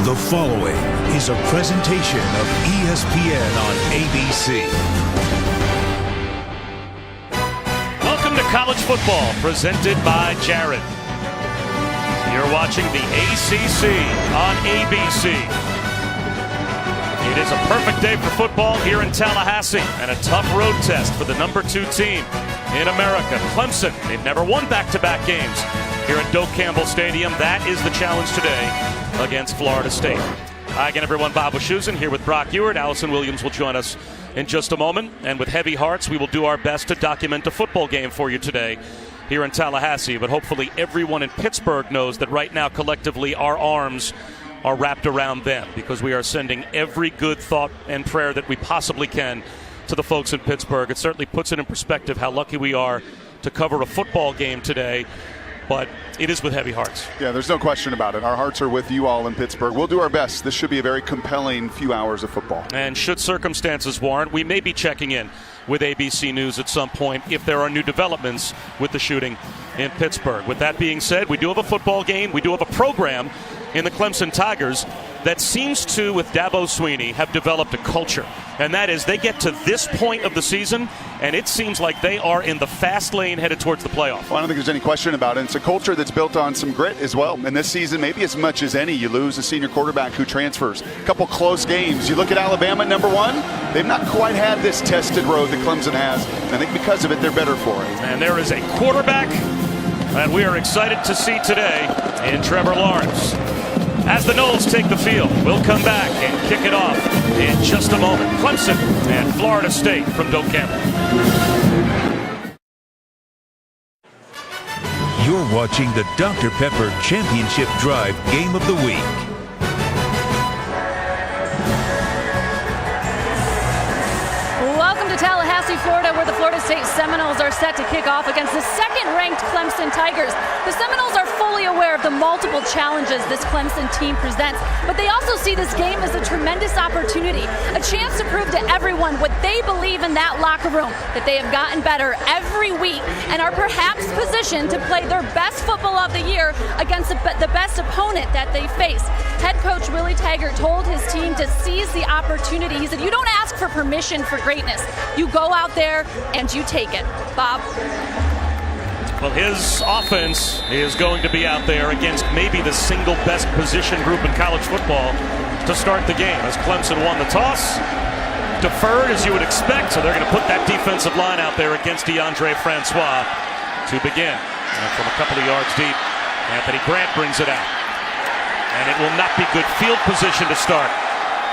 The following is a presentation of ESPN on ABC. Welcome to college football, presented by Jared. You're watching the ACC on ABC. It is a perfect day for football here in Tallahassee, and a tough road test for the number 2 team in America, Clemson. They've never won back-to-back games here at Doak Campbell Stadium. That is the challenge today against Florida State. Hi again, everyone. Bob Wischusen here with Brock Ewert. Allison Williams will join us in just a moment. And with heavy hearts, we will do our best to document a football game for you today here in Tallahassee. But hopefully everyone in Pittsburgh knows that right now, collectively, our arms are wrapped around them, because we are sending every good thought and prayer that we possibly can to the folks in Pittsburgh. It certainly puts it in perspective how lucky we are to cover a football game today. But it is with heavy hearts. Yeah, there's no question about it. Our hearts are with you all in Pittsburgh. We'll do our best. This should be a very compelling few hours of football. And should circumstances warrant, we may be checking in with ABC News at some point if there are new developments with the shooting in Pittsburgh. With that being said, we do have a football game. We do have a program in the Clemson Tigers that seems to, with Dabo Swinney, have developed a culture. And that is, they get to this point of the season, and it seems like they are in the fast lane headed towards the playoff. Well, I don't think there's any question about it. It's a culture that's built on some grit as well. And this season, maybe as much as any, you lose a senior quarterback who transfers. A couple close games. You look at Alabama, number 1. They've not quite had this tested road that Clemson has. And I think because of it, they're better for it. And there is a quarterback that we are excited to see today in Trevor Lawrence. As the Noles take the field, we'll come back and kick it off in just a moment. Clemson and Florida State from Doak Campbell. You're watching the Dr. Pepper Championship Drive Game of the Week. Welcome to Tallahassee, Florida, where the Florida State Seminoles are set to kick off against the second-ranked Clemson Tigers. The Seminoles are fully aware of the multiple challenges this Clemson team presents, but they also see this game as a tremendous opportunity, a chance to prove to everyone what they believe in that locker room, that they have gotten better every week and are perhaps positioned to play their best football of the year against the best opponent that they face. Head coach Willie Taggart told his team to seize the opportunity. He said, you don't ask for permission for greatness. You go out there and you take it. Bob? Well, his offense is going to be out there against maybe the single best position group in college football to start the game, as Clemson won the toss, deferred as you would expect, so they're going to put that defensive line out there against DeAndre Francois to begin. And from a couple of yards deep, Anthony Grant brings it out. And it will not be good field position to start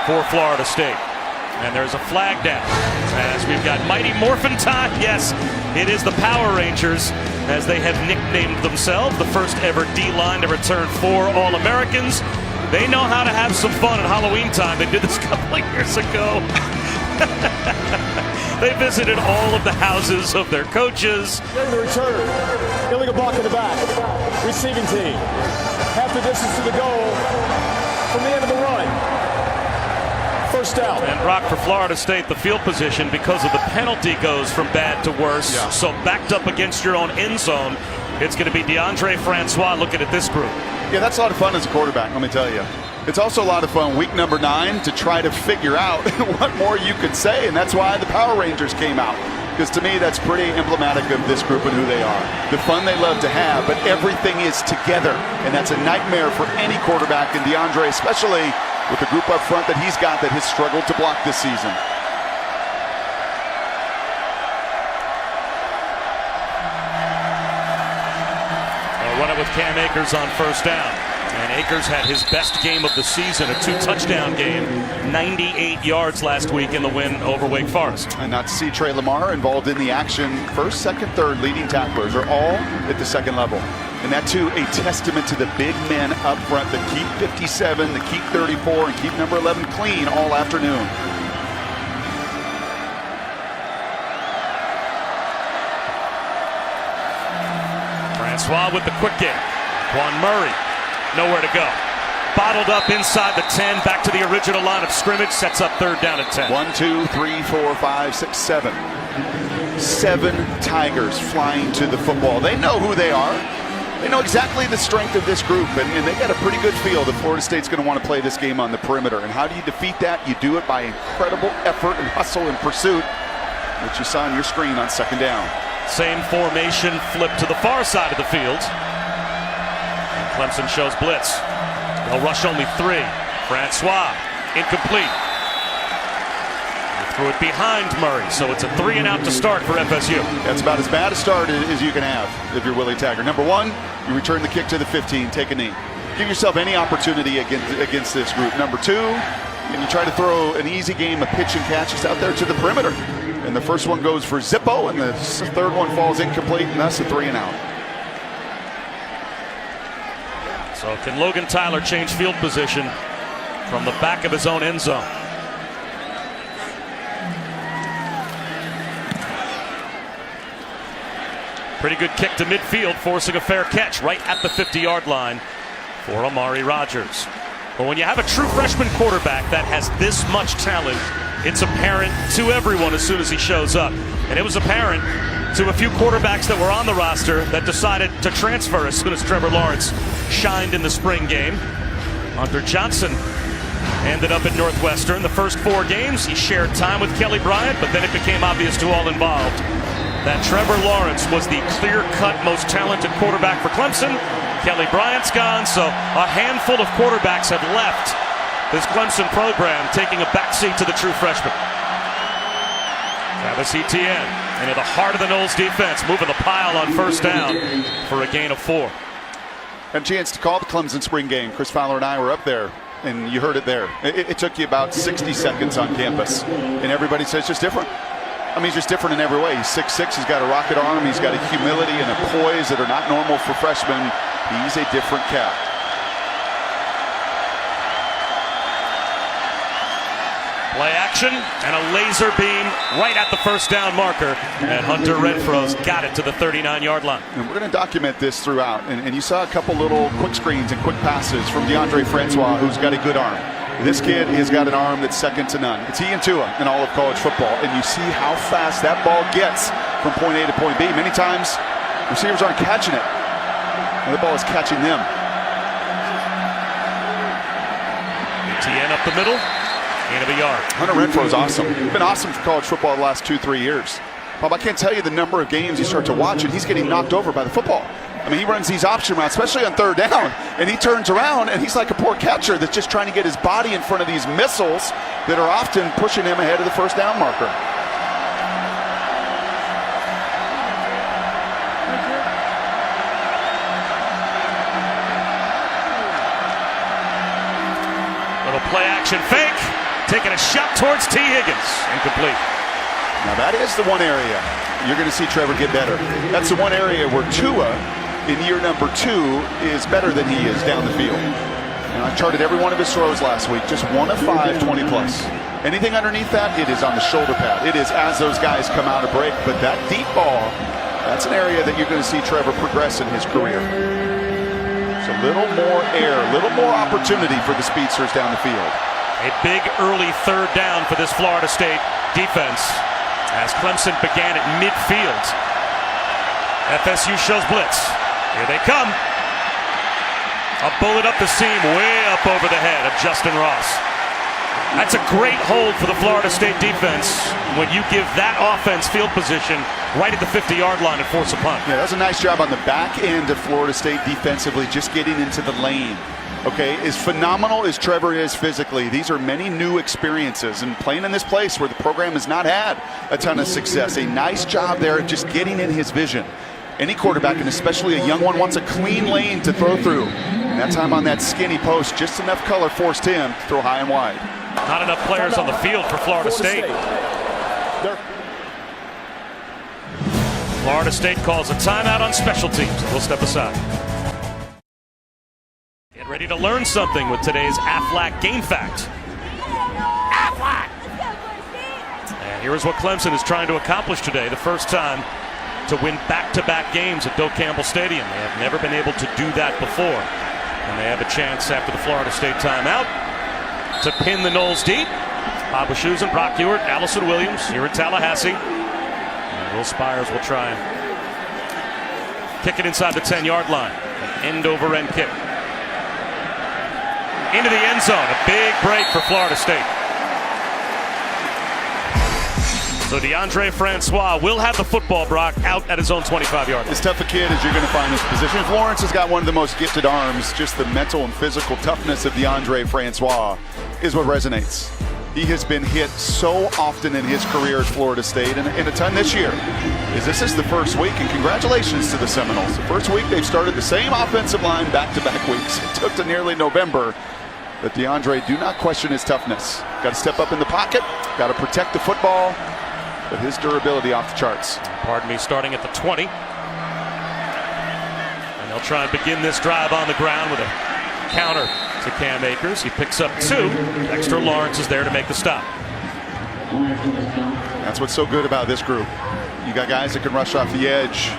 for Florida State. And there's a flag down as we've got Mighty Morphin time. Yes, it is the Power Rangers, as they have nicknamed themselves, the first ever D-line to return 4 All-Americans. They know how to have some fun at Halloween time. They did this a couple of years ago. They visited all of the houses of their coaches. During the return, illegal block in the back. Receiving team. Half the distance to the goal from the end of the run. First down. And Brock, for Florida State, the field position, because of the penalty, goes from bad to worse. Yeah. So backed up against your own end zone, it's going to be DeAndre Francois looking at this group. Yeah, that's a lot of fun as a quarterback, let me tell you. It's also a lot of fun week number 9 to try to figure out what more you could say, and that's why the Power Rangers came out. Because to me, that's pretty emblematic of this group and who they are. The fun they love to have, but everything is together, and that's a nightmare for any quarterback, and DeAndre, especially with the group up front that he's got that has struggled to block this season. They'll run it with Cam Akers on first down. And Akers had his best game of the season, a 2-touchdown game, 98 yards last week in the win over Wake Forest. And not to see Trey Lamar involved in the action. First, second, third leading tacklers are all at the second level. And that, too, a testament to the big men up front that keep 57, that keep 34, and keep number 11 clean all afternoon. Francois with the quick game. Quan Murray, nowhere to go. Bottled up inside the 10, back to the original line of scrimmage, sets up third down at 10. 1, 2, 3, 4, 5, 6, 7. 7 Tigers flying to the football. They know who they are. They know exactly the strength of this group, and they got a pretty good feel that Florida State's going to want to play this game on the perimeter. And how do you defeat that? You do it by incredible effort and hustle and pursuit, which you saw on your screen on second down. Same formation, flip to the far side of the field. And Clemson shows blitz. They'll rush only 3. Francois, incomplete. They threw it behind Murray, so it's a 3-and-out to start for FSU. That's about as bad a start as you can have if you're Willie Taggart. Number 1, you return the kick to the 15, take a knee. Give yourself any opportunity against this group. Number 2, and you try to throw an easy game of pitch and catches out there to the perimeter. And the first one goes for Zippo, and the third one falls incomplete, and that's a 3-and-out. So can Logan Tyler change field position from the back of his own end zone? Pretty good kick to midfield, forcing a fair catch right at the 50-yard line for Amari Rodgers. But when you have a true freshman quarterback that has this much talent, it's apparent to everyone as soon as he shows up. And it was apparent to a few quarterbacks that were on the roster that decided to transfer as soon as Trevor Lawrence shined in the spring game. Hunter Johnson ended up at Northwestern. The first 4 games, he shared time with Kelly Bryant, but then it became obvious to all involved that Trevor Lawrence was the clear-cut most talented quarterback for Clemson. Kelly Bryant's gone, so a handful of quarterbacks have left this Clemson program, taking a backseat to the true freshman. Travis Etienne into the heart of the Noles defense, moving the pile on first down for a gain of 4. Had a chance to call the Clemson spring game. Chris Fowler and I were up there, and you heard it there. It took you about 60 seconds on campus, and everybody says it's just different. I mean, he's just different in every way. He's 6'6", he's got a rocket arm, he's got a humility and a poise that are not normal for freshmen. He's a different cat. Play action and a laser beam right at the first down marker. And Hunter Renfro's got it to the 39-yard line. And we're going to document this throughout. And you saw a couple little quick screens and quick passes from DeAndre Francois, who's got a good arm. This kid has got an arm that's second to none. It's he and Tua in all of college football. And you see how fast that ball gets from point A to point B. Many times, receivers aren't catching it. And the ball is catching them. Etienne up the middle. Gain of a yard. Hunter Renfro is awesome. He's been awesome for college football the last 2-3 years. Bob, I can't tell you the number of games you start to watch and he's getting knocked over by the football. I mean, he runs these option routes, especially on third down, and he turns around and he's like a poor catcher that's just trying to get his body in front of these missiles that are often pushing him ahead of the first down marker. Little play action fake, taking a shot towards T. Higgins, incomplete. Now that is the one area you're going to see Trevor get better. That's the one area where Tua, in year number 2, is better than he is down the field. And I charted every one of his throws last week, just 1 of 5, 20 plus. Anything underneath that, it is on the shoulder pad. It is as those guys come out of break. But that deep ball, that's an area that you're going to see Trevor progress in his career. It's a little more air, a little more opportunity for the speedsters down the field. A big early third down for this Florida State defense as Clemson began at midfield. FSU shows blitz. Here they come. A bullet up the seam, way up over the head of Justin Ross. That's a great hold for the Florida State defense when you give that offense field position right at the 50-yard line and force a punt. Yeah, that's a nice job on the back end of Florida State defensively, just getting into the lane. Okay, as phenomenal as Trevor is physically, these are many new experiences and playing in this place where the program has not had a ton of success. A nice job there of just getting in his vision. Any quarterback, and especially a young one, wants a clean lane to throw through. And that time on that skinny post, just enough color forced him to throw high and wide. Not enough players on the field for Florida State. Florida State calls a timeout on special teams. We'll step aside. Get ready to learn something with today's Aflac Game Fact. Aflac! And here's what Clemson is trying to accomplish today. The first time to win back-to-back games at Doak Campbell Stadium. They have never been able to do that before. And they have a chance after the Florida State timeout to pin the Noles deep. Bob Wischusen, Brock Ewert, Allison Williams here in Tallahassee. And Will Spires will try and Kick it inside the 10-yard line. End-over-end kick. Into the end zone. A big break for Florida State. So DeAndre Francois will have the football, Brock, out at his own 25-yard line. As tough a kid as you're going to find in this position. Florence has got one of the most gifted arms. Just the mental and physical toughness of DeAndre Francois is what resonates. He has been hit so often in his career at Florida State, and a ton this year. This is the first week, and congratulations to the Seminoles. The first week they've started the same offensive line back-to-back weeks. It took to nearly November. But DeAndre, do not question his toughness. Got to step up in the pocket, got to protect the football, but his durability off the charts. Pardon me, starting at the 20. And they'll try and begin this drive on the ground with a counter to Cam Akers. He picks up 2. Dexter Lawrence is there to make the stop. That's what's so good about this group. You got guys that can rush off the edge.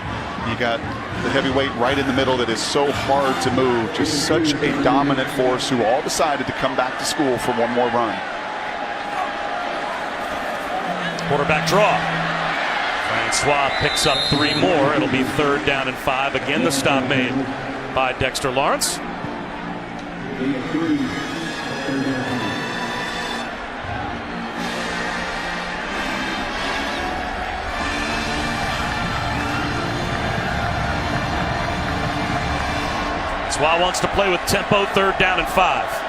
You got the heavyweight right in the middle that is so hard to move. Just such a dominant force who all decided to come back to school for one more run. Quarterback draw. Francois picks up 3 more. It'll be 3rd down and 5. Again, the stop made by Dexter Lawrence. Francois wants to play with tempo. 3rd down and 5.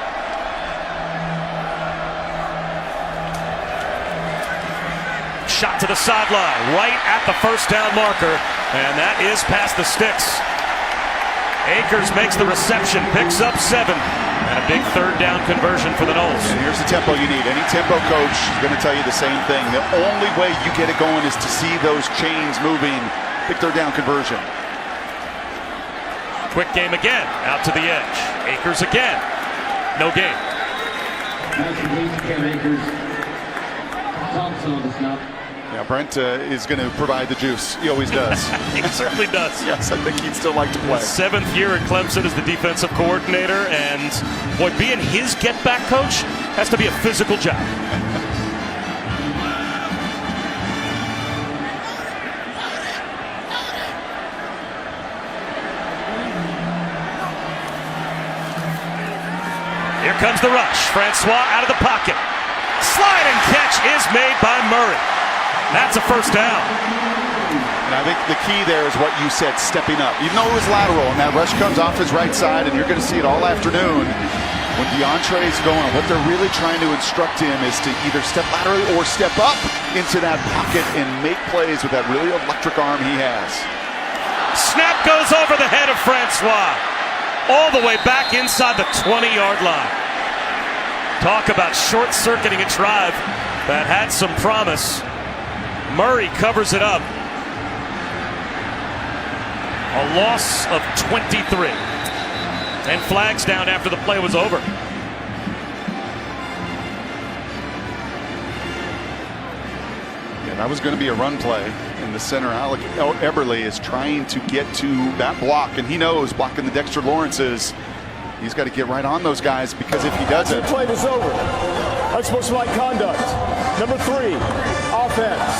Shot to the sideline, right at the 1st down marker, and that is past the sticks. Akers makes the reception, picks up 7, and a big 3rd down conversion for the Noles. And here's the tempo you need. Any tempo coach is going to tell you the same thing. The only way you get it going is to see those chains moving. Big 3rd down conversion. Quick game again, out to the edge. Akers again, no gain. Yeah, Brent is going to provide the juice. He always does. He certainly does. Yes, I think he'd still like to play. 7th year at Clemson as the defensive coordinator, and boy, being his get-back coach has to be a physical job. Here comes the rush. Francois out of the pocket. Slide and catch is made by Murray. That's a 1st down. And I think the key there is what you said, stepping up. Even though it was lateral, and that rush comes off his right side, and you're going to see it all afternoon. When DeAndre is going, what they're really trying to instruct him is to either step laterally or step up into that pocket and make plays with that really electric arm he has. Snap goes over the head of Francois. All the way back inside the 20-yard line. Talk about short-circuiting a drive that had some promise. Murray covers it up. A loss of 23. And flags down after the play was over. Yeah, that was going to be a run play in the center. Alec Eberle is trying to get to that block, and he knows blocking the Dexter Lawrence's. He's got to get right on those guys, because if he doesn't, the play is over. Unsportsmanlike conduct. Number 3, offense.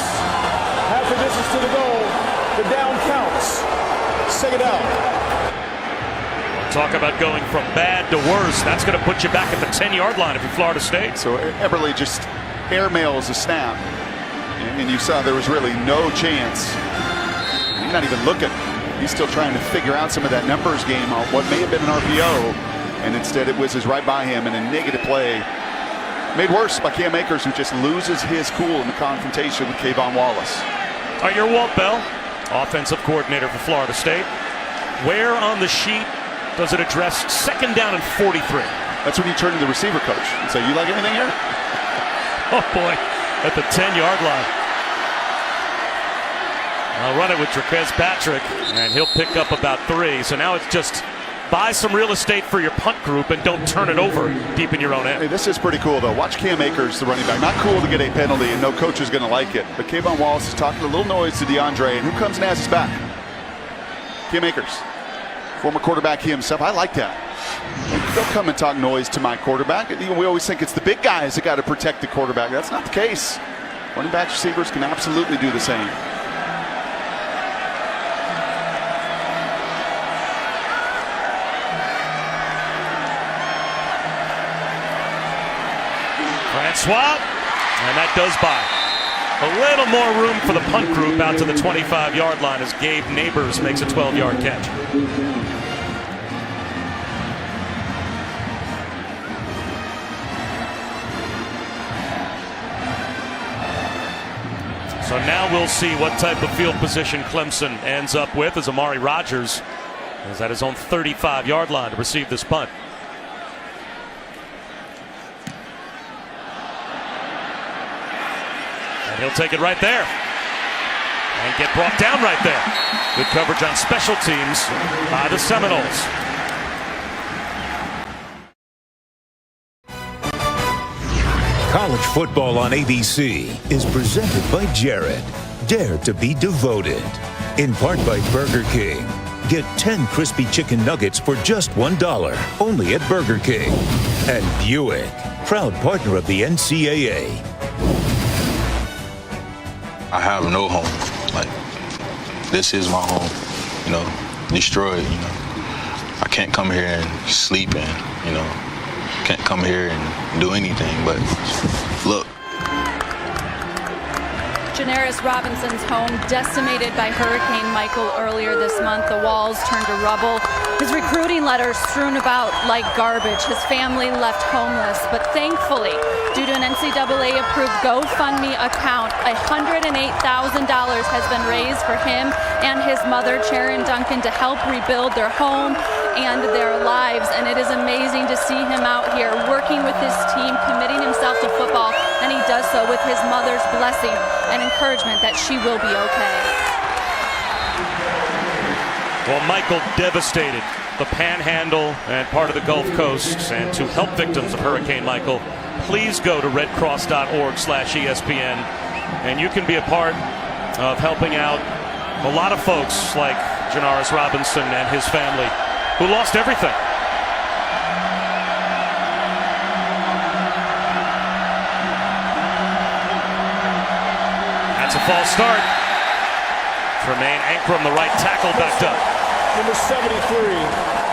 Half the distance to the goal. The down counts. 2nd down. Talk about going from bad to worse. That's going to put you back at the 10-yard line if you're Florida State. So Eberle just airmails a snap, and you saw there was really no chance. He's not even looking. He's still trying to figure out some of that numbers game on what may have been an RPO, and instead it whizzes right by him, and a negative play made worse by Cam Akers, who just loses his cool in the confrontation with Kayvon Wallace. All right, you're Walt Bell, offensive coordinator for Florida State. Where on the sheet does it address 2nd down and 43? That's when you turn to the receiver coach and say, "You like anything here?" Oh boy, at the 10-yard line. I'll run it with Traquez Patrick, and he'll pick up about 3. So now it's just buy some real estate for your punt group and don't turn it over deep in your own end. Hey, this is pretty cool, though. Watch Cam Akers, the running back. Not cool to get a penalty, and no coach is going to like it. But Kayvon Wallace is talking a little noise to DeAndre, and who comes and has his back? Cam Akers, former quarterback he himself. I like that. Don't come and talk noise to my quarterback. We always think it's the big guys that got to protect the quarterback. That's not the case. Running backs, receivers can absolutely do the same. Jet swap, and that does by. A little more room for the punt group out to the 25-yard line as Gabe Neighbors makes a 12-yard catch. So now we'll see what type of field position Clemson ends up with as Amari Rodgers is at his own 35-yard line to receive this punt. And he'll take it right there and get brought down right there. Good coverage on special teams by the Seminoles. College football on ABC is presented by Jared. Dare to be devoted. In part by Burger King. Get 10 crispy chicken nuggets for just $1 only at Burger King. And Buick, proud partner of the NCAA. I have no home. Like, this is my home, you know, destroyed, you know. I can't come here and sleep and, you know, can't come here and do anything but look. Janaris Robinson's home decimated by Hurricane Michael earlier this month. The walls turned to rubble. His recruiting letters strewn about like garbage. His family left homeless. But thankfully, due to an NCAA-approved GoFundMe account, $108,000 has been raised for him and his mother, Sharon Duncan, to help rebuild their home and their lives. And it is amazing to see him out here working with his team, committing himself to football, and he does so with his mother's blessing and encouragement that she will be okay. Well, Michael devastated the Panhandle and part of the Gulf Coast. And to help victims of Hurricane Michael, please go to redcross.org/ESPN. And you can be a part of helping out a lot of folks like Janaris Robinson and his family who lost everything. That's a false start. Tremaine Ankrum, the right tackle, backed up. Number 73,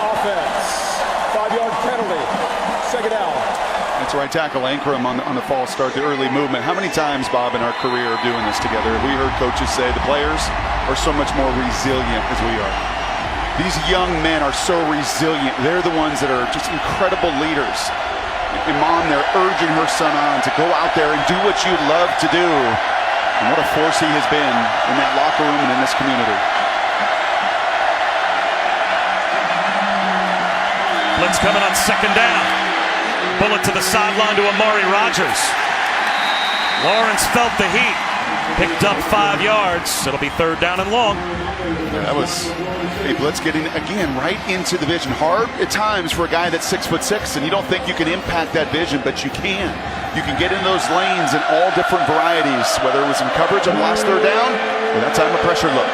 offense. 5-yard penalty. Second down. That's right tackle Ankrum on the false start, the early movement. How many times, Bob, in our career doing this together, have we heard coaches say the players are so much more resilient as we are? These young men are so resilient. They're the ones that are just incredible leaders. And Mom, they're urging her son on to go out there and do what you love to do. And what a force he has been in that locker room and in this community. Blitz coming on second down. Bullet to the sideline to Amari Rodgers. Lawrence felt the heat. Picked up 5 yards. It'll be third down and long. Yeah, that was a blitz getting, again, right into the vision. Hard at times for a guy that's 6'6", and you don't think you can impact that vision, but you can. You can get in those lanes in all different varieties, whether it was in coverage on the last third down or that time of pressure look.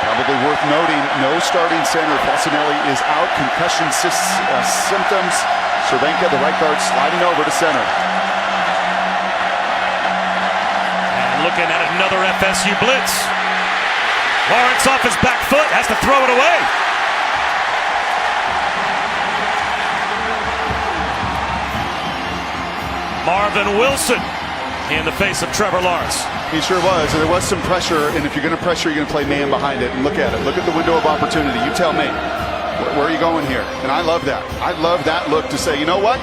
Probably worth noting, no starting center. Falcinelli is out, concussion symptoms. Cervenka, the right guard, sliding over to center. And looking at another FSU blitz. Lawrence off his back foot, has to throw it away. Marvin Wilson in the face of Trevor Lawrence. He sure was. There was some pressure, and if you're going to pressure, you're going to play man behind it. And look at it. Look at the window of opportunity. You tell me. Where are you going here? And I love that. I love that look to say, you know what?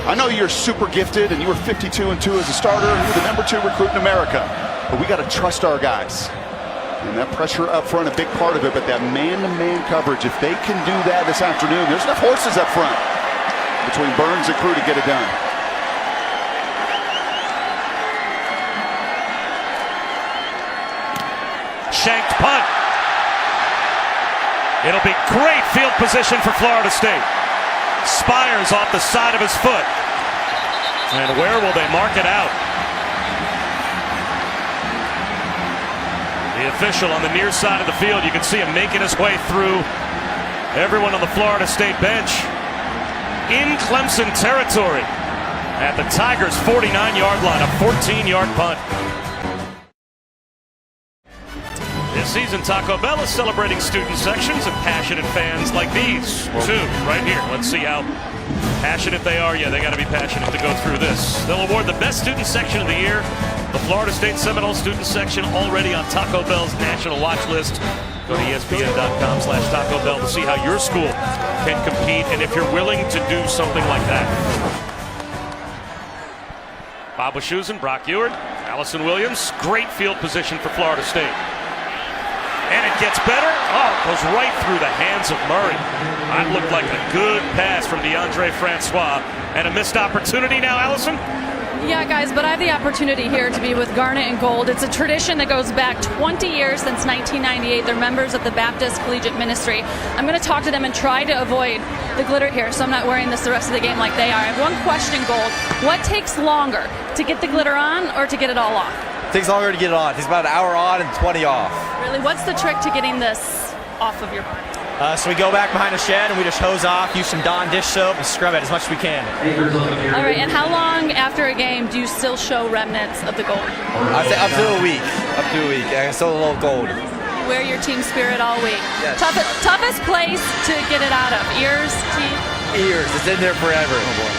I know you're super gifted, and you were 52-2 as a starter, and you're the #2 recruit in America. But we got to trust our guys. And that pressure up front, a big part of it, but that man-to-man coverage, if they can do that this afternoon, there's enough horses up front between Burns and crew to get it done. Shanked punt. It'll be great field position for Florida State. Spires off the side of his foot. And where will they mark it out? The official on the near side of the field, you can see him making his way through everyone on the Florida State bench. In Clemson territory at the Tigers' 49-yard line, a 14-yard punt. This season, Taco Bell is celebrating student sections and passionate fans like these two right here. Let's see how passionate they are. Yeah, they got to be passionate to go through this. They'll award the best student section of the year. The Florida State Seminoles student section already on Taco Bell's national watch list. Go to ESPN.com/Taco Bell to see how your school can compete and if you're willing to do something like that. Bob Wischusen, Brock Ewart, Allison Williams. Great field position for Florida State. And it gets better. Oh, it goes right through the hands of Murray. That looked like a good pass from DeAndre Francois. And a missed opportunity now, Allison? Yeah, guys, but I have the opportunity here to be with Garnet and Gold. It's a tradition that goes back 20 years since 1998. They're members of the Baptist Collegiate Ministry. I'm going to talk to them and try to avoid the glitter here, so I'm not wearing this the rest of the game like they are. I have one question, Gold. What takes longer, to get the glitter on or to get it all off? It takes longer to get it on. It takes about an hour on and 20 off. Really? What's the trick to getting this off of your body? So we go back behind the shed and we just hose off, use some Dawn dish soap, and scrub it as much as we can. All right, and how long after a game do you still show remnants of the gold? I'd say up to a week. Up to a week. I still a little gold. You wear your team spirit all week. Yes. Toughest place to get it out of? Ears, teeth? Ears. It's in there forever. Oh boy.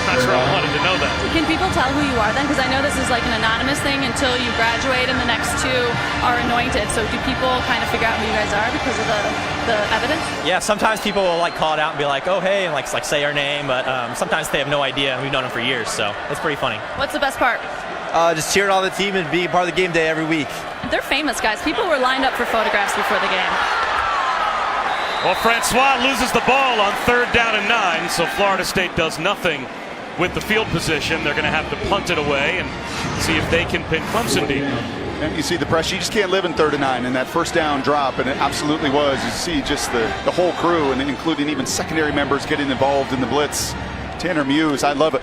Not sure I wanted to know that. Can people tell who you are then? Because I know this is like an anonymous thing until you graduate and the next two are anointed. So do people kind of figure out who you guys are because of the evidence? Yeah, sometimes people will like call it out and be like, oh hey, and like say our name, but sometimes they have no idea and we've known them for years, so it's pretty funny. What's the best part? Just cheering on the team and being part of the game day every week. They're famous, guys. People were lined up for photographs before the game. Well, Francois loses the ball on 3rd down and 9, so Florida State does nothing with the field position. They're going to have to punt it away and see if they can pin Clemson deep. And you see the pressure. You just can't live in 3rd and 9 and that first down drop, and it absolutely was. You see just the whole crew, and including even secondary members getting involved in the blitz. Tanner Muse, I love it.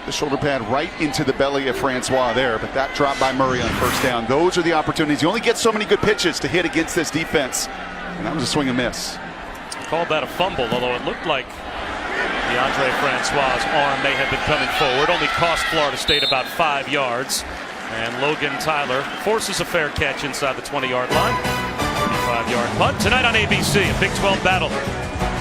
The shoulder pad right into the belly of Francois there, but that drop by Murray on 1st down. Those are the opportunities. You only get so many good pitches to hit against this defense, and that was a swing and miss. Called that a fumble, although it looked like DeAndre Francois' arm may have been coming forward. Only cost Florida State about 5 yards. And Logan Tyler forces a fair catch inside the 20-yard line. 35-yard punt. Tonight on ABC, a Big 12 battle.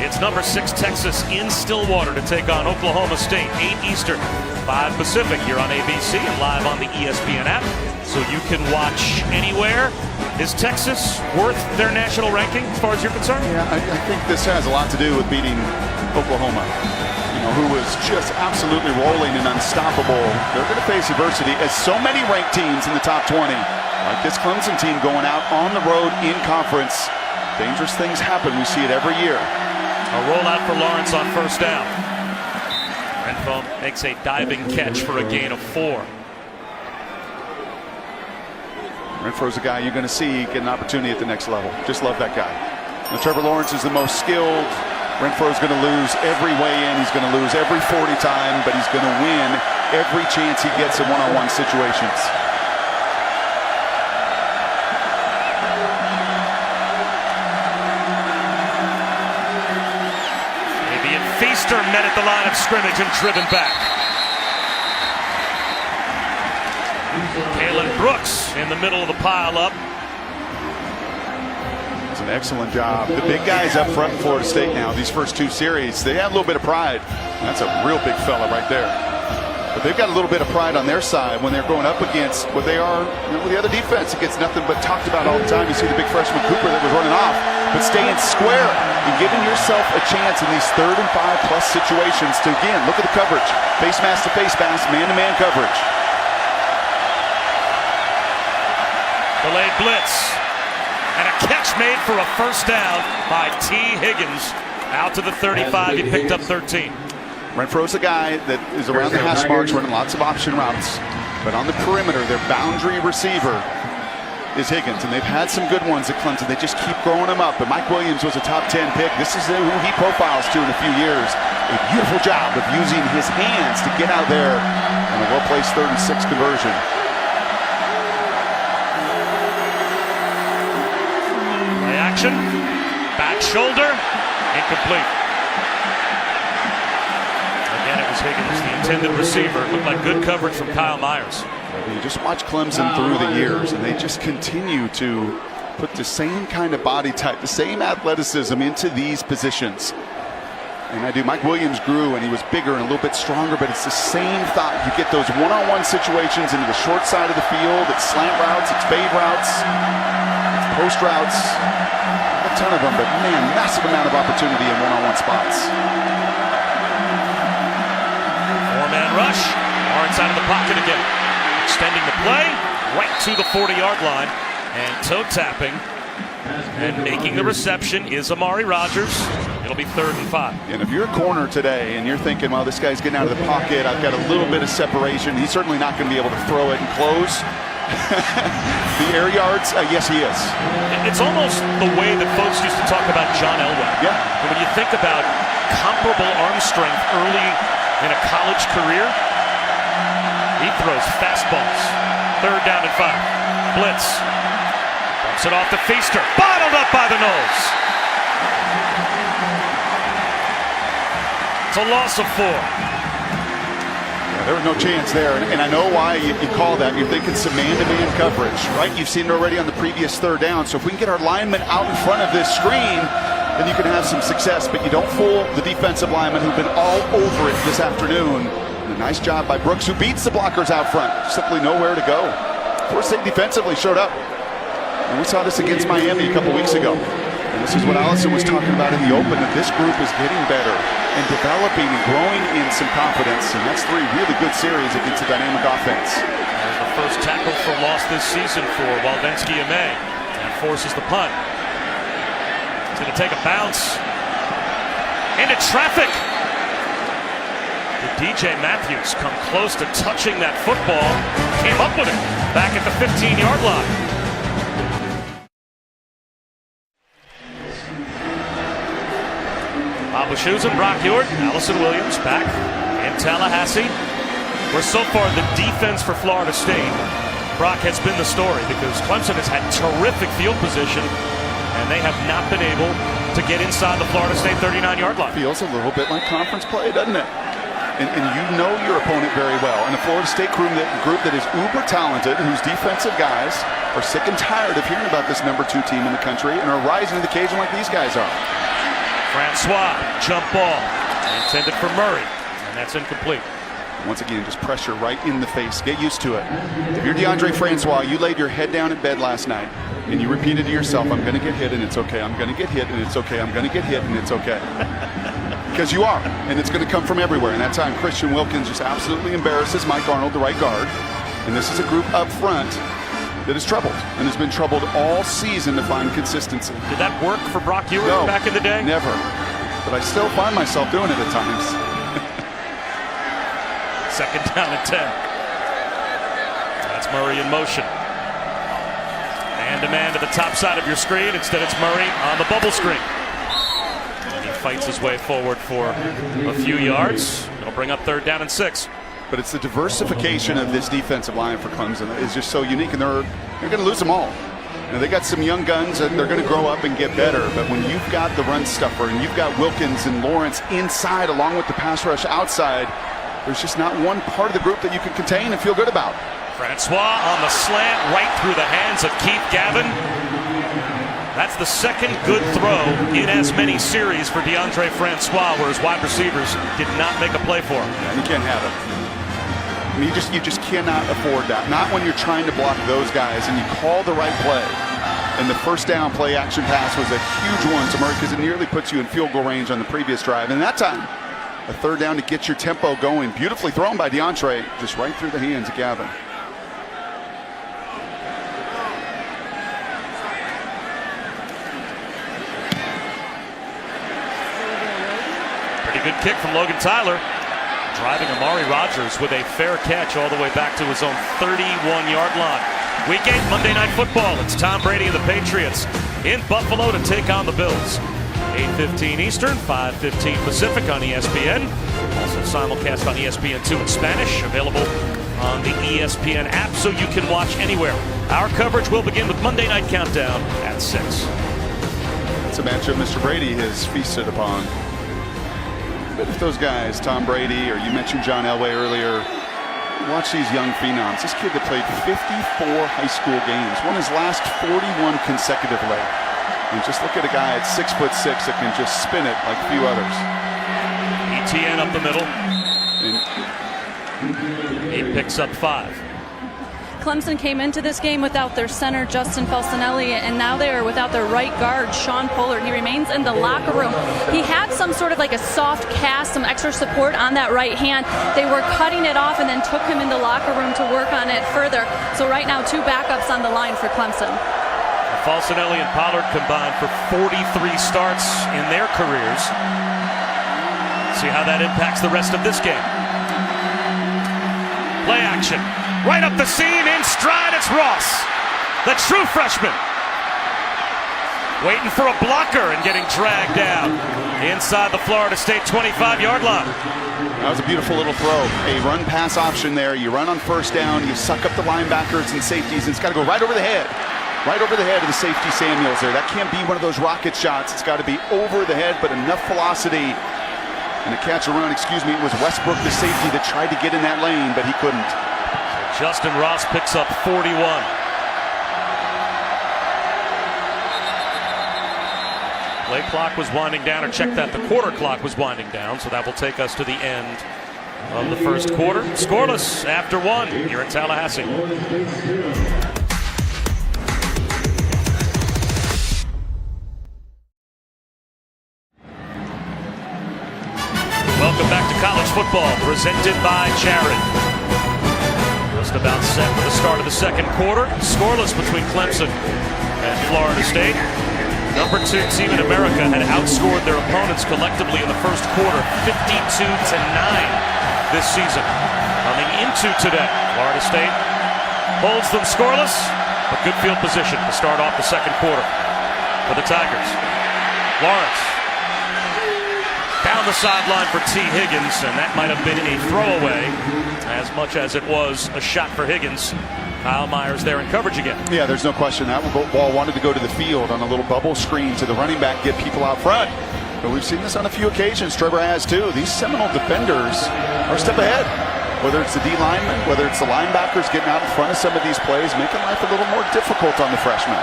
It's number 6 Texas in Stillwater to take on Oklahoma State. 8 Eastern, 5 Pacific here on ABC and live on the ESPN app. So you can watch anywhere. Is Texas worth their national ranking as far as you're concerned? Yeah, I think this has a lot to do with beating Oklahoma, who was just absolutely rolling and unstoppable. They're going to face adversity as so many ranked teams in the top 20. Like this Clemson team going out on the road in conference. Dangerous things happen. We see it every year. A rollout for Lawrence on 1st down. Renfro makes a diving catch for a gain of 4. Renfro's a guy you're going to see get an opportunity at the next level. Just love that guy. Now, Trevor Lawrence is the most skilled. Renfro's going to lose every way in. He's going to lose every 40 time, but he's going to win every chance he gets in one-on-one situations. Maybe Feaster met at the line of scrimmage and driven back. Kalen Brooks in the middle of the pile-up. It's an excellent job. The big guys up front in Florida State now, these first 2 series, they had a little bit of pride. That's a real big fella right there. But they've got a little bit of pride on their side when they're going up against what they are, with the other defense. It gets nothing but talked about all the time. You see the big freshman Cooper that was running off, but staying square and giving yourself a chance in these 3rd and 5+ situations to, again, look at the coverage. Face mask to face mask, man-to-man coverage. Delayed blitz. And a catch made for a 1st down by T. Higgins. Out to the 35. He picked up 13. Renfro's a guy that is around the hash marks, running lots of option routes. But on the perimeter, their boundary receiver is Higgins. And they've had some good ones at Clemson. They just keep growing them up. But Mike Williams was a top 10 pick. This is who he profiles to in a few years. A beautiful job of using his hands to get out there on a well-placed 3rd and 6 conversion. Back shoulder, incomplete. Again, it was Higgins, the intended receiver, looked like good coverage from Kyle Myers. You just watch Clemson through the years, and they just continue to put the same kind of body type, the same athleticism into these positions. And Mike Williams grew, and he was bigger and a little bit stronger, but it's the same thought. You get those one-on-one situations into the short side of the field. It's slant routes, it's fade routes, it's post routes. A ton of them, but man, massive amount of opportunity in one-on-one spots. Four-man rush. Far inside of the pocket again. Extending the play right to the 40-yard line. And toe tapping and making the reception is Amari Rodgers. It'll be 3rd and 5. And if you're a corner today and you're thinking, well, this guy's getting out of the pocket, I've got a little bit of separation, he's certainly not going to be able to throw it and close. The air yards, yes, he is. It's almost the way that folks used to talk about John Elway. Yeah. And when you think about comparable arm strength early in a college career, he throws fastballs. 3rd down and 5. Blitz. Dumps it off to Feaster. Bottled up by the nose. It's a loss of 4. Yeah, there was no chance there, and I know why you call that. You're thinking some man-to-man coverage, right? You've seen it already on the previous 3rd down. So if we can get our linemen out in front of this screen, then you can have some success. But you don't fool the defensive linemen who've been all over it this afternoon. And a nice job by Brooks, who beats the blockers out front. Simply nowhere to go. Florida State defensively showed up. And we saw this against Miami a couple weeks ago. And this is what Allison was talking about in the open, that this group is getting better and developing and growing in some confidence. And that's 3 really good series against a dynamic offense. There's the first tackle for loss this season for Waldenski-Ame. And forces the punt. It's going to take a bounce. Into traffic. Did DJ Matthews come close to touching that football? Came up with it back at the 15-yard line. Bob Wischusen, Brock Ewart, Allison Williams back in Tallahassee. Where so far the defense for Florida State, Brock, has been the story, because Clemson has had terrific field position and they have not been able to get inside the Florida State 39-yard line. Feels a little bit like conference play, doesn't it? And you know your opponent very well. And the Florida State group that is uber talented, whose defensive guys are sick and tired of hearing about this #2 team in the country and are rising to the occasion like these guys are. Francois, jump ball, intended for Murray, and that's incomplete. Once again, just pressure right in the face. Get used to it. If you're DeAndre Francois, you laid your head down in bed last night, and you repeated to yourself, I'm going to get hit, and it's okay. I'm going to get hit, and it's okay. I'm going to get hit, and it's okay. Because you are, and it's going to come from everywhere. And that time, Christian Wilkins just absolutely embarrasses Mike Arnold, the right guard. And this is a group up front that is troubled and has been troubled all season to find consistency. Did that work for Brock Ewart back in the day? Never. But I still find myself doing it at times. 2nd down and 10. That's Murray in motion. Man-to-man to the top side of your screen. Instead, it's Murray on the bubble screen. And he fights his way forward for a few yards. It'll bring up 3rd down and 6. But it's the diversification of this defensive line for Clemson is just so unique, and they're going to lose them all. Now, they got some young guns that they're going to grow up and get better, but when you've got the run stuffer and you've got Wilkins and Lawrence inside along with the pass rush outside, there's just not one part of the group that you can contain and feel good about. Francois on the slant right through the hands of Keith Gavin. That's the 2nd good throw in as many series for DeAndre Francois, where his wide receivers did not make a play for him. Yeah, you can't have it. I mean, you just cannot afford that. Not when you're trying to block those guys and you call the right play. And the 1st down play action pass was a huge one to Murray, because it nearly puts you in field goal range on the previous drive. And that time, a 3rd down to get your tempo going. Beautifully thrown by DeAndre, just right through the hands of Gavin. Pretty good kick from Logan Tyler. Driving Amari Rodgers with a fair catch all the way back to his own 31-yard line. Week 8 Monday Night Football. It's Tom Brady and the Patriots in Buffalo to take on the Bills. 8:15 Eastern, 5:15 Pacific on ESPN. Also simulcast on ESPN2 in Spanish. Available on the ESPN app so you can watch anywhere. Our coverage will begin with Monday Night Countdown at 6. It's a matchup Mr. Brady has feasted upon. But if those guys, Tom Brady, or you mentioned John Elway earlier, watch these young phenoms. This kid that played 54 high school games, won his last 41 consecutively. And just look at a guy at 6'6" that can just spin it like few others. ETN up the middle. And he picks up 5. Clemson came into this game without their center, Justin Falcinelli, and now they are without their right guard, Sean Pollard. He remains in the locker room. He had some sort of like a soft cast, some extra support on that right hand. They were cutting it off and then took him in the locker room to work on it further. So right now, 2 backups on the line for Clemson. Falcinelli and Pollard combined for 43 starts in their careers. See how that impacts the rest of this game. Play action. Right up the seam, in stride, it's Ross, the true freshman. Waiting for a blocker and getting dragged down inside the Florida State 25-yard line. That was a beautiful little throw. A run-pass option there. You run on first down, you suck up the linebackers and safeties, and it's got to go right over the head. Right over the head of the safety Samuels there. That can't be one of those rocket shots. It's got to be over the head, but enough velocity. And a catch and run, it was Westbrook, the safety, that tried to get in that lane, but he couldn't. Justin Ross picks up 41. Play clock was winding down, or check that, the quarter clock was winding down, so that will take us to the end of the first quarter. Scoreless after 1 here in Tallahassee. Welcome back to college football, presented by Jared. Just about set for the start of the second quarter. Scoreless between Clemson and Florida State. Number 2 team in America had outscored their opponents collectively in the first quarter 52-9 this season. Coming into today, Florida State holds them scoreless, but good field position to start off the second quarter for the Tigers. Lawrence down the sideline for T. Higgins, and that might have been a throwaway as much as it was a shot for Higgins. Kyle Myers there in coverage again. Yeah, there's no question. That ball wanted to go to the field on a little bubble screen to the running back, get people out front. But we've seen this on a few occasions. Trevor has too. These Seminole defenders are a step ahead. Whether it's the D linemen, whether it's the linebackers getting out in front of some of these plays, making life a little more difficult on the freshmen.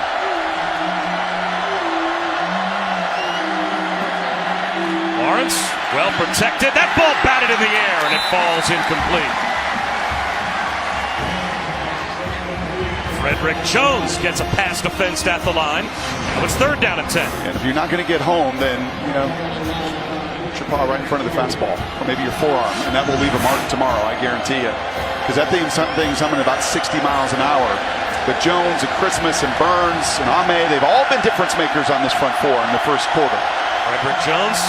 Lawrence, well protected. That ball batted in the air and it falls incomplete. Frederick Jones gets a pass defensed at the line. Now it's 3rd down and 10. And if you're not going to get home, then, put your paw right in front of the fastball, or maybe your forearm, and that will leave a mark tomorrow, I guarantee you. Because that thing's something about 60 miles an hour. But Jones and Christmas and Burns and Ame, they've all been difference makers on this front 4 in the first quarter. Frederick Jones,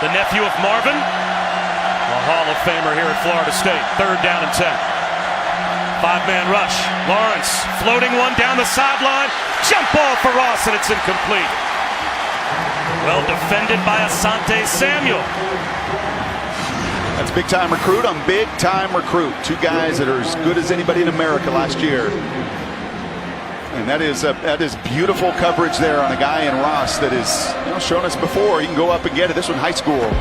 the nephew of Marvin, a Hall of Famer here at Florida State. 3rd down and 10. 5-man rush. Lawrence floating one down the sideline. Jump ball for Ross, and it's incomplete. Well defended by Asante Samuel. That's big-time recruit on big-time recruit. 2 guys that are as good as anybody in America last year. And that is beautiful coverage there on a guy in Ross that is shown us before. He can go up and get it. This one high school.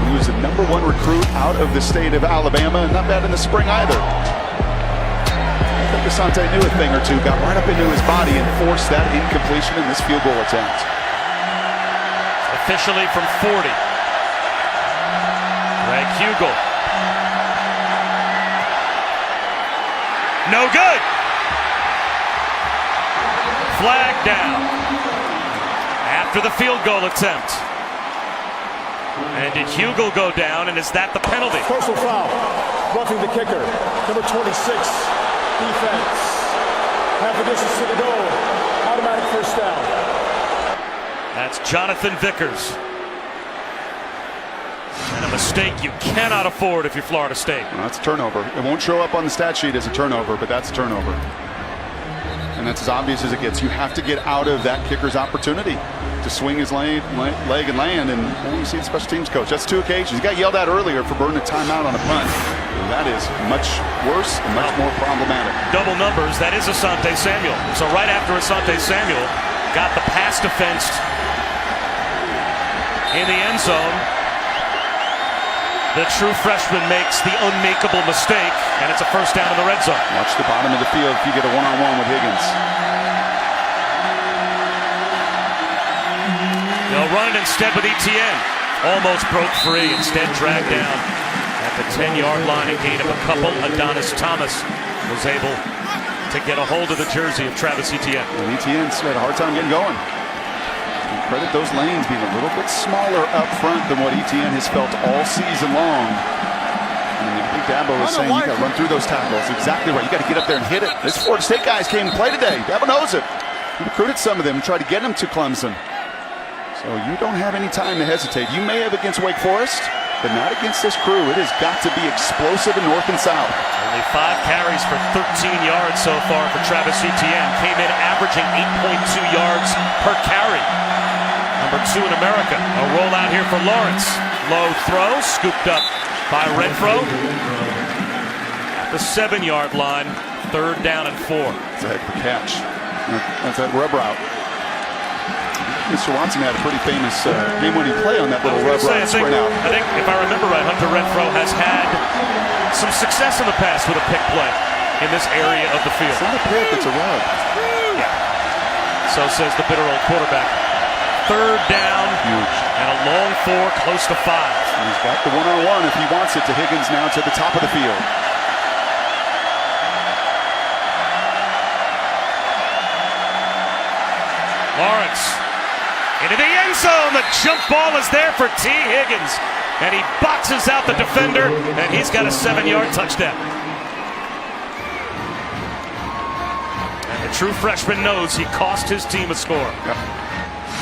He was the #1 recruit out of the state of Alabama, and not bad in the spring either. I think Asante knew a thing or two, got right up into his body and forced that incompletion in this field goal attempt. Officially from 40. Greg Hugel. No good. Flag down after the field goal attempt. And did Hugel go down, and is that the penalty? Personal foul, roughing the kicker, number 26, defense. Half the distance to the goal, automatic first down. That's Jonathan Vickers. And a mistake you cannot afford if you're Florida State. Well, that's a turnover. It won't show up on the stat sheet as a turnover, but that's a turnover. And that's as obvious as it gets. You have to get out of that kicker's opportunity to swing his leg and land. And you see the special teams coach. That's 2 occasions. He got yelled at earlier for burning a timeout on a punt. And that is much worse and much more problematic. Double numbers. That is Asante Samuel. So right after Asante Samuel got the pass defensed in the end zone, The true freshman makes the unmakeable mistake, and it's a first down in the red zone. Watch the bottom of the field if you get a one-on-one with Higgins. They'll run it instead with Etienne. Almost broke free, instead dragged down at the 10-yard line, a gain of a couple. Adonis Thomas was able to get a hold of the jersey of Travis Etienne. And Etienne's had a hard time getting going. And credit those lanes being a little bit smaller up front than what Etienne has felt all season long. And I think Dabo is saying you got to run through those tackles. Exactly right. You got to get up there and hit it. This Florida State guys came to play today. Dabo knows it. He recruited some of them and tried to get them to Clemson. So you don't have any time to hesitate. You may have against Wake Forest, but not against this crew. It has got to be explosive in north and south. Only 5 carries for 13 yards so far for Travis Etienne. Came in averaging 8.2 yards per carry. Number 2 in America. A rollout here for Lawrence. Low throw, scooped up by Renfro. At the 7-yard line, 3rd down and 4. That's a heck of a catch. That's that rub route. Mr. Watson had a pretty famous game-winning play on that little rub route sprint out. I think, if I remember right, Hunter Renfro has had some success in the past with a pick play in this area of the field. It's not a pick, it's a rub. Yeah. So says the bitter old quarterback. 3rd down. Huge. And a long 4, close to 5. He's got the one-on-one if he wants it to Higgins now to the top of the field. Lawrence into the end zone. The jump ball is there for T. Higgins. And he boxes out the defender, and he's got a 7-yard touchdown. And the true freshman knows he cost his team a score. Yep.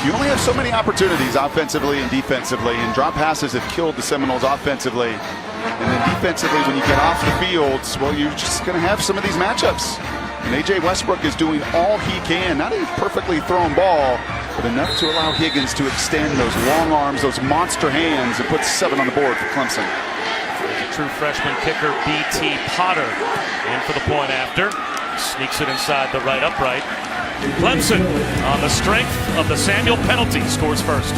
You only have so many opportunities offensively and defensively, and drop passes have killed the Seminoles offensively. And then defensively, when you get off the field, well, you're just going to have some of these matchups. And A.J. Westbrook is doing all he can, not a perfectly thrown ball, but enough to allow Higgins to extend those long arms, those monster hands, and put 7 on the board for Clemson. There's a true freshman kicker, B.T. Potter, in for the point after. Sneaks it inside the right upright. Clemson, on the strength of the Samuel penalty, scores first.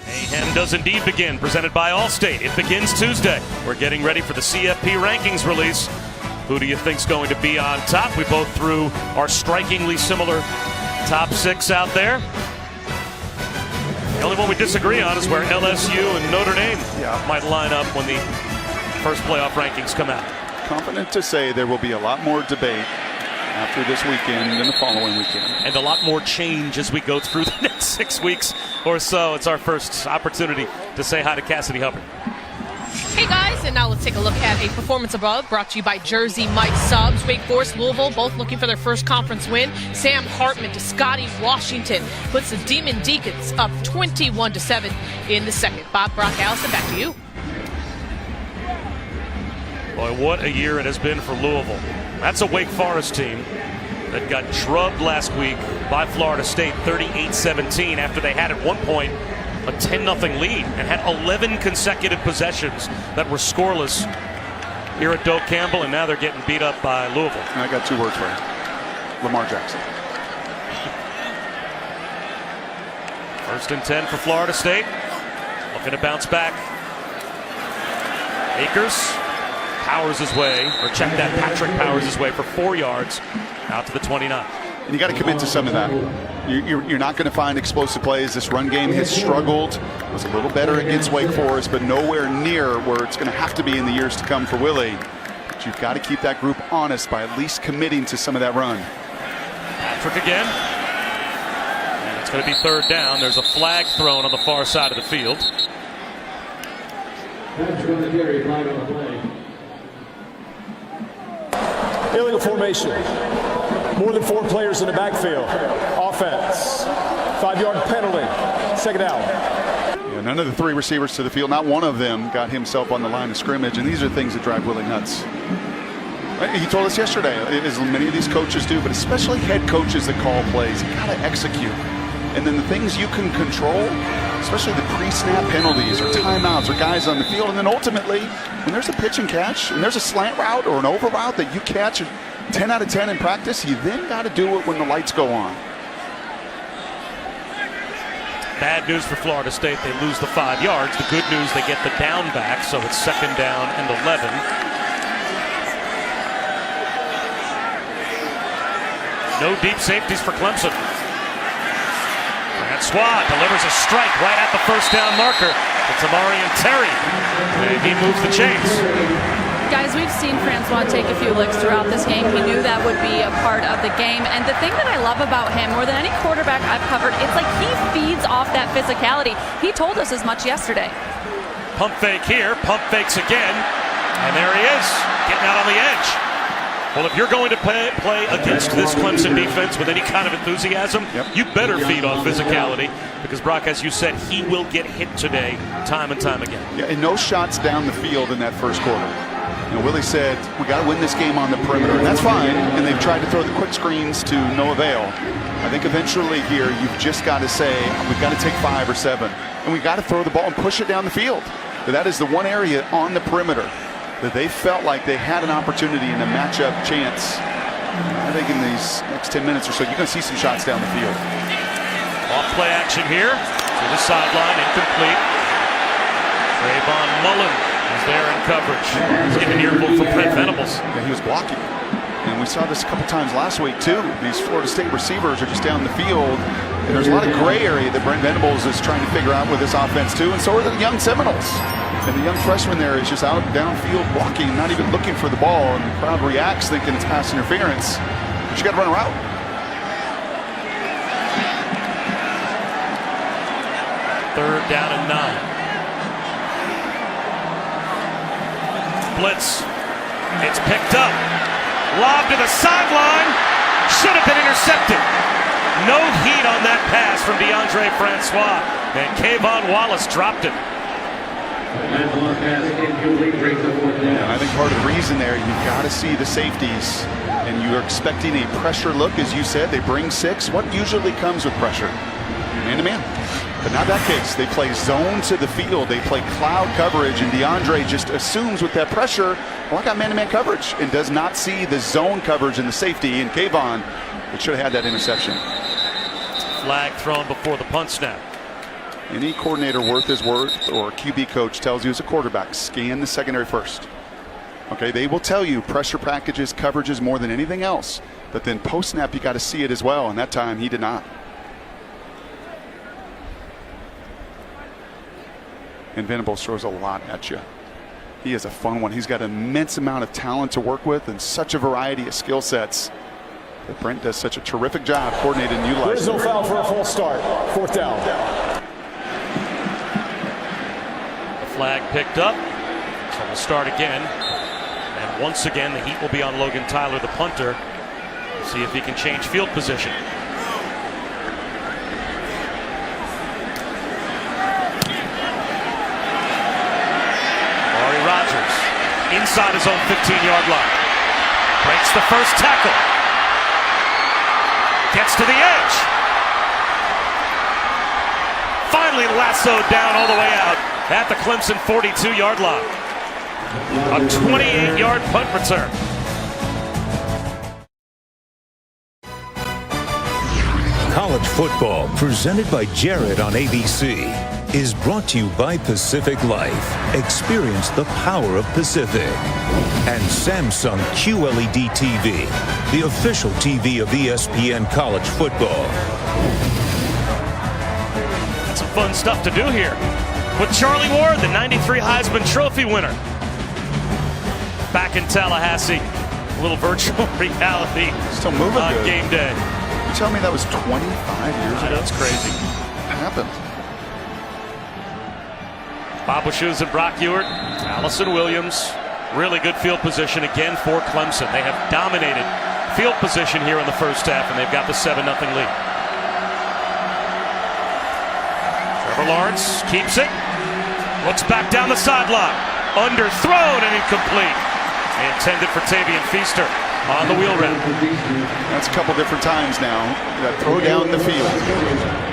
Mayhem does indeed begin, presented by Allstate. It begins Tuesday. We're getting ready for the CFP rankings release. Who do you think's going to be on top? We both threw our strikingly similar top 6 out there. The only one we disagree on is where LSU and Notre Dame might line up when the first playoff rankings come out. Confident to say there will be a lot more debate after this weekend than the following weekend. And a lot more change as we go through the next 6 weeks or so. It's our first opportunity to say hi to Cassidy Hubbard. Hey guys, and now let's take a look at a performance above brought to you by Jersey Mike Subs. Wake Forest, Louisville, both looking for their first conference win. Sam Hartman to Scotty Washington puts the Demon Deacons up 21-7 in the second. Bob, Brock, Allison, back to you. Boy, what a year it has been for Louisville. That's a Wake Forest team that got drubbed last week by Florida State 38-17 after they had at one point a 10-0 lead and had 11 consecutive possessions that were scoreless here at Doak Campbell, and now they're getting beat up by Louisville. And I got 2 words for you. Lamar Jackson. 1st and 10 for Florida State. Looking to bounce back. Akers powers his way, or check that, Patrick powers his way for 4 yards out to the 29. And you got to commit to some of that. You're not going to find explosive plays. This run game has struggled. It was a little better against Wake Forest, but nowhere near where it's going to have to be in the years to come for Willie. But you've got to keep that group honest by at least committing to some of that run. Patrick again. And it's going to be 3rd down. There's a flag thrown on the far side of the field. Illegal formation. More than 4 players in the backfield. Offense. 5-yard penalty. 2nd down. Yeah, none of the 3 receivers to the field. Not one of them got himself on the line of scrimmage. And these are things that drive Willie nuts. He told us yesterday, as many of these coaches do, but especially head coaches that call plays, you got to execute. And then the things you can control, especially the pre-snap penalties or timeouts or guys on the field. And then ultimately, when there's a pitch and catch, and there's a slant route or an over route that you catch 10 out of 10 in practice, you then got to do it when the lights go on. Bad news for Florida State. They lose the 5 yards. The good news, they get the down back, so it's 2nd down and 11. No deep safeties for Clemson. Francois delivers a strike right at the 1st down marker. It's Amarian Terry, and he moves the chains. Guys, we've seen Francois take a few licks throughout this game. He knew that would be a part of the game. And the thing that I love about him, more than any quarterback I've covered, it's like he feeds off that physicality. He told us as much yesterday. Pump fake here, pump fakes again. And there he is, getting out on the edge. Well, if you're going to play against this Clemson defense with any kind of enthusiasm, you better feed off physicality. Because, Brock, as you said, he will get hit today time and time again. Yeah, and no shots down the field in that first quarter. You know, Willie said, we got to win this game on the perimeter, and that's fine. And they've tried to throw the quick screens to no avail. I think eventually here, you've just got to say, we've got to take 5 or 7. And we've got to throw the ball and push it down the field. But that is the one area on the perimeter that they felt like they had an opportunity and a matchup chance. I think in these next 10 minutes or so, you're going to see some shots down the field. Off play action here to the sideline, incomplete. Trayvon Mullen is there in coverage. He's getting an earful from Brent Venables. Yeah, he was blocking. And we saw this a couple times last week, too. These Florida State receivers are just down the field. And there's a lot of gray area that Brent Venables is trying to figure out with this offense, too. And so are the young Seminoles. And the young freshman there is just out downfield blocking, not even looking for the ball. And the crowd reacts thinking it's pass interference. But you got to run a route. Third down and 9. Blitz. It's picked up. Lob to the sideline. Should have been intercepted. No heat on that pass from DeAndre Francois. And Kayvon Wallace dropped it. Yeah, I think part of the reason there, you've got to see the safeties. And you're expecting a pressure look, as you said. They bring 6. What usually comes with pressure? Man-to-man. But not that case. They play zone to the field. They play cloud coverage, and DeAndre just assumes with that pressure, well, I got man-to-man coverage, and does not see the zone coverage and the safety. And Kayvon, it should have had that interception. Flag thrown before the punt snap. Any coordinator worth his worth or QB coach tells you as a quarterback, scan the secondary first. Okay, they will tell you pressure packages, coverages more than anything else. But then post-snap, you got to see it as well, and that time he did not. And Venables throws a lot at you. He is a fun one. He's got an immense amount of talent to work with and such a variety of skill sets. But Brent does such a terrific job coordinating and utilizing. There's no foul for a false start. 4th down. The flag picked up. So we'll start again. And once again, the heat will be on Logan Tyler, the punter. See if he can change field position. Inside his own 15-yard line. Breaks the first tackle. Gets to the edge. Finally lassoed down all the way out at the Clemson 42-yard line. A 28-yard punt return. College football, presented by Jared on ABC, is brought to you by Pacific Life. Experience the power of Pacific. And Samsung QLED TV, the official TV of ESPN College Football. Got some fun stuff to do here with Charlie Ward, the '93 Heisman Trophy winner. Back in Tallahassee, a little virtual reality. Still moving on good. Game day. You tell me that was 25 years ago? That's crazy. What happened? Bob Wischusen and Brock Ewert, Allison Williams. Really good field position again for Clemson. They have dominated field position here in the first half, and they've got the 7-0 lead. Trevor Lawrence keeps it. Looks back down the sideline. Underthrown and incomplete. Intended for Tavian Feaster on the wheel route. That's a couple different times now. That throw down the field.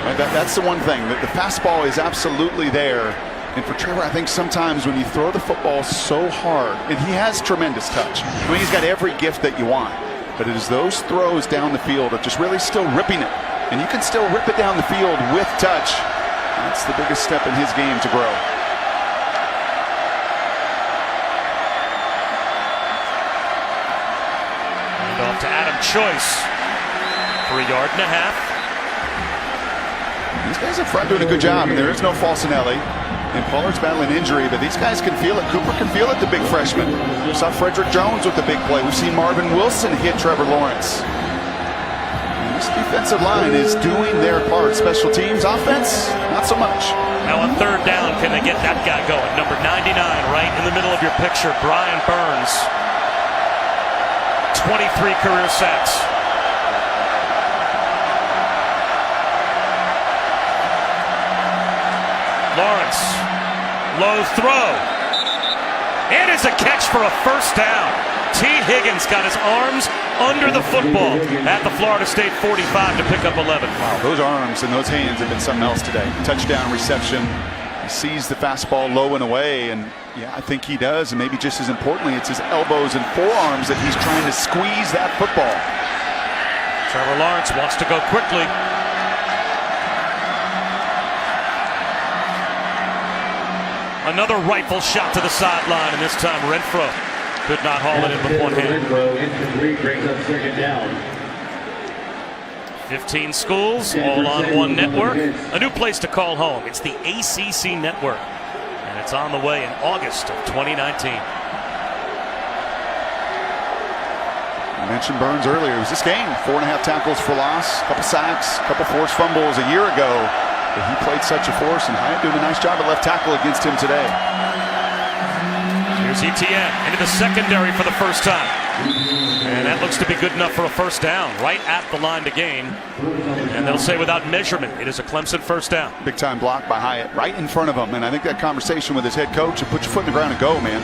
Right, that's the one thing. The fastball is absolutely there. And for Trevor, I think sometimes when you throw the football so hard, and he has tremendous touch. I mean, he's got every gift that you want. But it is those throws down the field of just really still ripping it. And you can still rip it down the field with touch. That's the biggest step in his game to grow. And off to Adam Choice for 1.5 yards. These guys up front doing a good job, and there is no Falsinelli. And Pollard's battling injury, but these guys can feel it. Cooper can feel it, the big freshman. We saw Frederick Jones with the big play. We've seen Marvin Wilson hit Trevor Lawrence. And this defensive line is doing their part. Special teams, offense, not so much. Now on 3rd down, can they get that guy going? Number 99, right in the middle of your picture, Brian Burns. 23 career sacks. Lawrence, low throw. It is a catch for a 1st down. T. Higgins got his arms under the football at the Florida State 45 to pick up 11. Wow, those arms and those hands have been something else today. Touchdown reception. He sees the fastball low and away, and yeah, I think he does. And maybe just as importantly, it's his elbows and forearms that he's trying to squeeze that football. Trevor Lawrence wants to go quickly. Another rifle shot to the sideline, and this time Renfro could not haul it in with one hand. 15 schools, all on one network. A new place to call home. It's the ACC network, and it's on the way in August of 2019. I mentioned Burns earlier. It was this game. 4.5 tackles for loss, couple sacks, couple forced fumbles a year ago. But he played such a force, and Hyatt doing a nice job at left tackle against him today. Here's Etienne into the secondary for the first time. And that looks to be good enough for a 1st down, right at the line to gain. And they'll say without measurement, it is a Clemson 1st down. Big time block by Hyatt right in front of him. And I think that conversation with his head coach, and put your foot in the ground and go, man.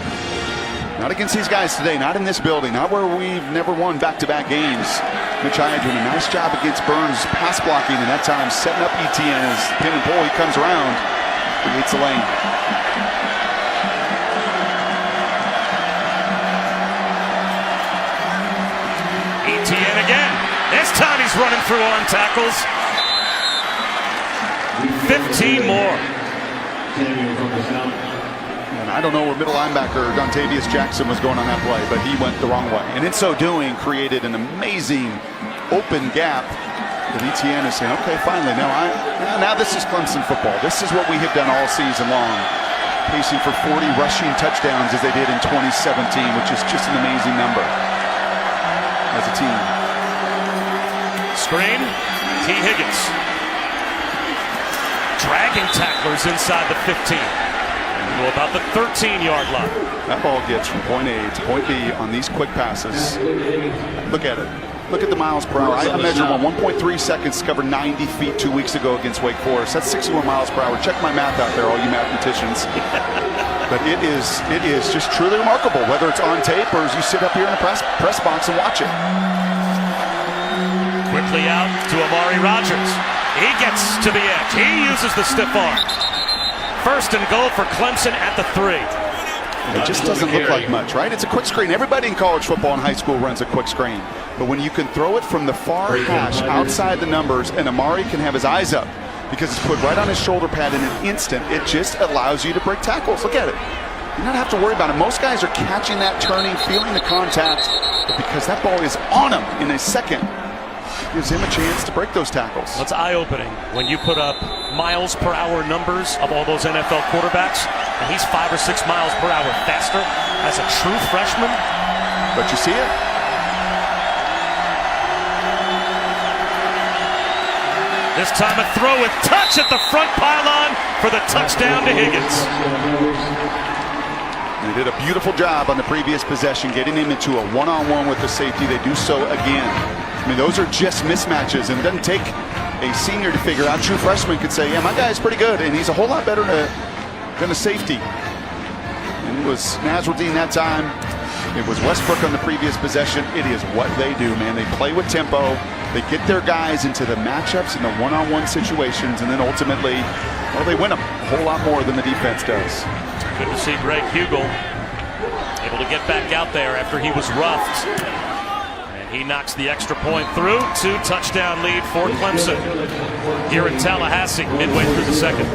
Not against these guys today, not in this building, not where we've never won back-to-back games. Mitch Hyatt doing a nice job against Burns, pass blocking, and that time setting up Etienne as pin and pull. He comes around, creates a lane. Etienne again. This time he's running through on tackles. 15 more. And I don't know where middle linebacker Dontavius Jackson was going on that play, but he went the wrong way. And in so doing, created an amazing open gap that Etienne is saying, okay, finally, now this is Clemson football. This is what we have done all season long. Pacing for 40 rushing touchdowns as they did in 2017, which is just an amazing number as a team. Screen, T. Higgins. Dragging tacklers inside the 15. To about the 13-yard line. That ball gets from point A to point B on these quick passes. Look at it. Look at the miles per hour. I measured 1.3 seconds to cover 90 feet 2 weeks ago against Wake Forest. That's 61 miles per hour. Check my math out there, all you mathematicians. But it is just truly remarkable, whether it's on tape or as you sit up here in the press box and watch it. Quickly out to Amari Rogers. He gets to the edge. He uses the stiff arm. 1st and goal for Clemson at the 3. It just doesn't look like much, right? It's a quick screen. Everybody in college football and high school runs a quick screen. But when you can throw it from the far hash outside the numbers, and Amari can have his eyes up because it's put right on his shoulder pad in an instant, it just allows you to break tackles. Look at it. You don't have to worry about it. Most guys are catching that, turning, feeling the contact, but because that ball is on him in a second, it gives him a chance to break those tackles. It's eye-opening when you put up miles per hour numbers of all those NFL quarterbacks, and he's 5 or 6 miles per hour faster as a true freshman. But you see it? This time a throw with touch at the front pylon for the touchdown to Higgins. They did a beautiful job on the previous possession, getting him into a one-on-one with the safety. They do so again. I mean, those are just mismatches, and it doesn't take a senior to figure out. True freshman could say, yeah, my guy's pretty good, and he's a whole lot better than a safety. And it was Nasruddin that time. It was Westbrook on the previous possession. It is what they do, man. They play with tempo. They get their guys into the matchups and the one-on-one situations, and then ultimately, well, they win them a whole lot more than the defense does. Good to see Greg Hugel able to get back out there after he was roughed. And He knocks the extra point through. 2-touchdown lead for Clemson here in Tallahassee, midway through the second.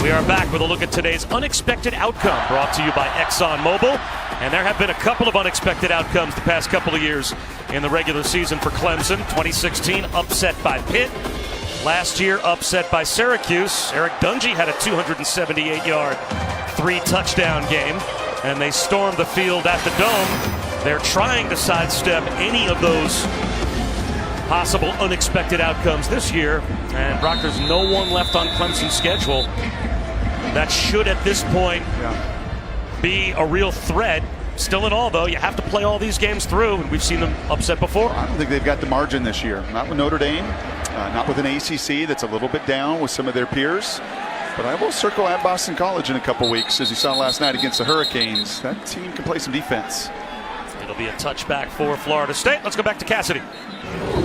We are back with a look at today's unexpected outcome, brought to you by ExxonMobil. And there have been a couple of unexpected outcomes the past couple of years in the regular season for Clemson. 2016, upset by Pitt. Last year, upset by Syracuse. Eric Dungy had a 278-yard, 3-touchdown game, and they stormed the field at the Dome. They're trying to sidestep any of those possible unexpected outcomes this year. And Brock, there's no one left on Clemson's schedule that should at this point be a real threat. Still in all, though, you have to play all these games through, and we've seen them upset before. I don't think they've got the margin this year. Not with Notre Dame, not with an ACC that's a little bit down with some of their peers. But I will circle at Boston College in a couple weeks, as you saw last night against the Hurricanes. That team can play some defense. It'll be a touchback for Florida State. Let's go back to Cassidy.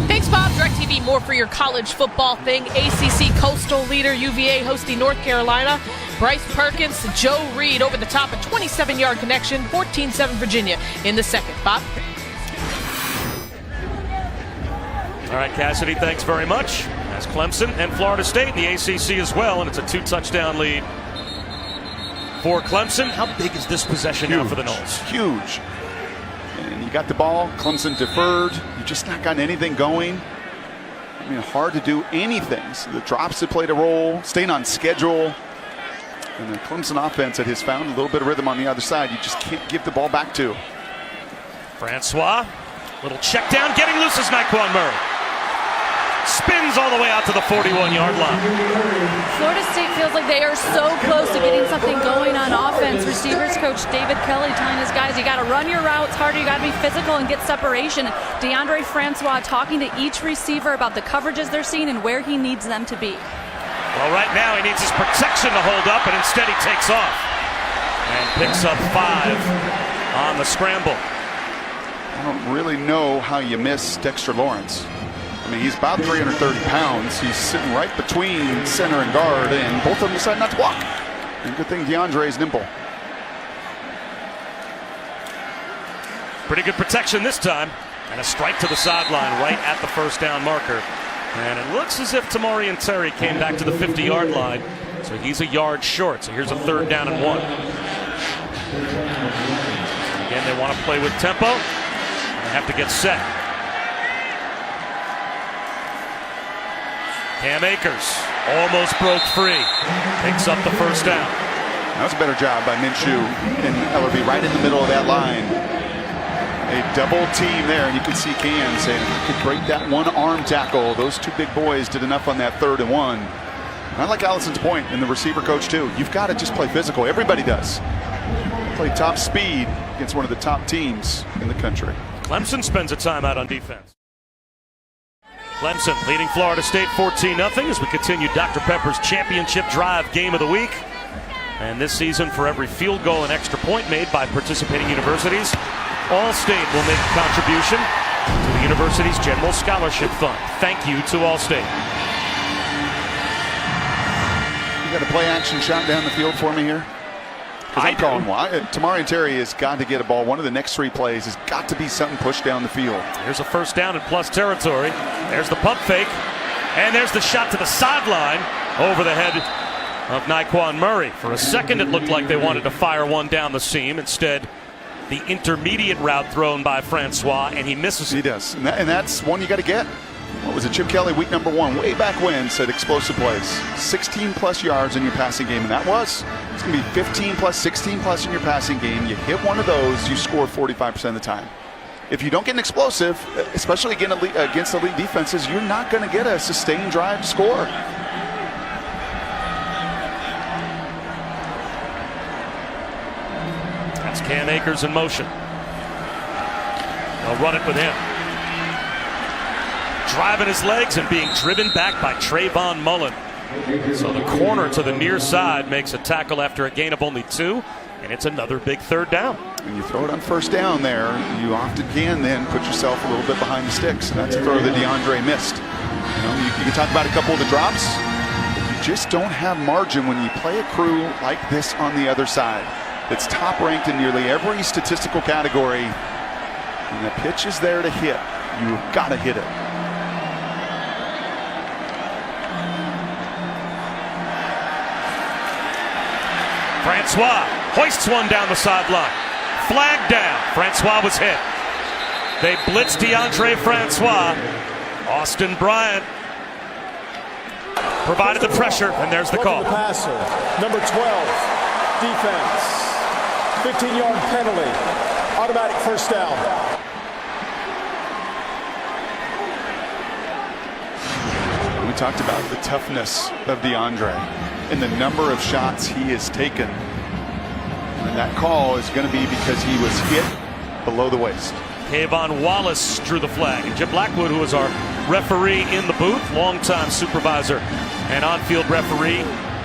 Thanks, Bob. DirecTV, more for your college football thing. ACC Coastal leader UVA hosting North Carolina. Bryce Perkins to Joe Reed over the top, a 27-yard connection, 14-7 Virginia in the second. Bob? All right, Cassidy, thanks very much. That's Clemson and Florida State in the ACC as well, and it's a 2-touchdown lead for Clemson. How big is this possession now for the Noles? Huge. And you got the ball. Clemson deferred. You just not gotten anything going. I mean, hard to do anything. So the drops that played a role, staying on schedule. And the Clemson offense that has found a little bit of rhythm on the other side, you just can't give the ball back to. Francois, little check down, getting loose as Naquan Murray. Spins all the way out to the 41-yard line. Florida State feels like they are so close to getting something going on offense. Receivers coach David Kelly telling his guys, you got to run your routes harder, you got to be physical and get separation. DeAndre Francois talking to each receiver about the coverages they're seeing and where he needs them to be. Well, right now he needs his protection to hold up, and instead he takes off and picks up 5 on the scramble. I don't really know how you miss Dexter Lawrence. I mean, he's about 330 pounds. He's sitting right between center and guard, and both of them decide not to block. And good thing DeAndre is nimble. Pretty good protection this time, and a strike to the sideline right at the first down marker. And it looks as if Tamorrion Terry came back to the 50-yard line, so he's a yard short. So here's a 3rd down and 1. Again, they want to play with tempo. They have to get set. Cam Akers almost broke free. Picks up the first down. That was a better job by Minshew and Ellerby right in the middle of that line. A double team there, and you can see Cam saying, if I could break that one-arm tackle. Those two big boys did enough on that 3rd and 1. And I like Allison's point, and the receiver coach too. You've got to just play physical. Everybody does. Play top speed against one of the top teams in the country. Clemson spends a timeout on defense. Clemson leading Florida State 14-0 as we continue Dr. Pepper's championship drive game of the week. And this season, for every field goal and extra point made by participating universities, Allstate will make a contribution to the university's general scholarship fund. Thank you to Allstate. You got a play action shot down the field for me here? Because I'm calling one. Tamorrion Terry has got to get a ball. One of the next 3 plays has got to be something pushed down the field. Here's a first down in plus territory. There's the pump fake. And there's the shot to the sideline over the head of Naquan Murray. For a second, it looked like they wanted to fire one down the seam. Instead, the intermediate route thrown by Francois, and he misses it. He does. And that's one you got to get. What was it? Chip Kelly, week number 1, way back when, said explosive plays. 16-plus yards in your passing game, and that was. It's going to be 15-plus, 16-plus in your passing game. You hit one of those, you score 45% of the time. If you don't get an explosive, especially against elite defenses, you're not going to get a sustained drive to score. That's Cam Akers in motion. They'll run it with him. Driving his legs and being driven back by Trayvon Mullen. So the corner to the near side makes a tackle after a gain of only 2, and it's another big 3rd down. When you throw it on first down there, you often can then put yourself a little bit behind the sticks, and that's a throw that DeAndre missed. You can talk about a couple of the drops. You just don't have margin when you play a crew like this on the other side. that's top ranked in nearly every statistical category. And the pitch is there to hit. You've got to hit it. Francois hoists one down the sideline. Flag down. Francois was hit. They blitzed DeAndre Francois. Austin Bryant provided the pressure, and there's the call. The passer, number 12, defense, 15-yard penalty, automatic first down. We talked about the toughness of DeAndre and the number of shots he has taken. And that call is going to be because he was hit below the waist. Kayvon Wallace drew the flag. And Jim Blackwood, who was our referee in the booth, longtime supervisor and on-field referee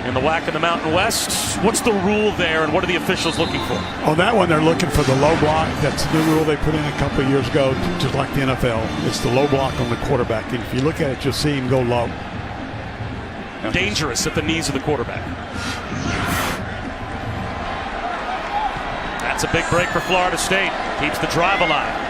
in the WAC in the Mountain West. What's the rule there, and what are the officials looking for? On that one, they're looking for the low block. That's the new rule they put in a couple of years ago, just like the NFL. It's the low block on the quarterback. And if you look at it, you'll see him go low. Dangerous at the knees of the quarterback. That's a big break for Florida State. Keeps the drive alive.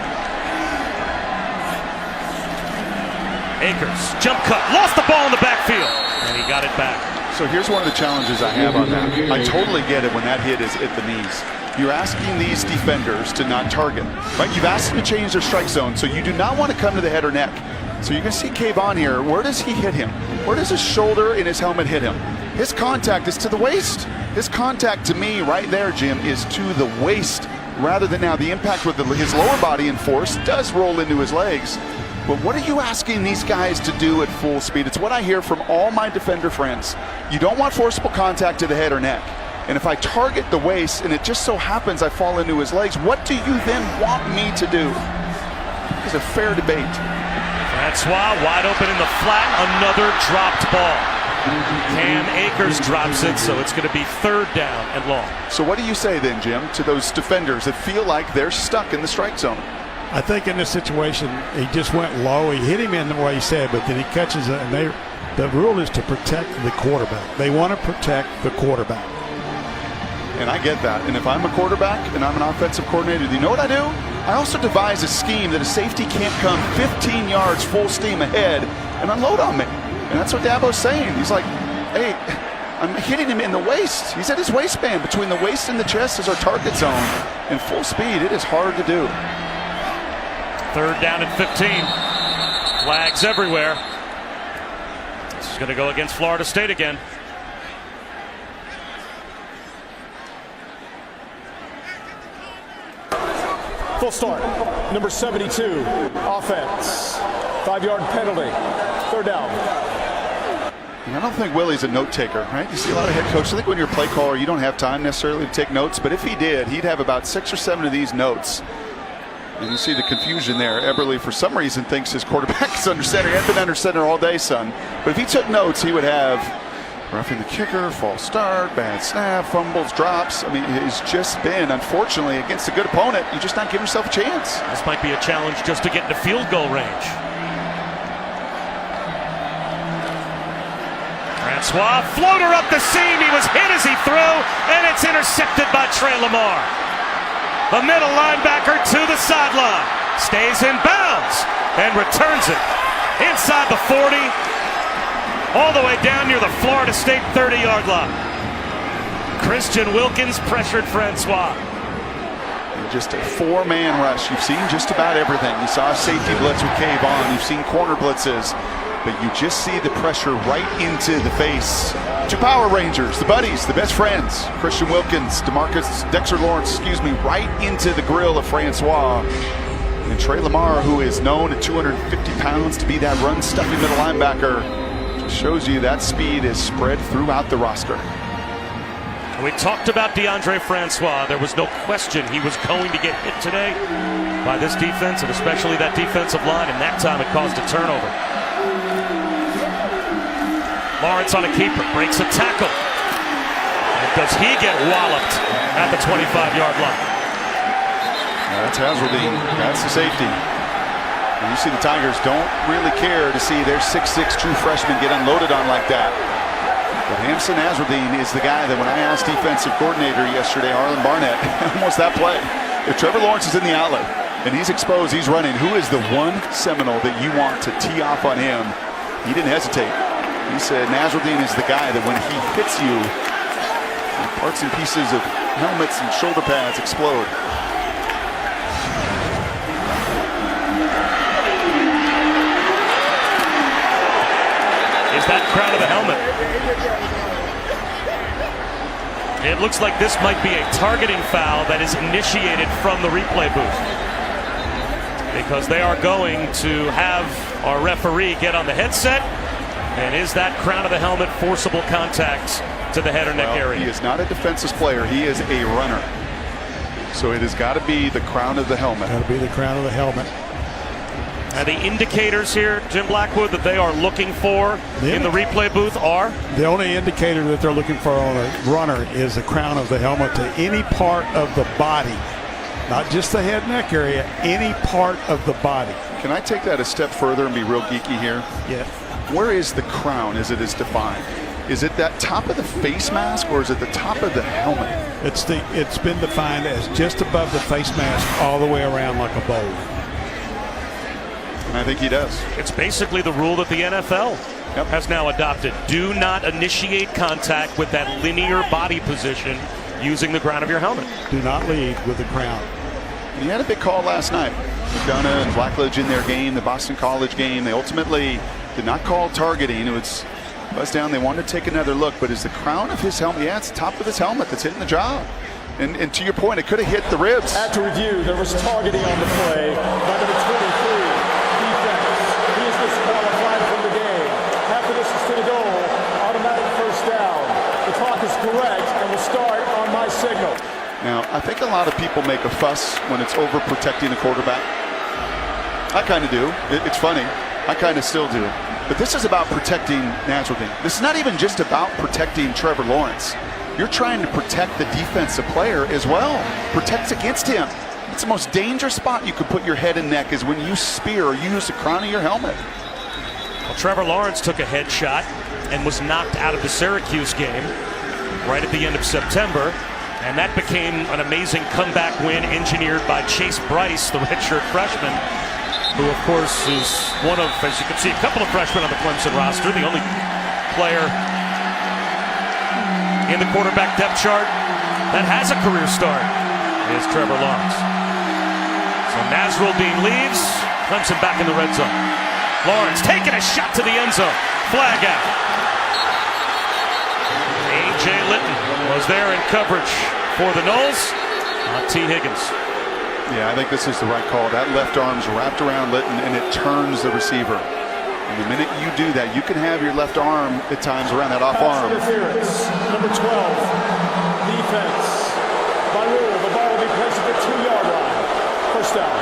Akers, jump cut, lost the ball in the backfield, and he got it back. So here's one of the challenges I have on that. I totally get it when that hit is at the knees. You're asking these defenders to not target, right? You've asked them to change their strike zone, so you do not want to come to the head or neck. So you can see Kayvon here. Where does he hit him? Where does his shoulder and his helmet hit him? His contact is to the waist. His contact to me right there, Jim, is to the waist rather than now. The impact with his lower body and force does roll into his legs. But what are you asking these guys to do at full speed? It's what I hear from all my defender friends. You don't want forcible contact to the head or neck. And if I target the waist and it just so happens I fall into his legs, what do you then want me to do? It's a fair debate. Francois wide open in the flat, another dropped ball. Cam Akers drops it, so it's going to be third down and long. So what do you say then, Jim, to those defenders that feel like they're stuck in the strike zone? I think in this situation, he just went low. He hit him in the way he said, but then he catches it, and the rule is to protect the quarterback. They want to protect the quarterback. And I get that. And if I'm a quarterback and I'm an offensive coordinator, you know what I do? I also devise a scheme that a safety can't come 15 yards full steam ahead and unload on me. And that's what Dabo's saying. He's like, hey, I'm hitting him in the waist. He's at his waistband. Between the waist and the chest is our target zone. In full speed, it is hard to do. Third down and 15. Flags everywhere. This is going to go against Florida State again. Full start. Number 72, offense. 5-yard penalty. Third down. And I don't think Willie's a note taker, right? You see a lot of head coaches. I think when you're a play caller, you don't have time necessarily to take notes. But if he did, he'd have about 6 or 7 of these notes. And you see the confusion there. Eberle, for some reason, thinks his quarterback is under center. He hasn't been under center all day, son. But if he took notes, he would have roughing the kicker, false start, bad snap, fumbles, drops. I mean, it's just been, unfortunately, against a good opponent, you just not give yourself a chance. This might be a challenge just to get into field goal range. Francois, floater up the seam. He was hit as he threw, and it's intercepted by Trey Lamar. The middle linebacker to the sideline. Stays in bounds and returns it inside the 40. All the way down near the Florida State 30-yard line. Christian Wilkins pressured Francois. And just a 4-man rush. You've seen just about everything. You saw a safety blitz with Kayvon. You've seen corner blitzes. But you just see the pressure right into the face. 2 Power Rangers, the buddies, the best friends. Christian Wilkins, Dexter Lawrence, right into the grill of Francois. And Trey Lamar, who is known at 250 pounds to be that run-stuffing middle linebacker, shows you that speed is spread throughout the roster. We talked about DeAndre Francois. There was no question he was going to get hit today by this defense, and especially that defensive line, and that time it caused a turnover. Lawrence on a keeper, breaks a tackle. And does he get walloped at the 25-yard line? That's Hazeldean. That's the safety. And you see the Tigers don't really care to see their 6'6" true freshman get unloaded on like that. But Hamson Nasruddin is the guy that when I asked defensive coordinator yesterday, Harlan Barnett, almost that play, if Trevor Lawrence is in the outlet and he's exposed, he's running, who is the one Seminole that you want to tee off on him? He didn't hesitate. He said Nasruddin is the guy that when he hits you, parts and pieces of helmets and shoulder pads explode. Is that crown of the helmet? It looks like this might be a targeting foul that is initiated from the replay booth, because they are going to have our referee get on the headset. And is that crown of the helmet forcible contact to the head or neck area? He is not a defensive player. He is a runner. So it has got to be the crown of the helmet. Got to be the crown of the helmet. And the indicators here, Jim Blackwood, that they are looking for in the replay booth are? The only indicator that they're looking for on a runner is the crown of the helmet to any part of the body. Not just the head neck area, any part of the body. Can I take that a step further and be real geeky here? Yeah. Where is the crown as it is defined? Is it that top of the face mask or is it the top of the helmet? It's been defined as just above the face mask all the way around like a bowl. And I think he does. It's basically the rule that the NFL has now adopted. Do not initiate contact with that linear body position using the crown of your helmet. Do not lead with the crown. And he had a big call last night. McDonough and Blackledge in their game, the Boston College game. They ultimately did not call targeting. It was buzz down. They wanted to take another look, but is the crown of his helmet? Yeah, it's the top of his helmet that's hitting the job. And to your point, it could have hit the ribs. After review, there was targeting on the play by number 23. Defense. He is disqualified from the game. Half the distance to the goal. Automatic first down. The clock is correct and will start on my signal. Now, I think a lot of people make a fuss when it's over protecting the quarterback. I kind of do. It's funny. I kind of still do. But this is about protecting Nasruddin. This is not even just about protecting Trevor Lawrence. You're trying to protect the defensive player as well. Protects against him. It's the most dangerous spot you could put your head and neck is when you spear or use the crown of your helmet. Well, Trevor Lawrence took a headshot and was knocked out of the Syracuse game right at the end of September. And that became an amazing comeback win engineered by Chase Bryce, the redshirt freshman, who, of course, is one of, as you can see, a couple of freshmen on the Clemson roster. The only player in the quarterback depth chart that has a career start is Trevor Lawrence. So Nasruddin leaves, Clemson back in the red zone. Lawrence taking a shot to the end zone. Flag out. A.J. Litton was there in coverage for the Noles. T. Higgins. Yeah, I think this is the right call. That left arm's wrapped around Litton and it turns the receiver. And the minute you do that, you can have your left arm at times around that off arm. Interference. Number 12. Defense. By rule, the ball will be placed at the 2-yard line. First down.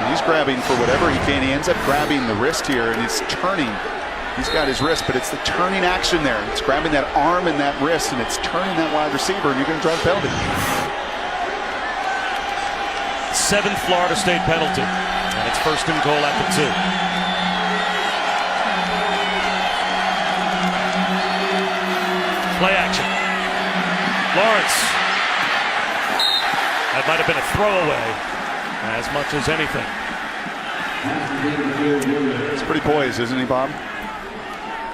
He's grabbing for whatever he can. He ends up grabbing the wrist here and he's turning. He's got his wrist, but it's the turning action there. It's grabbing that arm and that wrist, and it's turning that wide receiver, and you're going to drive a penalty. 7th Florida State penalty, and it's first and goal at the 2. Play action. Lawrence. That might have been a throwaway as much as anything. It's pretty poised, isn't he, Bob?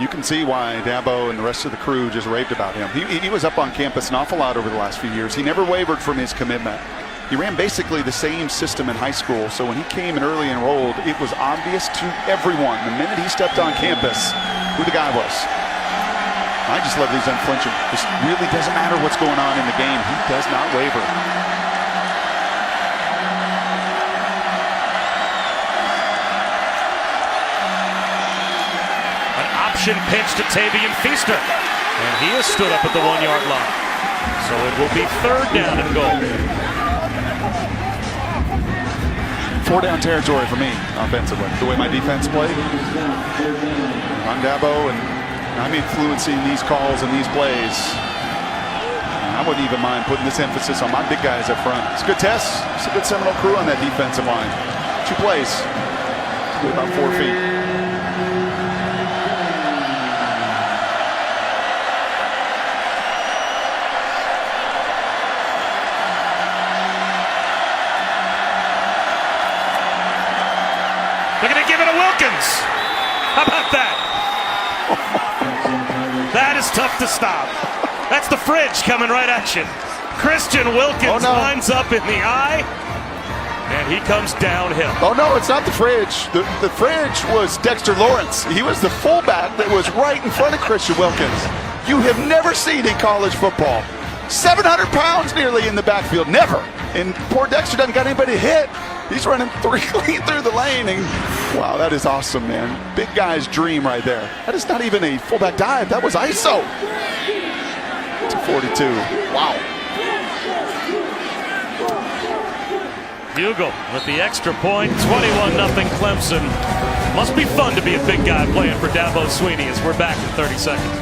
You can see why Dabo and the rest of the crew just raved about him. He was up on campus an awful lot over the last few years. He never wavered from his commitment. He ran basically the same system in high school, so when he came and early enrolled, it was obvious to everyone the minute he stepped on campus who the guy was. I just love these unflinching. This really doesn't matter what's going on in the game. He does not waver. Pitch to Tavian Feaster, and he has stood up at the 1-yard line. So it will be 3rd down and goal. 4-down territory for me offensively. The way my defense played, on Dabo, and I'm influencing these calls and these plays. I wouldn't even mind putting this emphasis on my big guys up front. It's a good test. It's a good Seminole crew on that defensive line. 2 plays, about 4 feet. They're going to give it to Wilkins. How about that? That is tough to stop. That's the fridge coming right at you. Christian Wilkins lines up in the eye, and he comes downhill. Oh, no, it's not the fridge. The fridge was Dexter Lawrence. He was the fullback that was right in front of Christian Wilkins. You have never seen in college football 700 pounds nearly in the backfield. Never. And poor Dexter doesn't got anybody to hit. He's running clean through the lane. And wow, that is awesome, man. Big guy's dream right there. That is not even a fullback dive. That was ISO. It's a 42. Wow. Bugle with the extra point. 21-0 Clemson. Must be fun to be a big guy playing for Dabo Swinney as we're back in 30 seconds.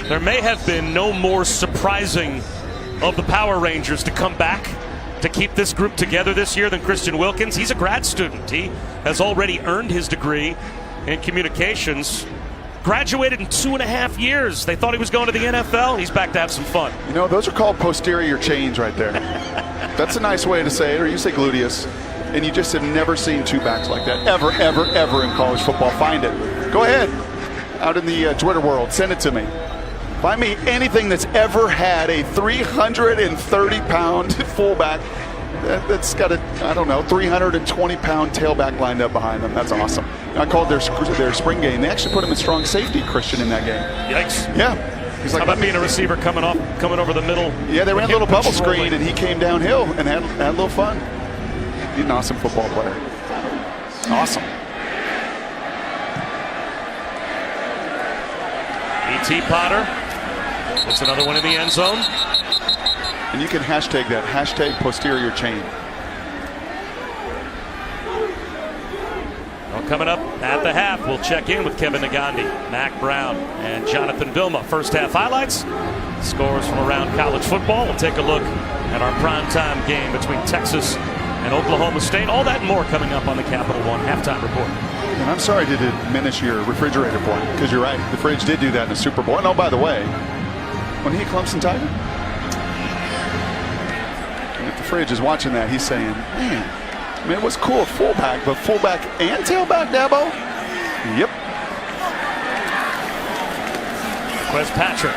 There may have been no more surprising of the Power Rangers to come back to keep this group together this year than Christian Wilkins. He's a grad student. He has already earned his degree in communications. Graduated in 2.5 years. They thought he was going to the NFL. He's back to have some fun. You know, those are called posterior chains right there. That's a nice way to say it, or you say gluteus. And you just have never seen two backs like that. Ever, ever, ever in college football. Find it. Go ahead. Out in the Twitter world. Send it to me. Find me anything that's ever had a 330-pound fullback that's got a, I don't know, 320-pound tailback lined up behind them. That's awesome. I called their spring game. They actually put him in strong safety, Christian, in that game. Yikes. Yeah. He's like, how about being a receiver coming over the middle? Yeah, they ran a little bubble screen, and he came downhill and had a little fun. He's an awesome football player. Awesome. E.T. Potter. That's another one in the end zone. And you can hashtag that, hashtag posterior chain. Well, coming up at the half, we'll check in with Kevin Nagandi, Mac Brown, and Jonathan Vilma. First half highlights, scores from around college football. We'll take a look at our primetime game between Texas and Oklahoma State. All that and more coming up on the Capital One Halftime Report. And I'm sorry to diminish your refrigerator point, because you're right. The fridge did do that in the Super Bowl. And oh, by the way, when he Clemson Tiger, and if the fridge is watching that, he's saying, man, I mean, it was cool at fullback, but fullback and tailback, Dabo? Yep. Wes Patrick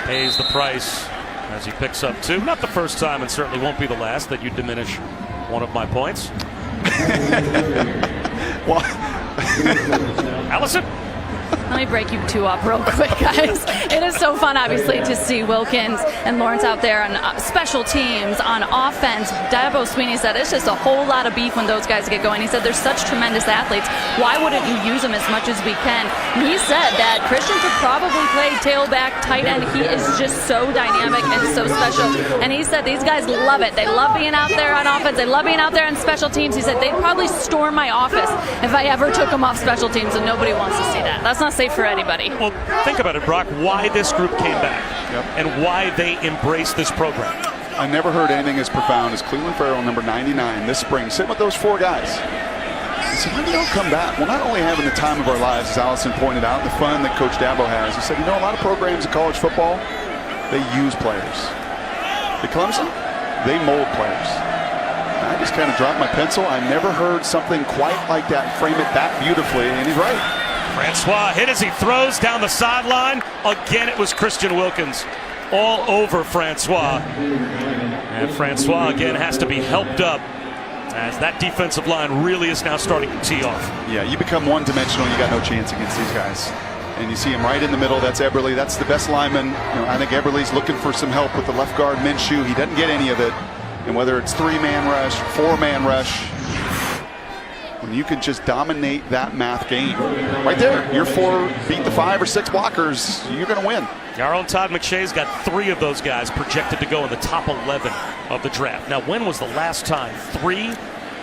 pays the price as he picks up two. Not the first time, and certainly won't be the last, that you diminish one of my points. Well, Allison? Let me break you two up real quick, guys. It is so fun, obviously, to see Wilkins and Lawrence out there on special teams, on offense. Dabo Swinney said it's just a whole lot of beef when those guys get going. He said they're such tremendous athletes. Why wouldn't you use them as much as we can? And he said that Christian could probably play tailback, tight end. He is just so dynamic and so special. And he said these guys love it. They love being out there on offense. They love being out there on special teams. He said they'd probably storm my office if I ever took them off special teams, and nobody wants to see that. That's not safe for anybody. Well, think about it, Brock, why this group came back and why they embraced this program. I never heard anything as profound as Cleveland Farrell, number 99, this spring, sitting with those four guys. He said, when do y'all come back? Well, not only having the time of our lives, as Allison pointed out, the fun that Coach Dabo has. He said, you know, a lot of programs in college football, they use players. At Clemson, they mold players. And I just kind of dropped my pencil. I never heard something quite like that, frame it that beautifully, and he's right. Francois hit as he throws down the sideline. Again, it was Christian Wilkins all over Francois. And Francois, again, has to be helped up as that defensive line really is now starting to tee off. Yeah, you become one-dimensional. You got no chance against these guys. And you see him right in the middle. That's Eberle. That's the best lineman. You know, I think Eberle's looking for some help with the left guard, Minshew. He doesn't get any of it. And whether it's three-man rush, four-man rush, when you can just dominate that math game, right there, your four beat the 5 or 6 blockers, you're going to win. Our own Todd McShay's got 3 of those guys projected to go in the top 11 of the draft. Now, when was the last time 3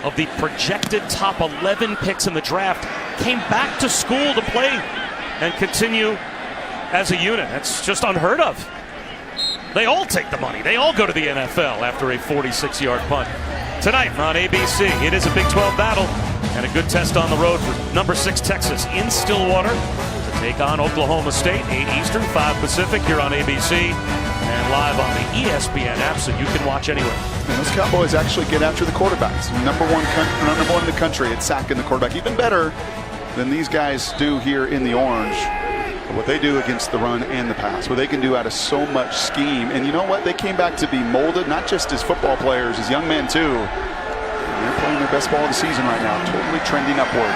of the projected top 11 picks in the draft came back to school to play and continue as a unit? That's just unheard of. They all take the money. They all go to the NFL after a 46-yard punt. Tonight on ABC, it is a Big 12 battle and a good test on the road for number 6 Texas in Stillwater to take on Oklahoma State, 8 Eastern, 5 Pacific here on ABC. And live on the ESPN app, so you can watch anywhere. And those Cowboys actually get after the quarterbacks. Number one in the country at sacking the quarterback. Even better than these guys do here in the orange. What they do against the run and the pass, what they can do out of so much scheme. And you know what? They came back to be molded, not just as football players, as young men too. And they're playing their best ball of the season right now, totally trending upward.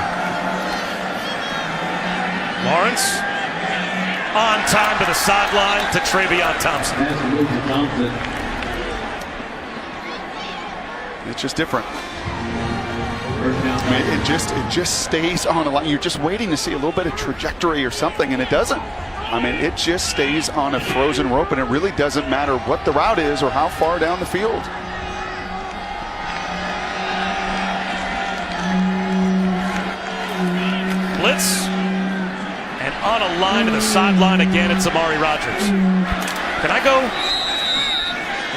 Lawrence on time to the sideline to Travion Thompson. It's just different. I mean, it just stays on a line. You're just waiting to see a little bit of trajectory or something, and it doesn't. I mean, it just stays on a frozen rope, and it really doesn't matter what the route is or how far down the field. Blitz, and on a line to the sideline again, it's Amari Rodgers. Can I go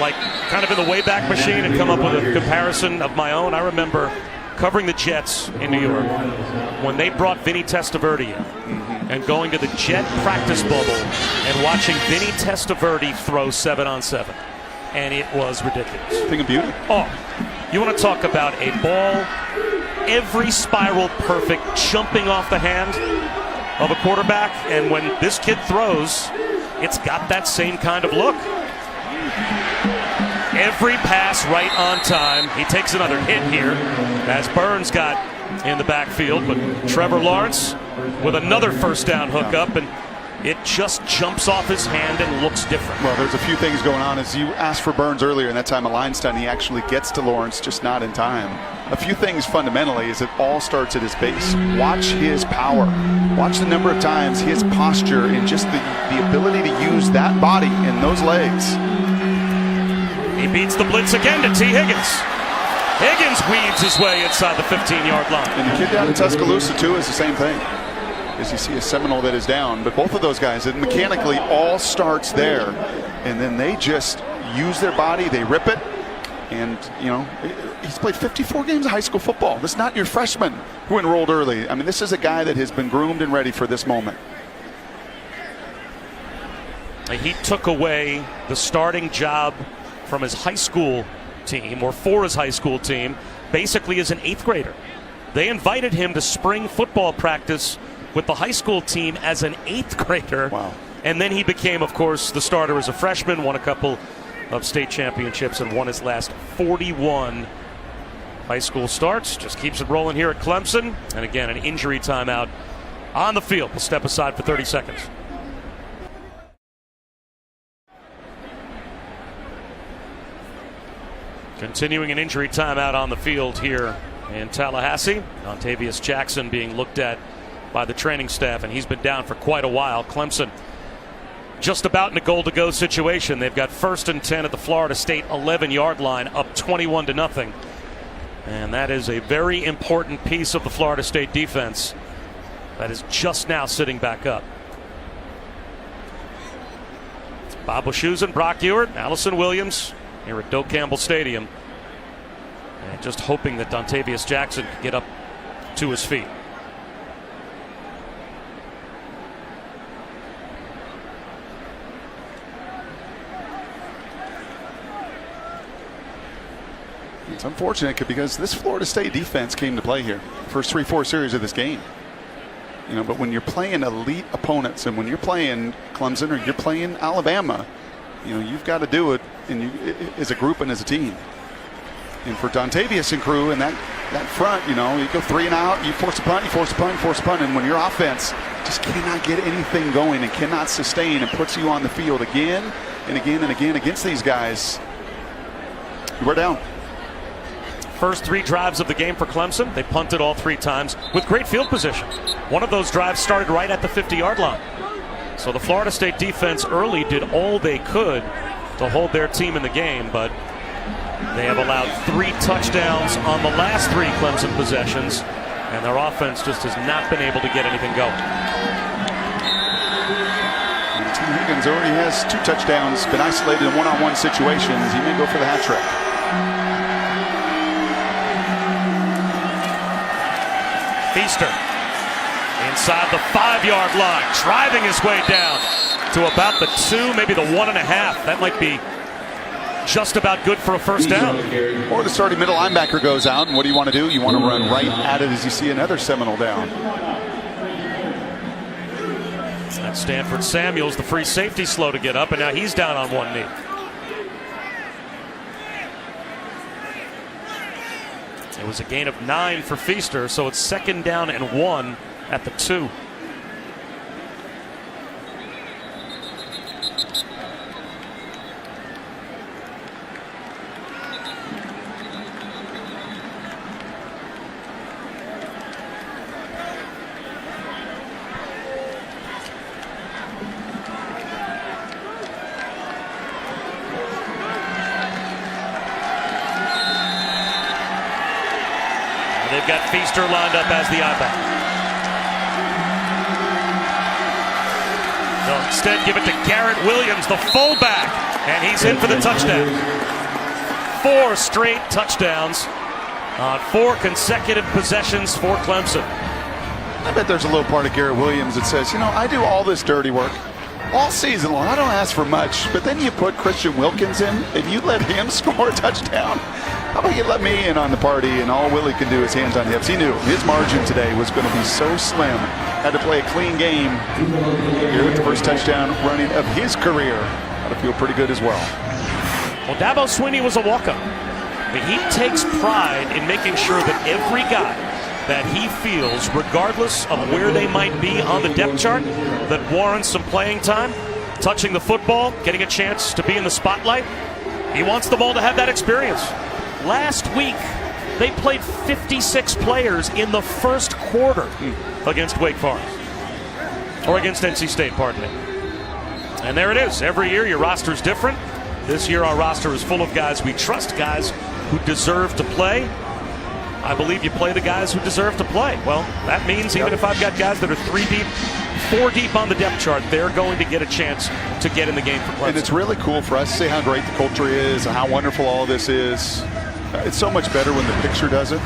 like kind of in the Wayback Machine and come up with a comparison of my own? I remember covering the Jets in New York when they brought Vinny Testaverde in, and going to the Jet practice bubble and watching Vinny Testaverde throw 7-on-7, and it was ridiculous. Thing of beauty. Oh, you want to talk about a ball, every spiral perfect, jumping off the hand of a quarterback, and when this kid throws, it's got that same kind of look. Every pass right on time. He takes another hit here as Burns got in the backfield, but Trevor Lawrence with another first down hookup, and it just jumps off his hand and looks different. Well, there's a few things going on. As you asked for Burns earlier, and that time a line stunt, he actually gets to Lawrence, just not in time. A few things fundamentally is it all starts at his base. Watch his power. Watch the number of times his posture and just the ability to use that body and those legs. He beats the blitz again to T. Higgins. Higgins weaves his way inside the 15-yard line. And the kid down in Tuscaloosa, too, is the same thing. As you see a Seminole that is down. But both of those guys, it mechanically all starts there. And then they just use their body, they rip it. And, you know, he's played 54 games of high school football. This is not your freshman who enrolled early. I mean, this is a guy that has been groomed and ready for this moment. He took away the starting job from his high school team, or for his high school team, basically as an 8th grader. They invited him to spring football practice with the high school team as an 8th grader. Wow. And then he became, of course, the starter as a freshman, won a couple of state championships, and won his last 41 high school starts. Just keeps it rolling here at Clemson. And again, an injury timeout on the field. We'll step aside for 30 seconds. Continuing an injury timeout on the field here in Tallahassee. Dontavius Jackson being looked at by the training staff, and he's been down for quite a while. Clemson just about in a goal-to-go situation. They've got 1st and 10 at the Florida State 11-yard line, up 21-0. And that is a very important piece of the Florida State defense that is just now sitting back up. Bob Wischusen, Brock Ewert, Allison Williams here at Doe Campbell Stadium, and just hoping that Dontavius Jackson can get up to his feet. It's unfortunate because this Florida State defense came to play here first 3-4 series of this game. You know, but when you're playing elite opponents, and when you're playing Clemson or you're playing Alabama, you know, you've got to do it, and you, as a group and as a team. And for Dontavius and crew and that front, you know, you go 3 and out, you force a punt, you force a punt, you force a punt, and when your offense just cannot get anything going and cannot sustain and puts you on the field again and again and again against these guys, we're down. First 3 drives of the game for Clemson, they punted all 3 times with great field position. One of those drives started right at the 50-yard line. So the Florida State defense early did all they could to hold their team in the game, but they have allowed 3 touchdowns on the last 3 Clemson possessions, and their offense just has not been able to get anything going. T. Higgins already has 2 touchdowns, been isolated in one-on-one situations. He may go for the hat trick. Feaster inside the 5-yard line, driving his way down to about the 2, maybe the 1.5. That might be just about good for a first down. Or the starting middle linebacker goes out, and what do you want to do? You want to run right at it as you see another Seminole down. That's Stanford Samuels, the free safety, slow to get up, and now he's down on one knee. It was a gain of 9 for Feaster, so it's 2nd down and 1 at the 2. They've got Feaster lined up as the I-back. They'll instead give it to Garrett Williams, the fullback, and he's in for the touchdown. 4 straight touchdowns on 4 consecutive possessions for Clemson. I bet there's a little part of Garrett Williams that says, you know, I do all this dirty work all season long. I don't ask for much, but then you put Christian Wilkins in and you let him score a touchdown. How about you let me in on the party, and all Willie can do is hands on hips. He knew his margin today was going to be so slim. Had to play a clean game here with the first touchdown running of his career. Got to feel pretty good as well. Well, Dabo Swinney was a walk-up. But he takes pride in making sure that every guy that he feels, regardless of where they might be on the depth chart, that warrants some playing time, touching the football, getting a chance to be in the spotlight, he wants them all to have that experience. Last week, they played 56 players in the first quarter against Wake Forest. Or against NC State, pardon me. And there it is. Every year, your roster's different. This year, our roster is full of guys we trust, guys who deserve to play. I believe you play the guys who deserve to play. Well, that means even if I've got guys that are 3 deep, 4 deep on the depth chart, they're going to get a chance to get in the game for Clemson. And it's really cool for us to see how great the culture is and how wonderful all this is. It's so much better when the picture does it.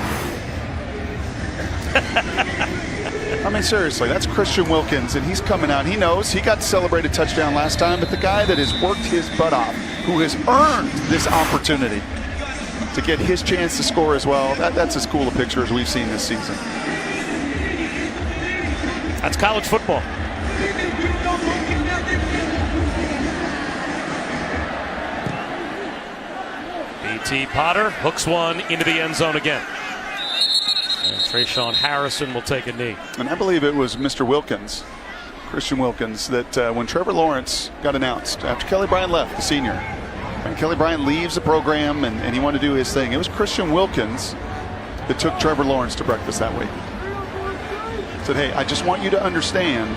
I mean, seriously, that's Christian Wilkins, and he's coming out. He knows he got to celebrate a touchdown last time, but the guy that has worked his butt off, who has earned this opportunity to get his chance to score as well, that's as cool a picture as we've seen this season. That's college football. B.T. Potter hooks one into the end zone again. And Trayshawn Harrison will take a knee. And I believe it was Mr. Wilkins, Christian Wilkins, that when Trevor Lawrence got announced, after Kelly Bryant left, the senior, and Kelly Bryant leaves the program and he wanted to do his thing, it was Christian Wilkins that took Trevor Lawrence to breakfast that week. Said, hey, I just want you to understand,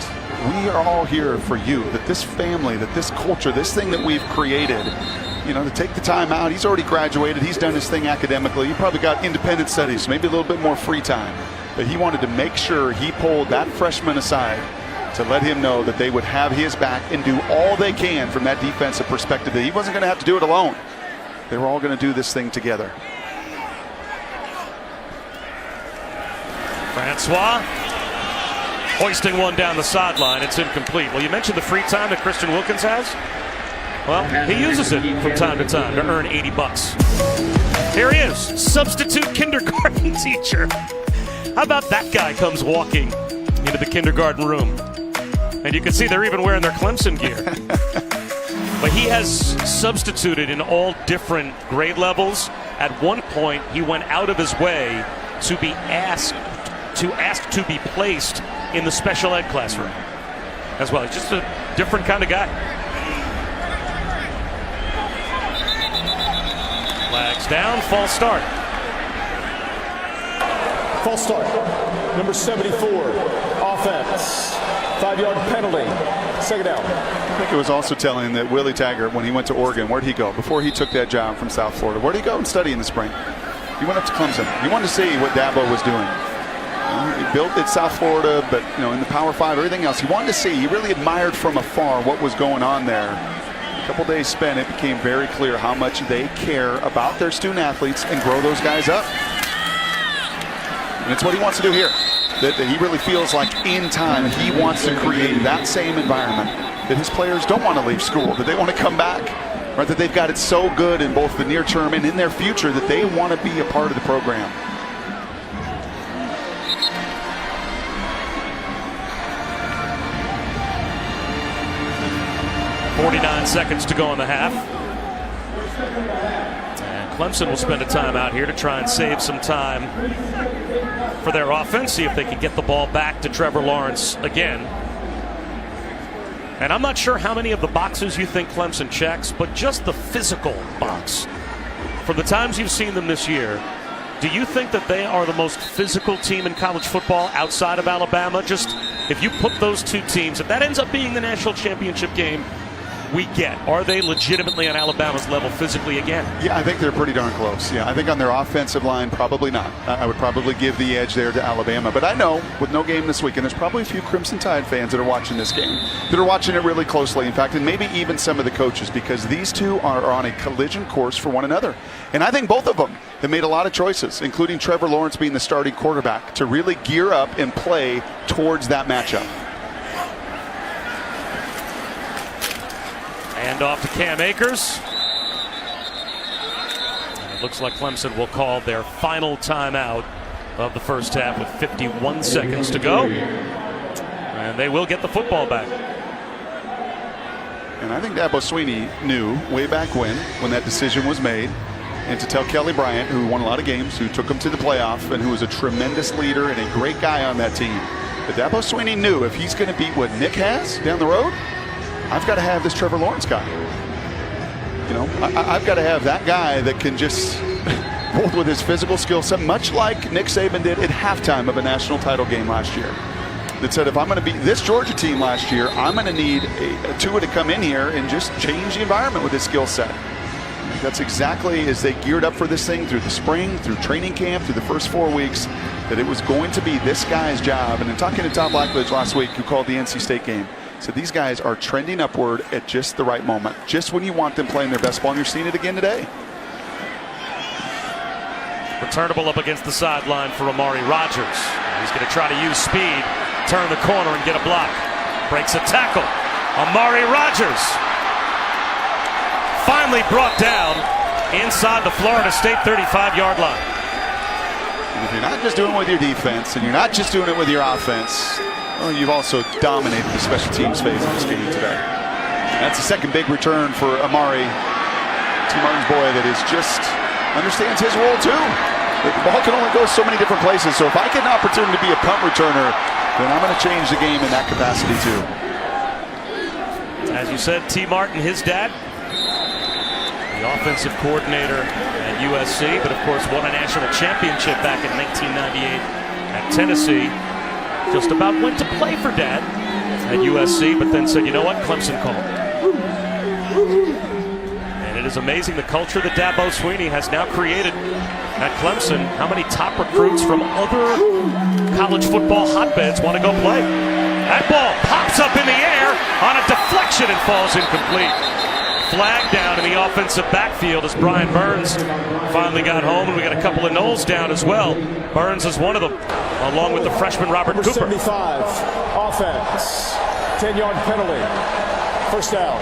we are all here for you, that this family, that this culture, this thing that we've created, you know, to take the time out. He's already graduated. He's done his thing academically. He probably got independent studies, maybe a little bit more free time. But he wanted to make sure he pulled that freshman aside to let him know that they would have his back and do all they can from that defensive perspective, that he wasn't going to have to do it alone. They were all going to do this thing together. Francois hoisting one down the sideline. It's incomplete. Well, you mentioned the free time that Christian Wilkins has. Well, he uses it from time to time to earn $80. Here he is, substitute kindergarten teacher. How about that guy comes walking into the kindergarten room? And you can see they're even wearing their Clemson gear. But he has substituted in all different grade levels. At one point, he went out of his way to be asked to be placed in the special ed classroom as well. He's just a different kind of guy. Flags down, false start. False start. Number 74, offense. 5-yard penalty. 2nd down. I think it was also telling that Willie Taggart, when he went to Oregon, where'd he go? Before he took that job from South Florida, where'd he go and study in the spring? He went up to Clemson. He wanted to see what Dabo was doing. He built at South Florida, but in the Power 5, everything else. He wanted to see. He really admired from afar what was going on there. A couple days spent, it became very clear how much they care about their student athletes and grow those guys up. And it's what he wants to do here. That he really feels like in time he wants to create that same environment that his players don't want to leave school, that they want to come back, right? That they've got it so good in both the near term and in their future that they want to be a part of the program. .49 seconds to go in the half. And Clemson will spend a timeout here to try and save some time for their offense, see if they can get the ball back to Trevor Lawrence again. And I'm not sure how many of the boxes you think Clemson checks, but just the physical box. From the times you've seen them this year, do you think that they are the most physical team in college football outside of Alabama? Just if you put those two teams, if that ends up being the national championship game we get, are they legitimately on Alabama's level physically again? Yeah, I think they're pretty darn close. Yeah, I think on their offensive line, probably not. I would probably give the edge there to Alabama. But I know with no game this weekend, there's probably a few Crimson Tide fans that are watching this game, that are watching it really closely. In fact, and maybe even some of the coaches, because these two are on a collision course for one another. And I think both of them have made a lot of choices, including Trevor Lawrence being the starting quarterback, to really gear up and play towards that matchup. And off to Cam Akers. And it looks like Clemson will call their final timeout of the first half with 51 seconds to go. And they will get the football back. And I think Dabo Swinney knew way back when that decision was made, and to tell Kelly Bryant, who won a lot of games, who took him to the playoff, and who was a tremendous leader and a great guy on that team, that Dabo Swinney knew if he's going to beat what Nick has down the road, I've got to have this Trevor Lawrence guy. You know, I've got to have that guy that can just, both with his physical skill set, much like Nick Saban did at halftime of a national title game last year, that said, if I'm going to beat this Georgia team last year, I'm going to need a Tua to come in here and just change the environment with his skill set. That's exactly as they geared up for this thing through the spring, through training camp, through the first 4 weeks, that it was going to be this guy's job. And in talking to Tom Blackledge last week, who called the NC State game, said these guys are trending upward at just the right moment, just when you want them playing their best ball, and you're seeing it again today. Returnable up against the sideline for Amari Rodgers. He's going to try to use speed, turn the corner and get a block. Breaks a tackle. Amari Rodgers finally brought down inside the Florida State 35-yard line. And if you're not just doing it with your defense, and you're not just doing it with your offense, well, you've also dominated the special teams phase of this game today. That's the second big return for Amari. T. Martin's boy that is just understands his role too. The ball can only go so many different places. So if I get an opportunity to be a punt returner, then I'm going to change the game in that capacity too. As you said, T. Martin, his dad, the offensive coordinator at USC, but of course won a national championship back in 1998 at Tennessee. Just about went to play for Dad at USC, but then said, you know what, Clemson called. And it is amazing the culture that Dabo Swinney has now created at Clemson. How many top recruits from other college football hotbeds want to go play? That ball pops up in the air on a deflection and falls incomplete. Flag down in the offensive backfield as Brian Burns finally got home, and we got a couple of Knowles down as well. Burns is one of them, along with the freshman Robert Number Cooper. 75, offense, 10-yard penalty, first down.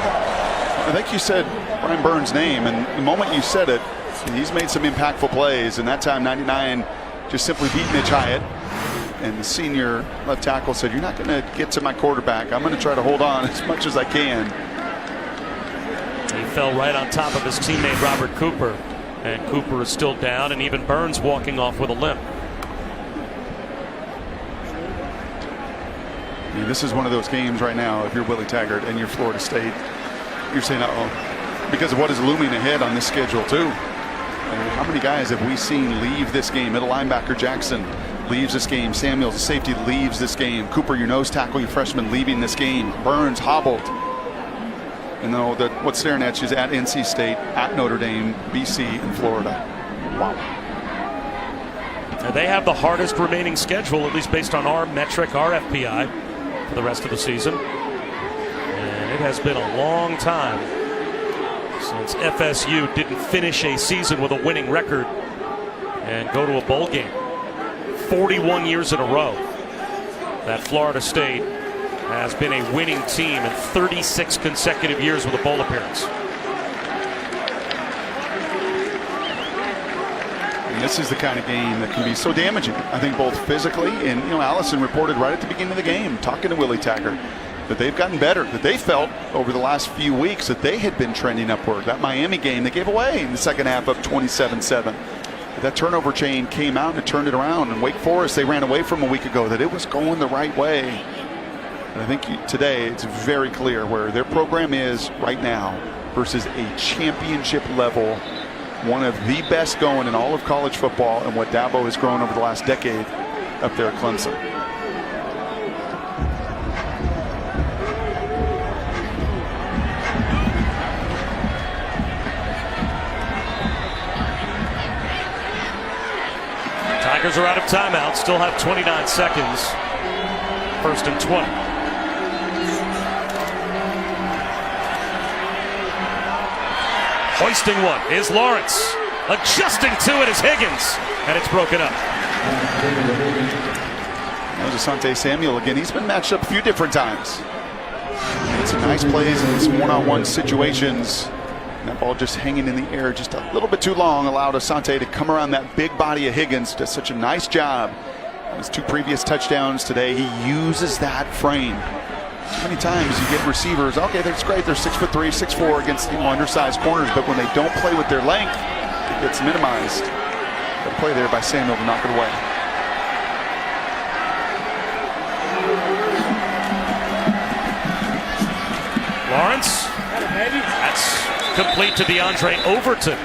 I think you said Brian Burns' name, and the moment you said it, he's made some impactful plays, and that time 99 just simply beat Mitch Hyatt. And the senior left tackle said, you're not going to get to my quarterback. I'm going to try to hold on as much as I can. He fell right on top of his teammate Robert Cooper, and Cooper is still down, and even Burns walking off with a limp. I mean, this is one of those games right now, if you're Willie Taggart and you're Florida State, you're saying, uh-oh, because of what is looming ahead on this schedule too. I mean, how many guys have we seen leave this game? Middle linebacker Jackson leaves this game. Samuels, the safety, leaves this game. Cooper, your nose tackle, your freshman, leaving this game. Burns hobbled. And though what's staring at you is at NC State, at Notre Dame, BC, and Florida. Wow. And they have the hardest remaining schedule, at least based on our metric, our FPI, for the rest of the season. And it has been a long time since FSU didn't finish a season with a winning record and go to a bowl game. 41 years in a row that Florida State has been a winning team in 36 consecutive years with a bowl appearance. And this is the kind of game that can be so damaging, I think, both physically and, Allison reported right at the beginning of the game, talking to Willie Taggart, that they've gotten better, that they felt over the last few weeks that they had been trending upward. That Miami game they gave away in the second half up 27-7. That turnover chain came out and turned it around. And Wake Forest, they ran away from a week ago, that it was going the right way. And I think today it's very clear where their program is right now versus a championship level, one of the best going in all of college football, and what Dabo has grown over the last decade up there at Clemson. Tigers are out of timeout, still have 29 seconds. 1st and 20. Hoisting one is Lawrence. Adjusting to it is Higgins, and it's broken up. There's Asante Samuel again. He's been matched up a few different times. Made some nice plays in some one-on-one situations. And that ball just hanging in the air just a little bit too long allowed Asante to come around that big body of Higgins. Does such a nice job. On his 2 previous touchdowns today, he uses that frame. Too many times you get receivers, okay, that's great, they're 6'3", 6'4" against undersized corners, but when they don't play with their length, it gets minimized. The play there by Samuel to knock it away. Lawrence, that's complete to DeAndre Overton,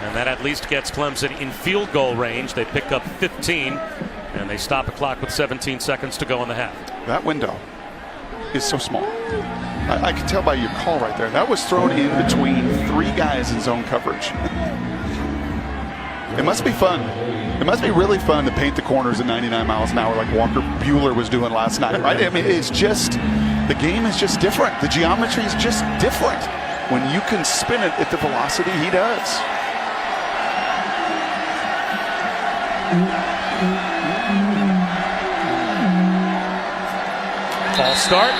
and that at least gets Clemson in field goal range. They pick up 15, and they stop the clock with 17 seconds to go in the half. That window is so small. I can tell by your call right there. That was thrown in between 3 guys in zone coverage. It must be fun. It must be really fun to paint the corners at 99 miles an hour like Walker Buehler was doing last night, right? I mean, it's just, the game is just different. The geometry is just different when you can spin it at the velocity he does. False start.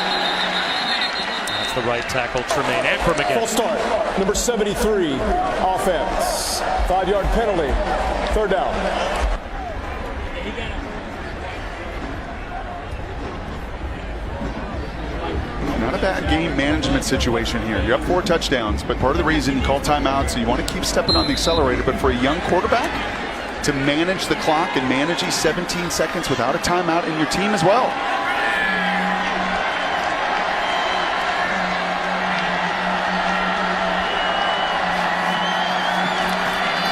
That's the right tackle, Tremaine Ancrum again. False start. Number 73, offense. 5-yard penalty. 3rd down. Not a bad game management situation here. You're up 4 touchdowns, but part of the reason you call timeout, so you want to keep stepping on the accelerator. But for a young quarterback to manage the clock and manage these 17 seconds without a timeout in your team as well.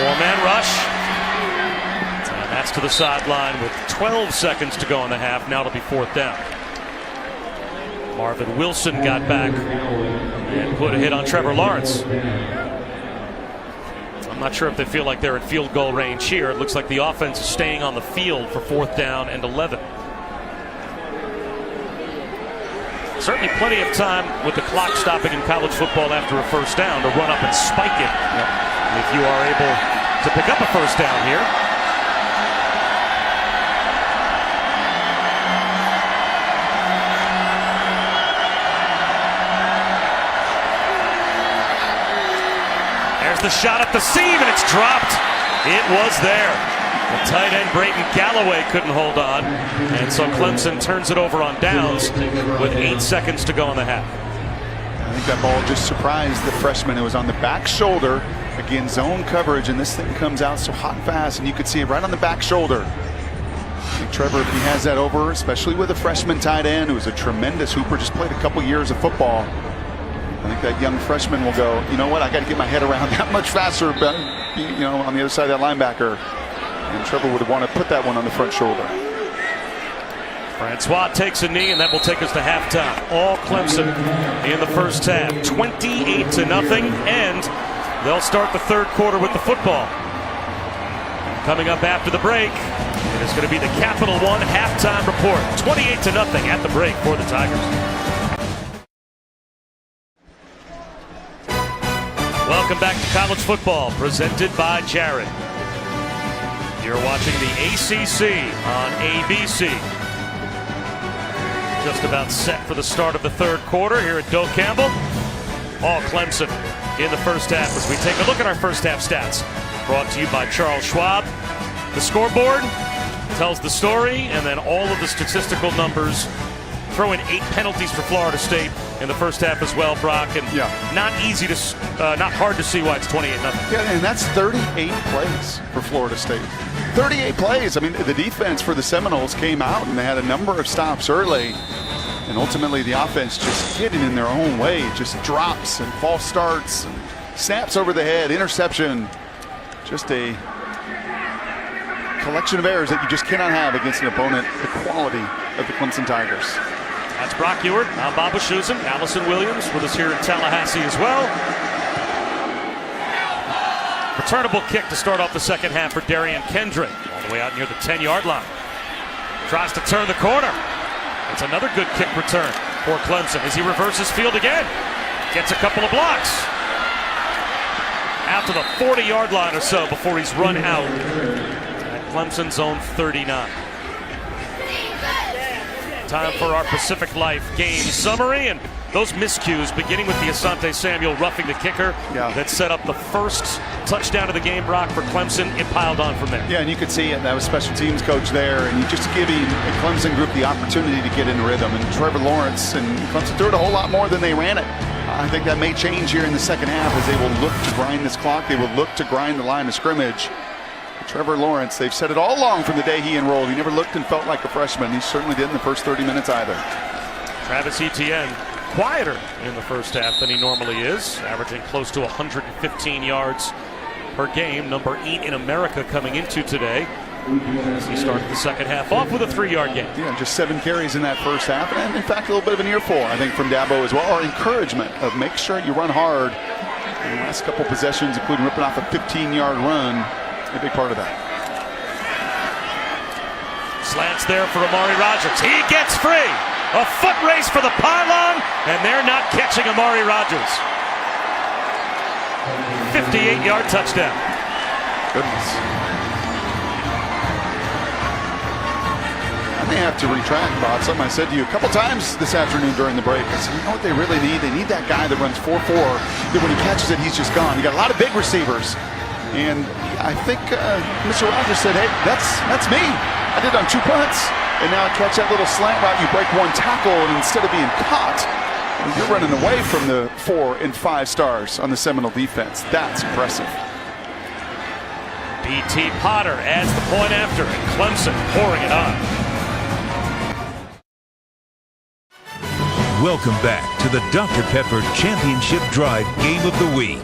Four-man rush. And that's to the sideline with 12 seconds to go in the half. Now it'll be 4th down. Marvin Wilson got back and put a hit on Trevor Lawrence. I'm not sure if they feel like they're in field goal range here. It looks like the offense is staying on the field for 4th down and 11. Certainly plenty of time with the clock stopping in college football after a 1st down to run up and spike it. If you are able to pick up a 1st down here. There's the shot at the seam, and it's dropped. It was there. The tight end Brayton Galloway couldn't hold on, and so Clemson turns it over on downs with 8 seconds to go in the half. I think that ball just surprised the freshman. It was on the back shoulder. Again, zone coverage, and this thing comes out so hot and fast, and you could see it right on the back shoulder. I think Trevor, if he has that over, especially with a freshman tight end who is a tremendous hooper, just played a couple years of football, I think that young freshman will go, you know what, I got to get my head around that much faster, but, on the other side of that linebacker. And Trevor would want to put that one on the front shoulder. Francois takes a knee, and that will take us to halftime. All Clemson in the 1st half, 28-0, and they'll start the 3rd quarter with the football. Coming up after the break, it is going to be the Capital One halftime report. 28-0 at the break for the Tigers. Welcome back to college football, presented by Jared. You're watching the ACC on ABC. Just about set for the start of the third quarter here at Doak Campbell. All Clemson in the first half as we take a look at our first half stats. Brought to you by Charles Schwab. The scoreboard tells the story, and then all of the statistical numbers. Throw in 8 penalties for Florida State in the first half as well, Brock. And not hard to see why it's 28-0. Yeah, and that's 38 plays for Florida State. 38 plays. I mean, the defense for the Seminoles came out and they had a number of stops early. And ultimately the offense just getting in their own way. Just drops and false starts, and snaps over the head, interception. Just a collection of errors that you just cannot have against an opponent the quality of the Clemson Tigers. That's Brock Ewart. I'm Bob Wischusen. Allison Williams with us here in Tallahassee as well. Returnable kick to start off the second half for Darian Kendrick. All the way out near the 10-yard line. Tries to turn the corner. It's another good kick return for Clemson as he reverses field again. Gets a couple of blocks. Out to the 40-yard line or so before he's run out at Clemson's own 39. Time for our Pacific Life game summary, and those miscues beginning with the Asante Samuel roughing the kicker that set up the first touchdown of the game, Brock, for Clemson. It piled on from there. Yeah, and you could see it. That was special teams coach there, and you just giving the Clemson group the opportunity to get in rhythm. And Trevor Lawrence and Clemson threw it a whole lot more than they ran it. I think that may change here in the second half as they will look to grind this clock. They will look to grind the line of scrimmage. Trevor Lawrence, they've said it all along from the day he enrolled. He never looked and felt like a freshman. He certainly didn't in the first 30 minutes either. Travis Etienne, quieter in the first half than he normally is, averaging close to 115 yards per game, number 8 in America coming into today. As he started the second half off with a 3-yard gain. Yeah, just 7 carries in that first half. And in fact, a little bit of an earful, I think, from Dabo as well, or encouragement of make sure you run hard. In the last couple possessions, including ripping off a 15-yard run, a big part of that. Slants there for Amari Rogers. He gets free. A foot race for the pylon, and they're not catching Amari Rogers. 58-yard touchdown. Goodness. I may have to retract, Bob, something I said to you a couple times this afternoon during the break. I said, you know what they really need? They need that guy that runs 4.4, that when he catches it, he's just gone. You got a lot of big receivers. And I think Mr. Rogers said, hey, that's me. I did on 2 punts. And now I catch that little slant route. You break 1 tackle, and instead of being caught, you're running away from the 4 and 5 stars on the Seminole defense. That's impressive. B.T. Potter adds the point after, and Clemson pouring it on. Welcome back to the Dr. Pepper Championship Drive Game of the Week.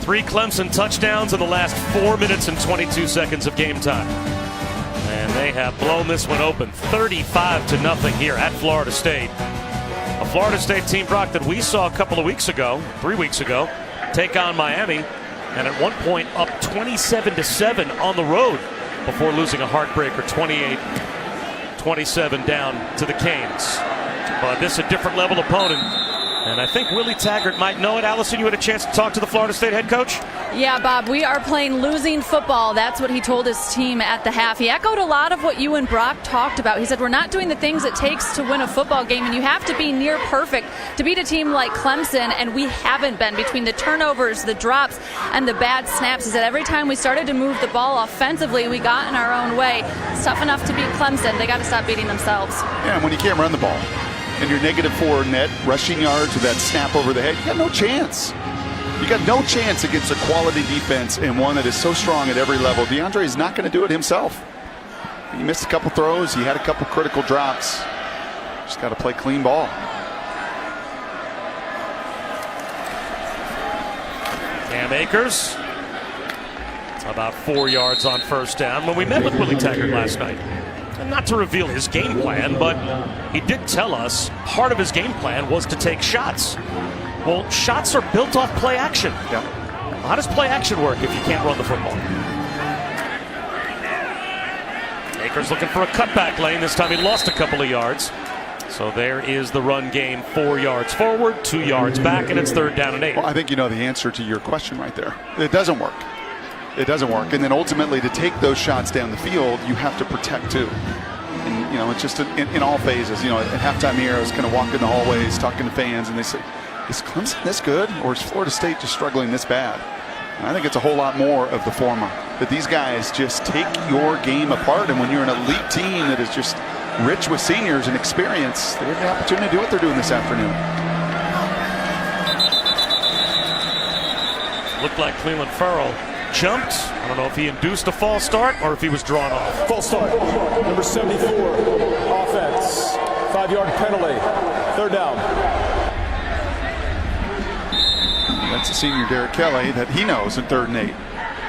Three Clemson touchdowns in the last 4 minutes and 22 seconds of game time. And they have blown this one open 35-0 here at Florida State. A Florida State team, Brock, that we saw a couple of weeks ago, 3 weeks ago, take on Miami, and at one point up 27-7 on the road before losing a heartbreaker 28-27 down to the Canes. But this is a different level opponent. And I think Willie Taggart might know it. Allison, you had a chance to talk to the Florida State head coach? Yeah, Bob, we are playing losing football. That's what he told his team at the half. He echoed a lot of what you and Brock talked about. He said, we're not doing the things it takes to win a football game, and you have to be near perfect to beat a team like Clemson, and we haven't been. Between the turnovers, the drops, and the bad snaps, he said every time we started to move the ball offensively, we got in our own way. It's tough enough to beat Clemson. They got to stop beating themselves. Yeah, and when you can't run the ball, and you're -4 net rushing yards with that snap over the head, you got no chance. You got no chance against a quality defense and one that is so strong at every level. DeAndre is not going to do it himself. He missed a couple throws. He had a couple critical drops. Just got to play clean ball. Cam Akers, about 4 yards on first down. When we met with Willie Taggart last night, and not to reveal his game plan, but he did tell us part of his game plan was to take shots. Well, shots are built off play action. Yeah. How does play action work if you can't run the football? Akers looking for a cutback lane. This time he lost a couple of yards. So there is the run game. 4 yards forward, 2 yards back, and it's 3rd down and 8. Well, I think you know the answer to your question right there. It doesn't work. it doesn't work. And then ultimately, to take those shots down the field, you have to protect too. And it's just in all phases. At halftime here, I was kind of walking the hallways, talking to fans, and they say, "Is Clemson this good, or is Florida State just struggling this bad?" And I think it's a whole lot more of the former. That these guys just take your game apart, and when you're an elite team that is just rich with seniors and experience, they have the opportunity to do what they're doing this afternoon. Looked like Cleveland Farrell jumped. I don't know if he induced a false start or if he was drawn off. False start. Number 74, offense. 5-yard penalty. 3rd down. That's a senior Derek Kelly that he knows in 3rd and 8.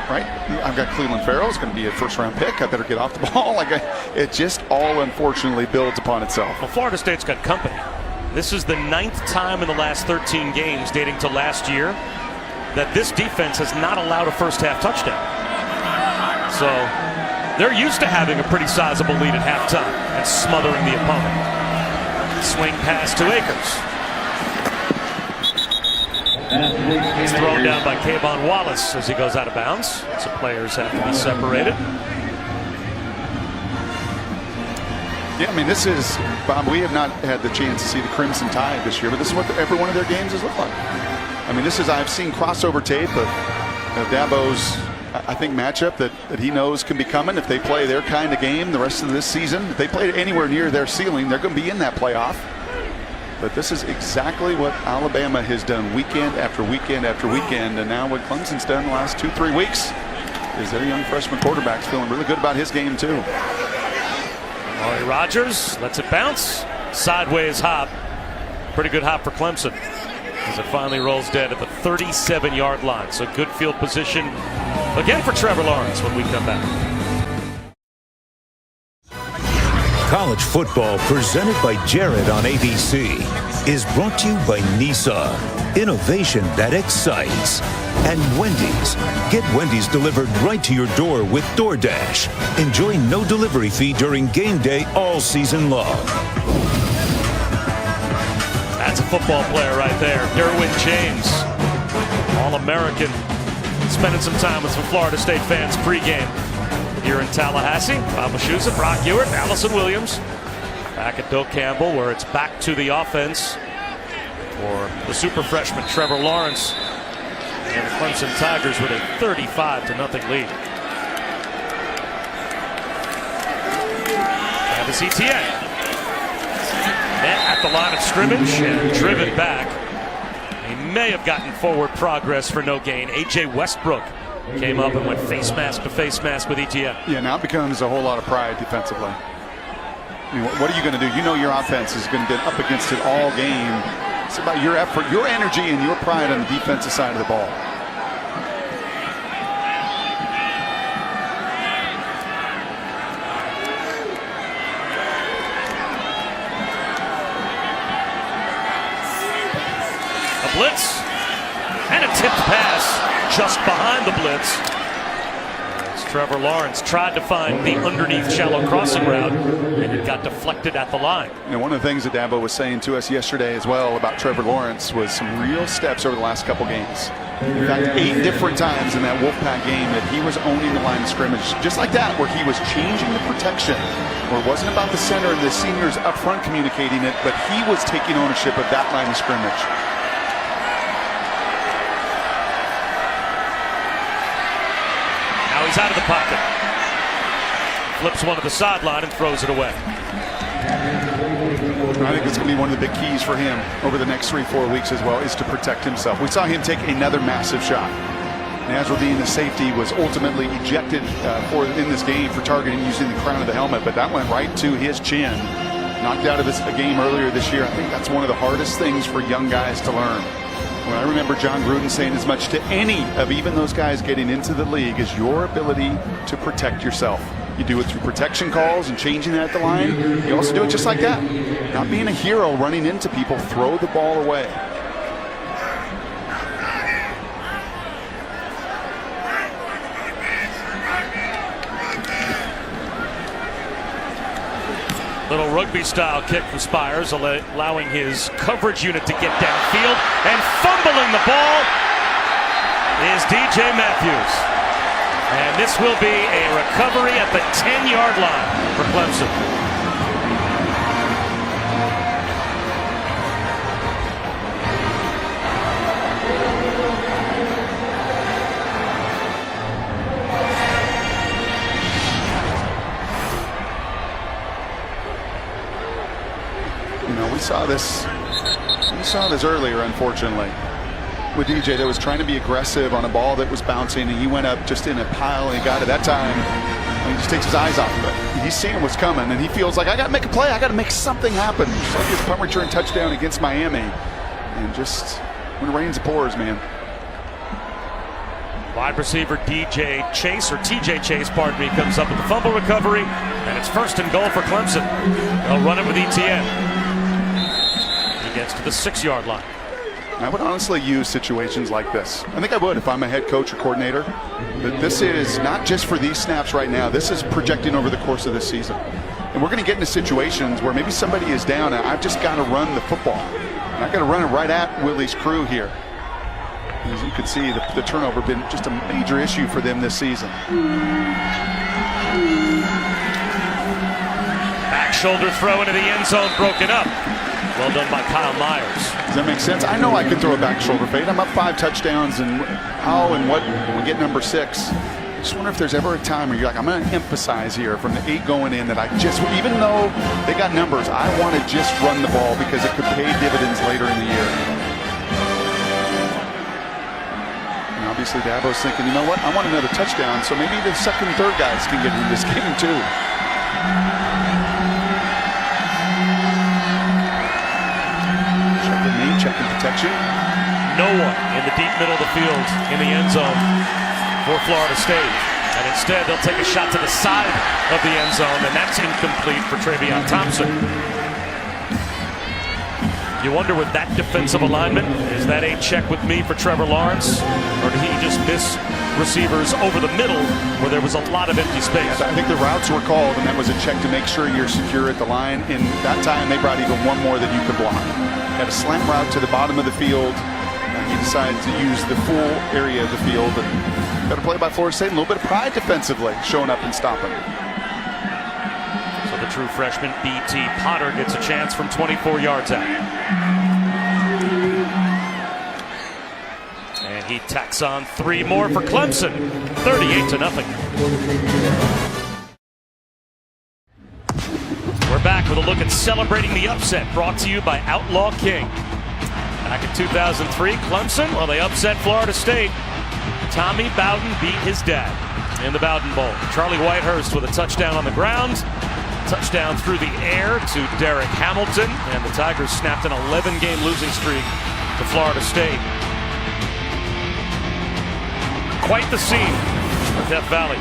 Right? I've got Cleveland Farrell. It's going to be a first-round pick. I better get off the ball. It just all unfortunately builds upon itself. Well, Florida State's got company. This is the 9th time in the last 13 games dating to last year that this defense has not allowed a first-half touchdown. So they're used to having a pretty sizable lead at halftime and smothering the opponent. Swing pass to Akers. He's thrown down by Kayvon Wallace as he goes out of bounds. So players have to be separated. Yeah, I mean, this is, Bob, we have not had the chance to see the Crimson Tide this year, but this is what every one of their games has looked like. I mean, I've seen crossover tape of Dabo's, I think, matchup that he knows can be coming if they play their kind of game the rest of this season. If they play anywhere near their ceiling, they're going to be in that playoff. But this is exactly what Alabama has done weekend after weekend after weekend, and now what Clemson's done the last 2-3 weeks is their young freshman quarterback's feeling really good about his game too. Amari Rodgers lets it bounce. Sideways hop. Pretty good hop for Clemson as it finally rolls dead at the 37-yard line. So good field position again for Trevor Lawrence when we come back. College football presented by Jared on ABC is brought to you by Nissan. Innovation that excites. And Wendy's. Get Wendy's delivered right to your door with DoorDash. Enjoy no delivery fee during game day all season long. That's a football player right there. Derwin James, All-American, spending some time with some Florida State fans pregame here in Tallahassee. Bob Mashusa, Brock Ewert, Allison Williams back at Doak Campbell, where it's back to the offense for the super freshman Trevor Lawrence and the Clemson Tigers with a 35-0 lead. Travis Etienne met at the line of scrimmage and driven back. He may have gotten forward progress for no gain. A.J. Westbrook came up and went face mask to face mask with Etienne. Yeah, now it becomes a whole lot of pride defensively. I mean, what are you going to do? You know your offense is going to get up against it all game. It's about your effort, your energy, and your pride on the defensive side of the ball. A blitz and a tipped pass just behind the blitz. As Trevor Lawrence tried to find the underneath shallow crossing route, and it got deflected at the line. You know, one of the things that Dabo was saying to us yesterday as well about Trevor Lawrence was some real steps over the last couple games. In fact, 8 different times in that Wolfpack game that he was owning the line of scrimmage, just like that, where he was changing the protection, where it wasn't about the center and the seniors up front communicating it, but he was taking ownership of that line of scrimmage. Now he's out of the pocket. Flips one to the sideline and throws it away. I think it's going to be one of the big keys for him over the next 3-4 weeks as well, is to protect himself. We saw him take another massive shot. Nazruddin, the safety, was ultimately ejected in this game for targeting using the crown of the helmet, but that went right to his chin. Knocked out of a game earlier this year. I think that's one of the hardest things for young guys to learn. When I remember John Gruden saying as much to any of even those guys getting into the league is your ability to protect yourself. You do it through protection calls and changing that at the line. You also do it just like that. Not being a hero running into people, throw the ball away. Little rugby-style kick from Spires, allowing his coverage unit to get downfield, and fumbling the ball is DJ Matthews. And this will be a recovery at the 10-yard line for Clemson. We saw this earlier, unfortunately, with DJ that was trying to be aggressive on a ball that was bouncing, and he went up just in a pile, and he got it that time. And he just takes his eyes off of it. He's seeing what's coming, and he feels like, I got to make a play. I got to make something happen. Just like his punt return touchdown against Miami. And just when it rains, it pours, man. Wide receiver DJ Chase, or TJ Chase, pardon me, comes up with the fumble recovery, and it's 1st and goal for Clemson. They'll run it with ETN. Gets to the 6-yard line. I would honestly use situations like this. I think I would if I'm a head coach or coordinator. But this is not just for these snaps right now. This is projecting over the course of this season. And we're going to get into situations where maybe somebody is down and I've just got to run the football. And I've got to run it right at Willie's crew here. As you can see, the turnover been just a major issue for them this season. Back shoulder throw into the end zone, broken up. Well done by Kyle Myers. Does that make sense? I know I can throw a back shoulder fade. I'm up 5 touchdowns, and how and what when we get number 6. I just wonder if there's ever a time where you're like, I'm going to emphasize here from the 8 going in that I just, even though they got numbers, I want to just run the ball because it could pay dividends later in the year. And obviously Dabo's thinking, you know what? I want another touchdown, so maybe the 2nd and 3rd guys can get in this game too. Checking protection. No one in the deep middle of the field in the end zone for Florida State. And instead, they'll take a shot to the side of the end zone, and that's incomplete for Travion Thompson. You wonder with that defensive alignment, is that a check with me for Trevor Lawrence? Or did he just miss receivers over the middle where there was a lot of empty space? I think the routes were called, and that was a check to make sure you're secure at the line. And that time, they brought even one more that you could block. Had a slant route to the bottom of the field, and he decided to use the full area of the field. And better play by Florida State, a little bit of pride defensively, showing up and stopping. So the true freshman B.T. Potter gets a chance from 24 yards out. And he tacks on 3 more for Clemson, 38-0. We're back with a look at celebrating the upset, brought to you by Outlaw King. Back in 2003, Clemson, well, they upset Florida State. Tommy Bowden beat his dad in the Bowden Bowl. Charlie Whitehurst with a touchdown on the ground, touchdown through the air to Derek Hamilton, and the Tigers snapped an 11-game losing streak to Florida State. Quite the scene at Death Valley.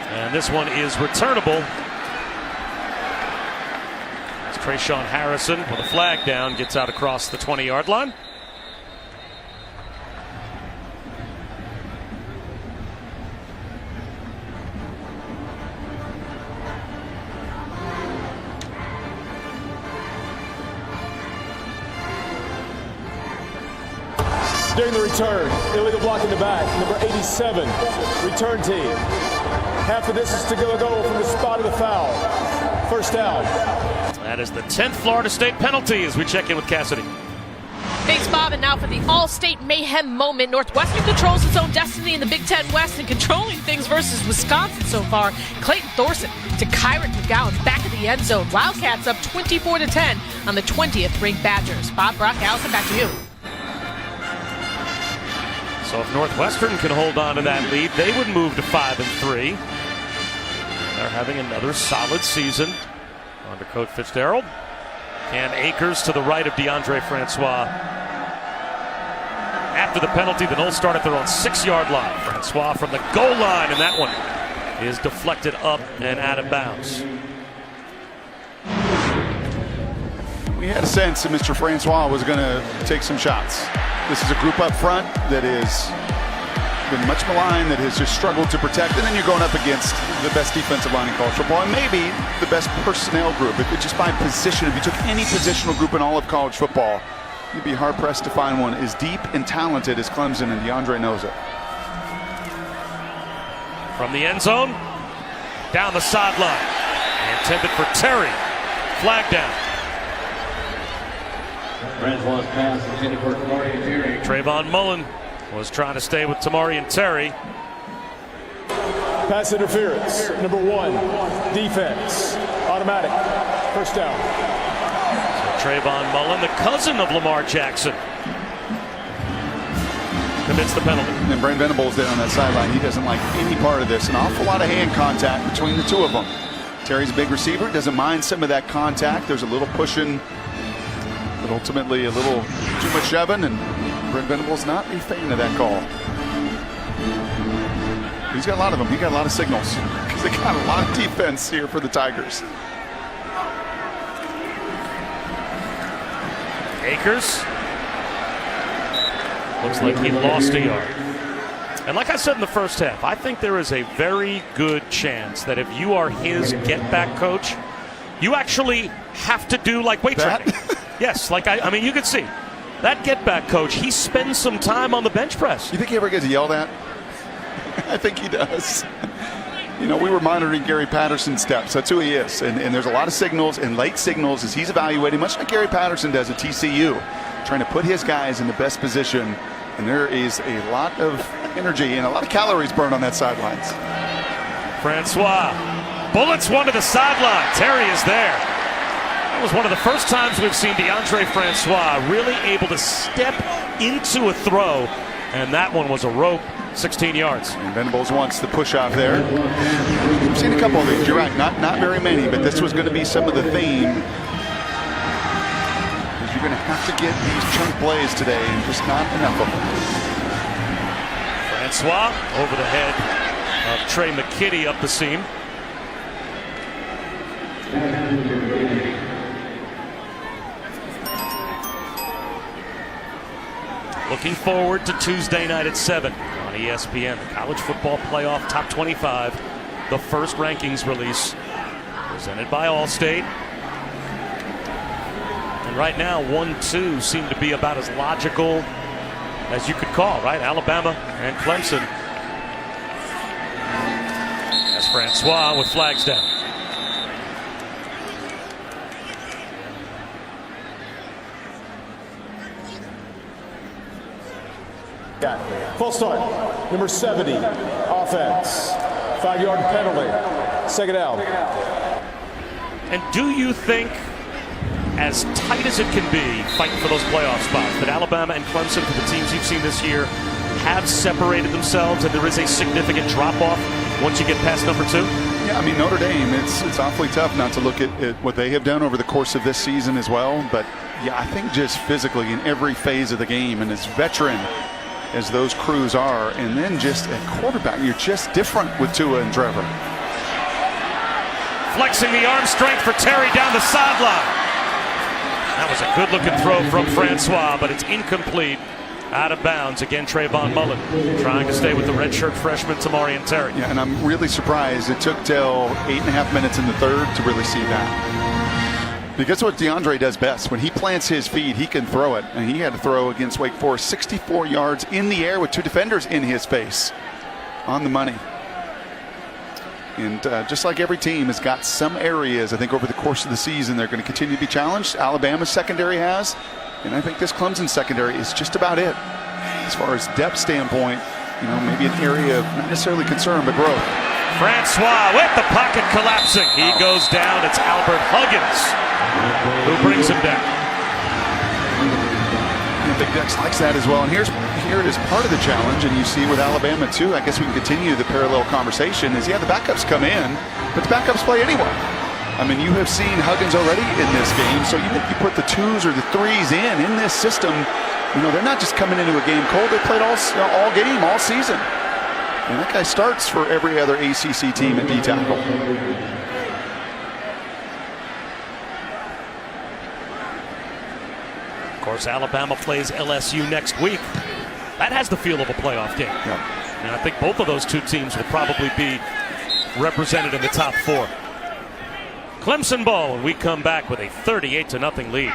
And this one is returnable. As Trayshawn Harrison with a flag down gets out across the 20-yard line. During the return, illegal block in the back, number 87, return team. Half of this is to go from the spot of the foul. 1st down. That is the 10th Florida State penalty as we check in with Cassidy. Thanks, Bob. And now for the all-state mayhem moment. Northwestern controls its own destiny in the Big Ten West and controlling things versus Wisconsin so far. Clayton Thorson to Kyron McGowan back of the end zone. Wildcats up 24-10 on the 20th ranked Badgers. Bob, Brock, Allison, back to you. So if Northwestern can hold on to that lead, they would move to 5-3. They're having another solid season under Coach Fitzgerald. And Akers to the right of DeAndre Francois. After the penalty, the Noles start at their own 6-yard line. Francois from the goal line, and that one is deflected up and out of bounds. We had a sense that Mr. Francois was going to take some shots. This is a group up front that has been much maligned, that has just struggled to protect, and then you're going up against the best defensive line in college football, and maybe the best personnel group. If it just by position, if you took any positional group in all of college football, You'd be hard-pressed to find one as deep and talented as Clemson, and DeAndre knows it. From the end zone, down the sideline. Intended for Terry. Flag down. Trayvon Mullen was trying to stay with Tamari and Terry. Pass interference, number 1, defense, automatic, first down. So Trayvon Mullen, the cousin of Lamar Jackson, commits the penalty. And Brent Venables there on that sideline. He doesn't like any part of this. An awful lot of hand contact between the two of them. Terry's a big receiver, doesn't mind some of that contact. There's a little pushing, but ultimately a little too much shoving, and Brent Venables not a fan of that call. He's got a lot of them. He got a lot of signals because they got a lot of defense here for the Tigers. Akers looks like he lost a yard. And like I said in the first half, I think there is a very good chance that if you are his get-back coach, you actually have to do like weight training. Yes, like I mean, you could see that get-back coach, he spends some time on the bench press. You think he ever gets yelled at? I think he does. You know, we were monitoring Gary Patterson's steps. That's who he is. And there's a lot of signals and late signals as he's evaluating, much like Gary Patterson does at TCU, trying to put his guys in the best position. And there is a lot of energy and a lot of calories burned on that sidelines. Francois bullets one to the sideline. Terry is there. That was one of the first times we've seen DeAndre Francois really able to step into a throw. And that one was a rope, 16 yards. And Venables wants the push off there. We've seen a couple of these. You're right, not very many, but this was going to be some of the theme. Because you're going to have to get these chunk plays today, and just not enough of them. Francois over the head of Trey McKitty up the seam. Looking forward to Tuesday night at 7 on ESPN. The College Football Playoff Top 25. The first rankings release presented by Allstate. And right now, 1-2 seem to be about as logical as you could call, right? Alabama and Clemson. That's Francois with flags down. Full start. Number 70, offense. 5-yard penalty. Second down. And do you think, as tight as it can be, fighting for those playoff spots, that Alabama and Clemson, for the teams you've seen this year, have separated themselves and there is a significant drop-off once you get past number 2? Yeah, I mean, Notre Dame, it's awfully tough not to look at what they have done over the course of this season as well. But, yeah, I think just physically in every phase of the game, and as veteran as those crews are, and then just at quarterback, you're just different with Tua and Trevor. Flexing the arm strength for Terry down the sideline. That was a good-looking throw from Francois, but it's incomplete. Out of bounds. Again, Trayvon Mullen trying to stay with the redshirt freshman Tamari and Terry. Yeah, and I'm really surprised it took till 8.5 minutes in the third to really see that. Because what DeAndre does best, when he plants his feet, he can throw it. And he had to throw against Wake Forest 64 yards in the air with 2 defenders in his face. On the money. And just like every team has got some areas, I think over the course of the season, they're going to continue to be challenged. Alabama's secondary has. And I think this Clemson secondary is just about it. As far as depth standpoint, you know, maybe an area of not necessarily concern, but growth. Francois with the pocket collapsing. He goes down. It's Albert Huggins who brings him down. And Big Dex likes that as well. And here it is part of the challenge, and you see with Alabama too, I guess we can continue the parallel conversation, is yeah, the backups come in, but the backups play anyway. I mean, you have seen Huggins already in this game, so even if you put the 2s or the 3s in this system, you know, they're not just coming into a game cold. They played all game, all season. And that guy starts for every other ACC team at D-tackle. Of course, Alabama plays LSU next week. That has the feel of a playoff game. Yeah. And I think both of those two teams will probably be represented in the top 4. Clemson ball, and we come back with a 38-0 lead.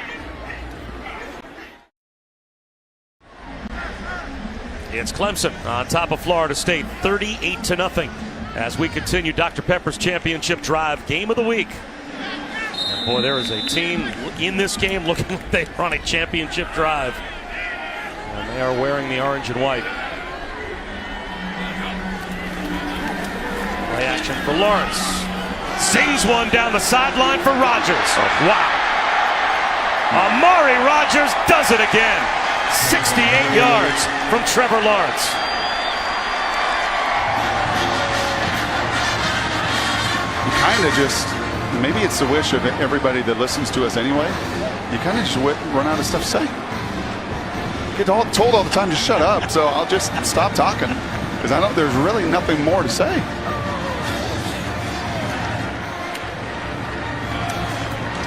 It's Clemson on top of Florida State, 38-0, as we continue Dr. Pepper's championship drive, game of the week. And boy, there is a team in this game looking like they are on a championship drive. And they are wearing the orange and white. Play action for Lawrence. Zings one down the sideline for Rodgers. Oh, wow. Amari Rodgers does it again. 68 yards from Trevor Lawrence. Kind of just, maybe it's the wish of everybody that listens to us anyway. You kind of just run out of stuff to say. Get told all the time, just shut up. So I'll just stop talking because there's really nothing more to say.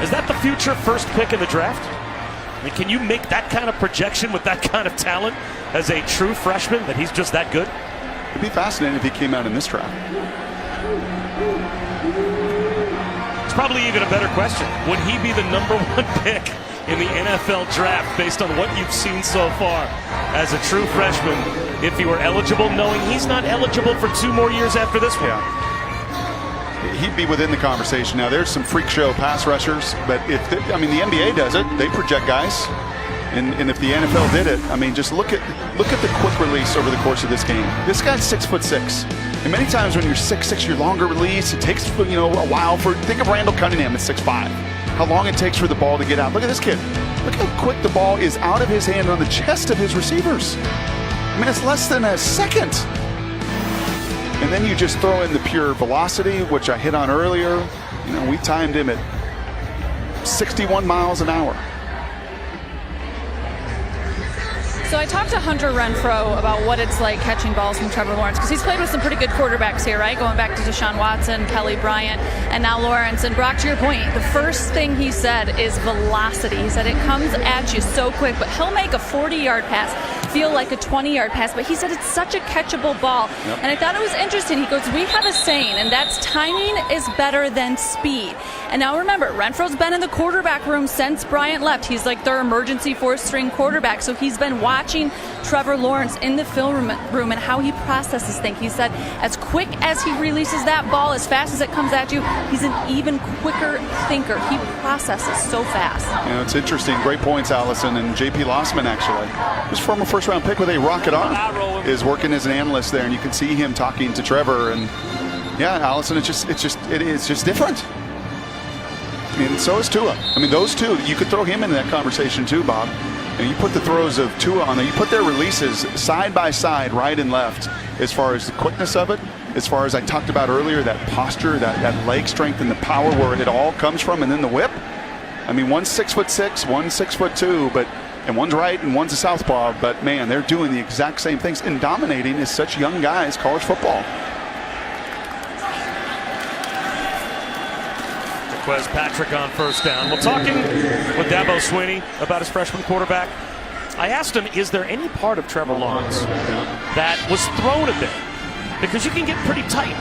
Is that the future first pick in the draft? I mean, can you make that kind of projection with that kind of talent as a true freshman, that he's just that good? It'd be fascinating if he came out in this draft. It's probably even a better question. Would he be the #1 pick in the NFL draft based on what you've seen so far as a true freshman if he were eligible, knowing he's not eligible for 2 more years after this one? Yeah. He'd be within the conversation. Now, there's some freak show pass rushers, but the NBA does it. They project guys. And if the NFL did it, I mean, just look at the quick release over the course of this game. This guy's 6'6", and many times when you're 6'6", you're longer release. It takes a while for. Think of Randall Cunningham at 6'5". How long it takes for the ball to get out. Look at this kid. Look how quick the ball is out of his hand on the chest of his receivers. I mean, it's less than a second. And then you just throw in the pure velocity, which I hit on earlier. We timed him at 61 miles an hour. So I talked to Hunter Renfrow about what it's like catching balls from Trevor Lawrence, because he's played with some pretty good quarterbacks here, right? Going back to Deshaun Watson, Kelly Bryant, and now Lawrence. And Brock, to your point, the first thing he said is velocity. He said it comes at you so quick, but he'll make a 40-yard pass feel like a 20-yard pass, but he said it's such a catchable ball. Yep. And I thought it was interesting. He goes, we have a saying, and that's timing is better than speed. And now remember, Renfrow's been in the quarterback room since Bryant left. He's like their emergency 4th-string quarterback, so he's been watching Trevor Lawrence in the film room and how he processes things. He said as quick as he releases that ball, as fast as it comes at you, he's an even quicker thinker. He processes so fast. It's interesting. Great points, Allison. And J.P. Lossman, actually, his former first-round pick with a rocket arm, is working as an analyst there, and you can see him talking to Trevor. And yeah, Allison, it is just different. And so is Tua. I mean, those two, you could throw him into that conversation too, Bob. And you put the throws of Tua on there. You put their releases side by side, right and left, as far as the quickness of it, as far as I talked about earlier, that posture, that leg strength and the power where it all comes from, and then the whip. I mean, one's 6'6", one's 6'2", and one's right and one's a southpaw. But man, they're doing the exact same things and dominating as such young guys college football. Wes Patrick on first down. Well, talking with Dabo Swinney about his freshman quarterback, I asked him, is there any part of Trevor Lawrence that was thrown a bit? Because you can get pretty tight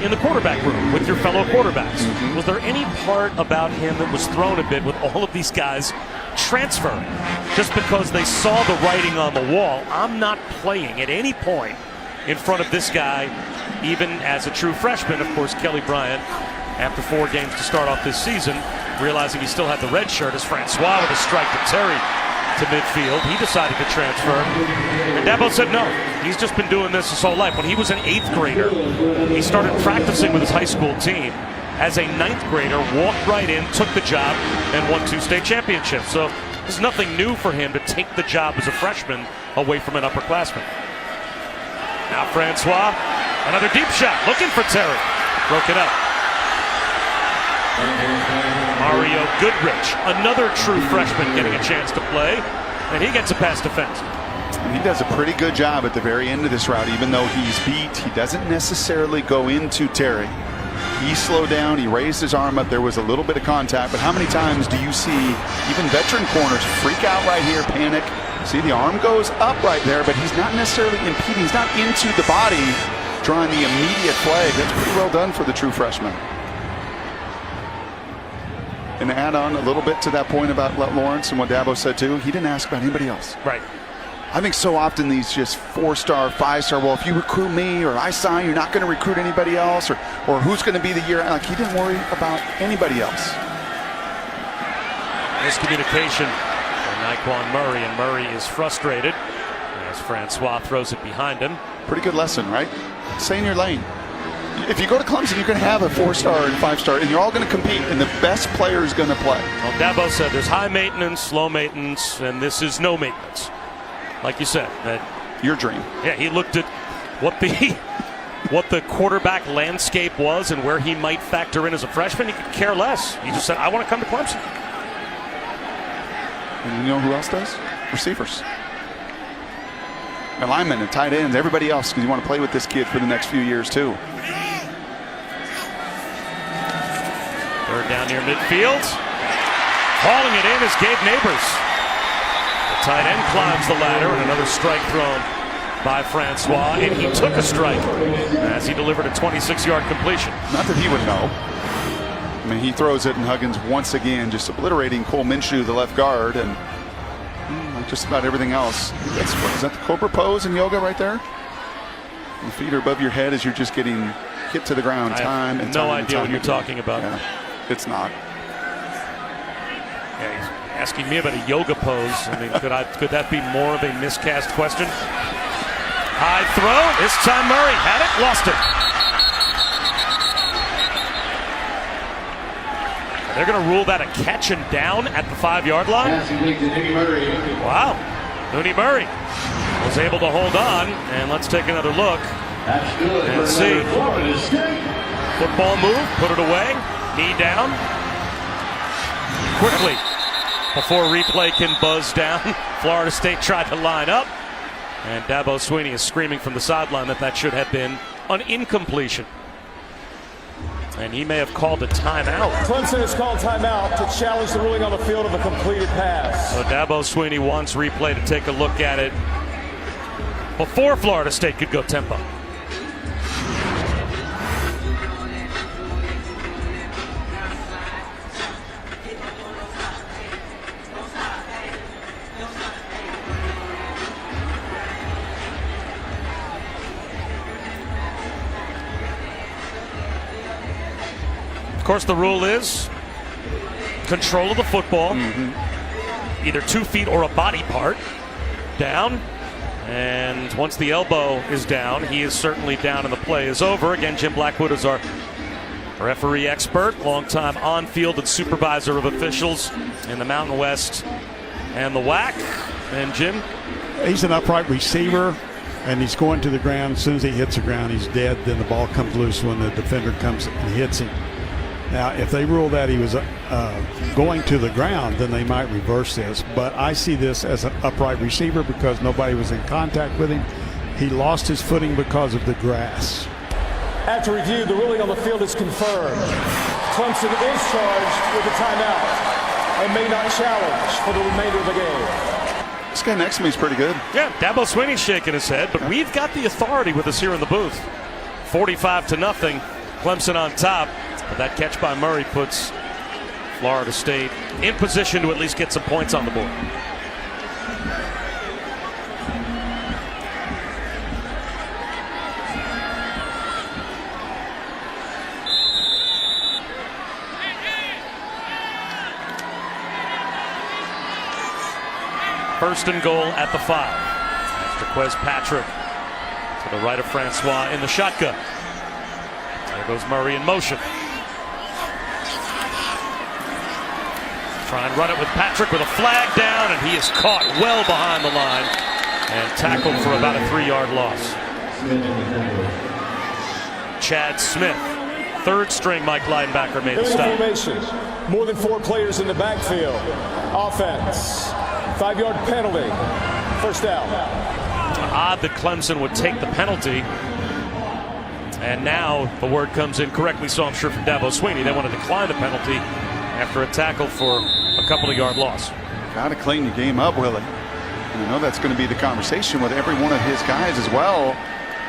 in the quarterback room with your fellow quarterbacks. Mm-hmm. Was there any part about him that was thrown a bit with all of these guys transferring just because they saw the writing on the wall? I'm not playing at any point in front of this guy, even as a true freshman. Of course, Kelly Bryant, after 4 games to start off this season, realizing he still had the red shirt as Francois with a strike to Terry to midfield. He decided to transfer. And Dabo said no. He's just been doing this his whole life. When he was an 8th grader, he started practicing with his high school team. As a 9th grader, walked right in, took the job, and won 2 state championships. So there's nothing new for him to take the job as a freshman away from an upperclassman. Now Francois, another deep shot, looking for Terry. Broke it up. Mario Goodrich, another true freshman, getting a chance to play, and he gets a pass defense. He does a pretty good job at the very end of this route. Even though he's beat, he doesn't necessarily go into Terry. He slowed down, he raised his arm up, there was a little bit of contact, but how many times do you see even veteran corners freak out right here, panic? See, the arm goes up right there, but he's not necessarily impeding, he's not into the body, drawing the immediate flag. That's pretty well done for the true freshman. And to add on a little bit to that point about Lawrence and what Dabo said too, he didn't ask about anybody else. Right. I think so often these just 4-star, 5-star, well, if you recruit me or I sign, you're not going to recruit anybody else, or who's going to be the year. Like, he didn't worry about anybody else. Miscommunication from Naquan Murray, and Murray is frustrated as Francois throws it behind him. Pretty good lesson, right? Stay in your lane. If you go to Clemson, you're going to have a 4-star and 5-star, and you're all going to compete, and the best player is going to play. Well, Dabo said there's high maintenance, low maintenance, and this is no maintenance. Like you said, that your dream. Yeah, he looked at what the quarterback landscape was and where he might factor in as a freshman. He could care less. He just said, I want to come to Clemson. And you know who else does? Receivers. And linemen and tight ends, everybody else, because you want to play with this kid for the next few years too. Third down near midfield. Hauling it in is Gabe Neighbors. The tight end climbs the ladder, and another strike thrown by Francois, and he took a strike as he delivered a 26-yard completion. Not that he would know. I mean, he throws it, and Huggins once again just obliterating Cole Minshew, the left guard, and like just about everything else. Is that the Cobra pose in yoga right there? The feet are above your head as you're just getting hit to the ground time and time. No idea what you're talking about. Yeah, it's not. Yeah, he's asking me about a yoga pose. I mean, could that be more of a miscast question? High throw. This time Murray had it, lost it. They're going to rule that a catch and down at the 5-yard line. Wow. Mooney Murray was able to hold on, and let's take another look and see. Football move, put it away, knee down. Quickly, before replay can buzz down, Florida State tried to line up, and Dabo Swinney is screaming from the sideline that should have been an incompletion. And he may have called a timeout. Clemson has called timeout to challenge the ruling on the field of a completed pass. So Dabo Swinney wants replay to take a look at it before Florida State could go tempo. Of course, the rule is control of the football, either 2 feet or a body part, down. And once the elbow is down, he is certainly down and the play is over. Again, Jim Blackwood is our referee expert, longtime on-field and supervisor of officials in the Mountain West and the WAC. And Jim? He's an upright receiver, and he's going to the ground. As soon as he hits the ground, he's dead. Then the ball comes loose when the defender comes and hits him. Now, if they rule that he was going to the ground, then they might reverse this. But I see this as an upright receiver because nobody was in contact with him. He lost his footing because of the grass. After review, the ruling on the field is confirmed. Clemson is charged with a timeout and may not challenge for the remainder of the game. This guy next to me is pretty good. Yeah, Dabo Swinney's shaking his head, but we've got the authority with us here in the booth. 45-0, Clemson on top. But that catch by Murray puts Florida State in position to at least get some points on the board. First and goal at the 5. That's Jaquez Patrick to the right of Francois in the shotgun. There goes Murray in motion. Try and run it with Patrick with a flag down, and he is caught well behind the line and tackled for about a 3-yard loss. Chad Smith, third string Mike linebacker, made the stop. Formation. More than 4 players in the backfield. Offense. 5-yard penalty. First down. Odd that Clemson would take the penalty. And now the word comes in correctly, so I'm sure from Dabo Swinney they want to decline the penalty after a tackle for a couple of yard loss. Got to clean your game up, Willie. And I know that's going to be the conversation with every one of his guys as well.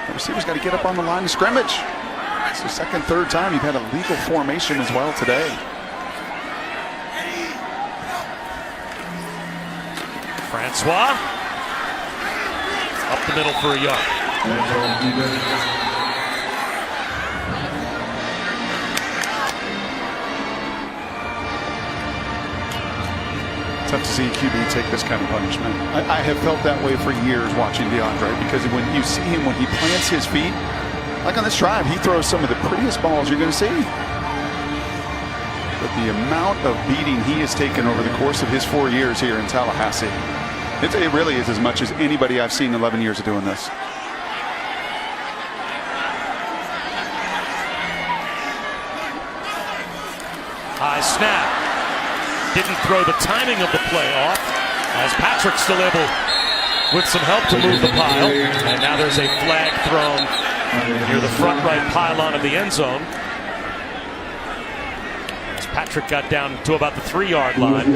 The receiver's got to get up on the line of scrimmage. It's the second, third time you've had a legal formation as well today. Francois Up the middle for a yard. Tough to see a QB take this kind of punishment. I have felt that way for years watching DeAndre, because when you see him, when he plants his feet, like on this drive, he throws some of the prettiest balls you're going to see. But the amount of beating he has taken over the course of his 4 years here in Tallahassee, it really is as much as anybody I've seen in 11 years of doing this. High snap. Didn't throw the timing of the play off, as Patrick still able, with some help, to move the pile. And now there's a flag thrown near the front right pylon of the end zone, as Patrick got down to about the 3-yard line.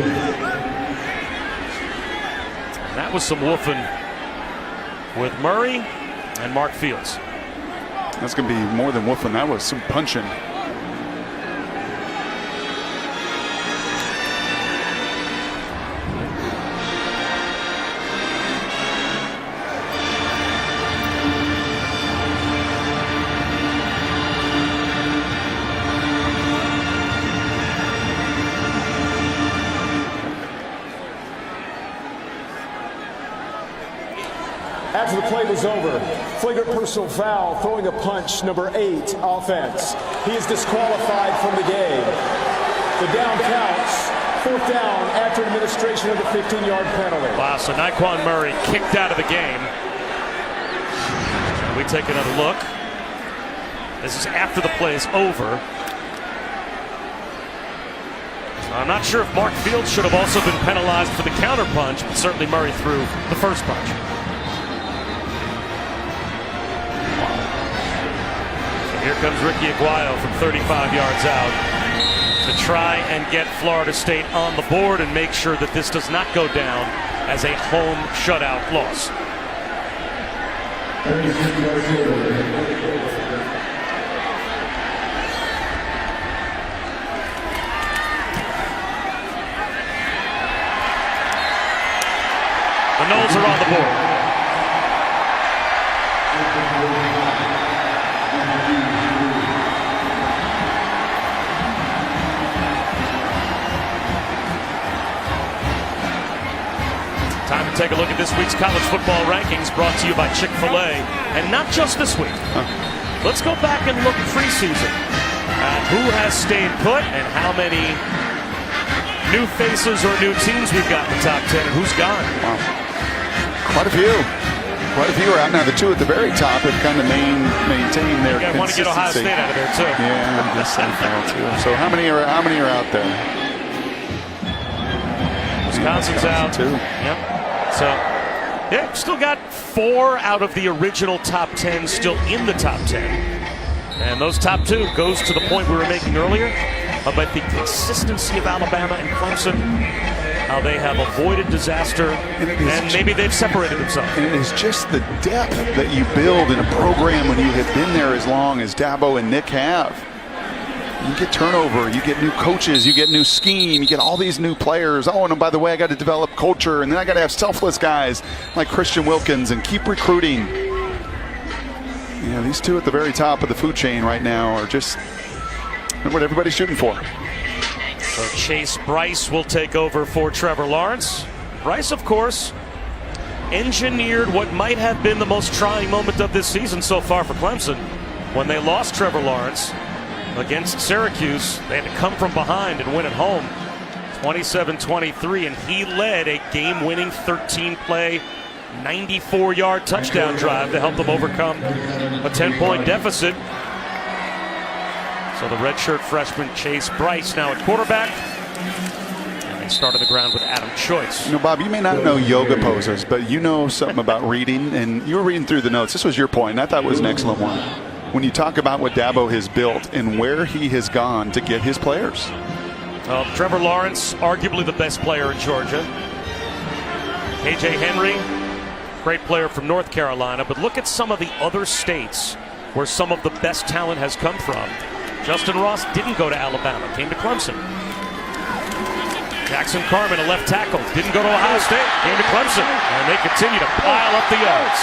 That was some woofing with Murray and Mark Fields. That's going to be more than woofing. That was some punching. After the play was over, flagrant personal foul, throwing a punch, number 8, offense. He is disqualified from the game. The down counts, 4th down after administration of the 15-yard penalty. Wow, so Naquan Murray kicked out of the game. We take another look. This is after the play is over. I'm not sure if Mark Fields should have also been penalized for the counter punch, but certainly Murray threw the first punch. Here comes Ricky Aguayo from 35 yards out to try and get Florida State on the board and make sure that this does not go down as a home shutout loss. The Noles are on the board. Time to take a look at this week's college football rankings, brought to you by Chick-fil-A. And not just this week. Let's go back and look preseason at who has stayed put and how many new faces or new teams we've got in the top 10 and who's gone. Wow. Quite a few. Quite a few are out now. The two at the very top have kind of maintained their consistency. I want to get Ohio State out of there too. Yeah, I guess so too. So how many are out there? Wisconsin's out too. Yep. So, yeah, still got 4 out of the original top 10 still in the top 10. And those top 2 goes to the point we were making earlier about the consistency of Alabama and Clemson, how they have avoided disaster, and maybe they've separated themselves. And it is just the depth that you build in a program when you have been there as long as Dabo and Nick have. You get turnover, you get new coaches, you get new scheme, you get all these new players. Oh, and by the way, I got to develop culture, and then I got to have selfless guys like Christian Wilkins and keep recruiting. Yeah, these two at the very top of the food chain right now are just what everybody's shooting for. So Chase Bryce will take over for Trevor Lawrence. Bryce, of course, engineered what might have been the most trying moment of this season so far for Clemson when they lost Trevor Lawrence against Syracuse. They had to come from behind and win at home 27-23, and he led a game-winning 13-play 94-yard touchdown drive to help them overcome a 10-point deficit. So the redshirt freshman Chase Bryce now at quarterback, and they start on the ground with Adam Choice. You know, Bob, you may not know yoga poses, but you know something about reading, and you were reading through the notes. This was your point, and I thought it was an excellent one. When you talk about what Dabo has built and where he has gone to get his players. Trevor Lawrence, arguably the best player in Georgia. KJ Henry, great player from North Carolina. But look at some of the other states where some of the best talent has come from. Justin Ross didn't go to Alabama, came to Clemson. Jackson Carman, a left tackle, didn't go to Ohio State, came to Clemson. And they continue to pile up the yards.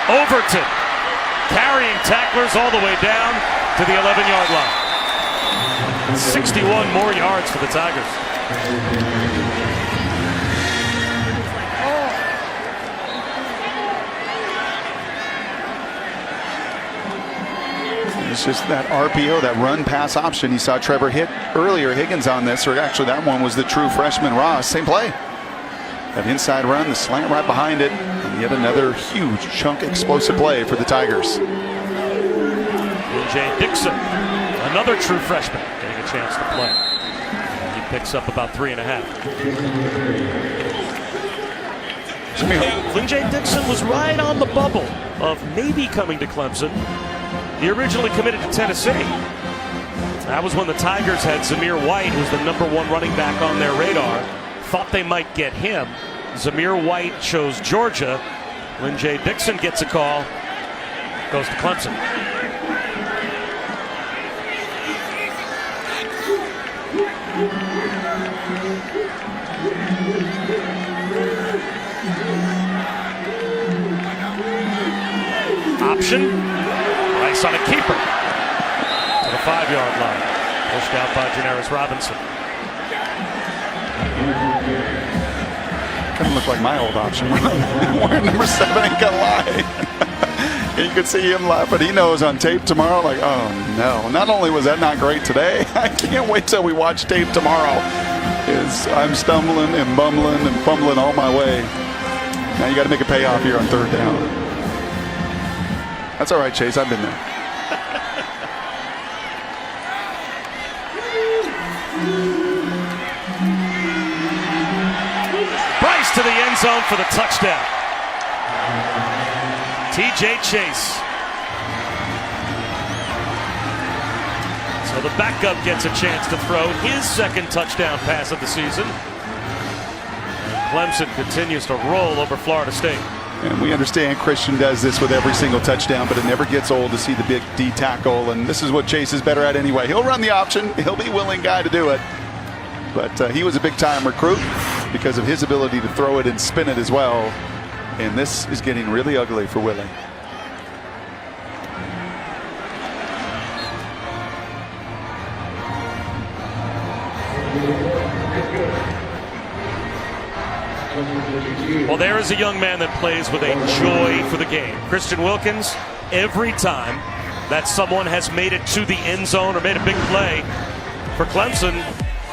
Overton carrying tacklers all the way down to the 11-yard line. 61 more yards for the Tigers. It's just that RPO, that run-pass option. You saw Trevor hit earlier Higgins on this, or actually that one was the true freshman Ross. Same play. That inside run, the slant right behind it, and yet another huge chunk explosive play for the Tigers. Jay Dixon, another true freshman, getting a chance to play. He picks up about 3.5. Jay Dixon was right on the bubble of maybe coming to Clemson. He originally committed to Tennessee. That was when the Tigers had Zamir White, who was the #1 running back on their radar. Thought they might get him. Zamir White chose Georgia. When Jay Dixon gets a call, goes to Clemson. Option. Rice on a keeper. To the 5-yard line. Pushed out by Janaris Robinson. Kind of look like my old option. Wearing number 7 ain't gonna lie. And you could see him laugh, but he knows on tape tomorrow, like, oh no. Not only was that not great today, I can't wait till we watch tape tomorrow. I'm stumbling and bumbling and fumbling all my way. Now you got to make a payoff here on 3rd down. That's all right, Chase. I've been there. Bryce to the end zone for the touchdown. TJ Chase. So the backup gets a chance to throw his 2nd touchdown pass of the season. And Clemson continues to roll over Florida State. And we understand Christian does this with every single touchdown, but it never gets old to see the big D tackle. And this is what Chase is better at anyway. He'll run the option. He'll be a willing guy to do it. But he was a big-time recruit because of his ability to throw it and spin it as well. And this is getting really ugly for Willie. Well, there is a young man that plays with a joy for the game. Christian Wilkins, every time that someone has made it to the end zone or made a big play for Clemson,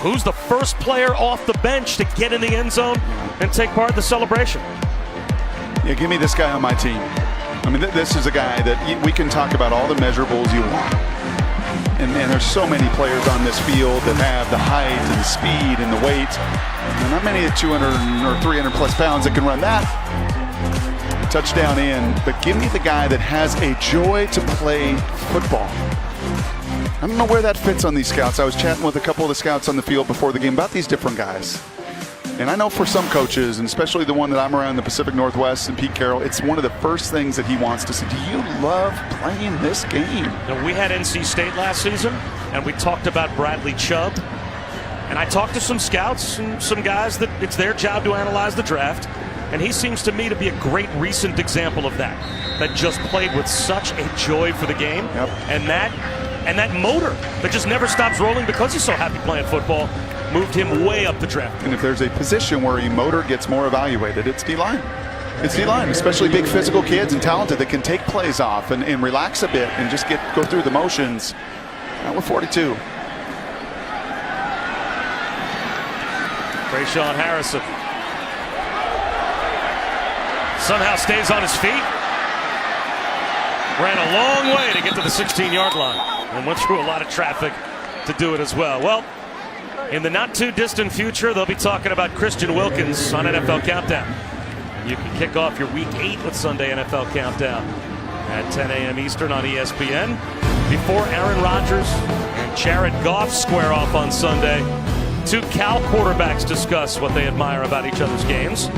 who's the first player off the bench to get in the end zone and take part in the celebration? Yeah, give me this guy on my team. I mean, this is a guy that we can talk about all the measurables you want. And there's so many players on this field that have the height and the speed and the weight. And not many at 200 or 300 plus pounds that can run that. Touchdown in. But give me the guy that has a joy to play football. I don't know where that fits on these scouts. I was chatting with a couple of the scouts on the field before the game about these different guys. And I know for some coaches, and especially the one that I'm around in the Pacific Northwest and Pete Carroll, it's one of the first things that he wants to see. Do you love playing this game? Now, we had NC State last season, and we talked about Bradley Chubb. And I talked to some scouts and some guys that it's their job to analyze the draft. And he seems to me to be a great recent example of that just played with such a joy for the game. Yep. And that motor that just never stops rolling because he's so happy playing football moved him way up the draft. And if there's a position where a motor gets more evaluated, it's D-line. It's D-line, especially big physical kids and talented that can take plays off and relax a bit and just go through the motions. Now we're 42. Trayshawn Harrison somehow stays on his feet. Ran a long way to get to the 16-yard line and went through a lot of traffic to do it as well. Well, in the not-too-distant future, they'll be talking about Christian Wilkins on NFL Countdown. You can kick off your Week 8 with Sunday NFL Countdown at 10 a.m. Eastern on ESPN. Before Aaron Rodgers and Jared Goff square off on Sunday, 2 Cal quarterbacks discuss what they admire about each other's games.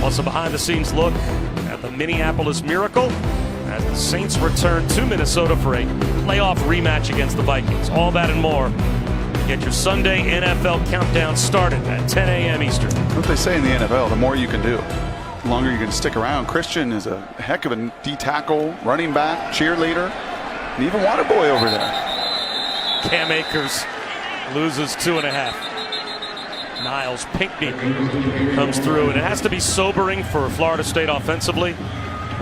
Also, behind-the-scenes look at the Minneapolis Miracle as the Saints return to Minnesota for a playoff rematch against the Vikings. All that and more. Get your Sunday NFL Countdown started at 10 a.m. Eastern. What they say in the NFL, the more you can do. The longer you can stick around. Christian is a heck of a D tackle, running back, cheerleader, and even water boy over there. Cam Akers loses 2.5. Niles Pinckney comes through, and it has to be sobering for Florida State offensively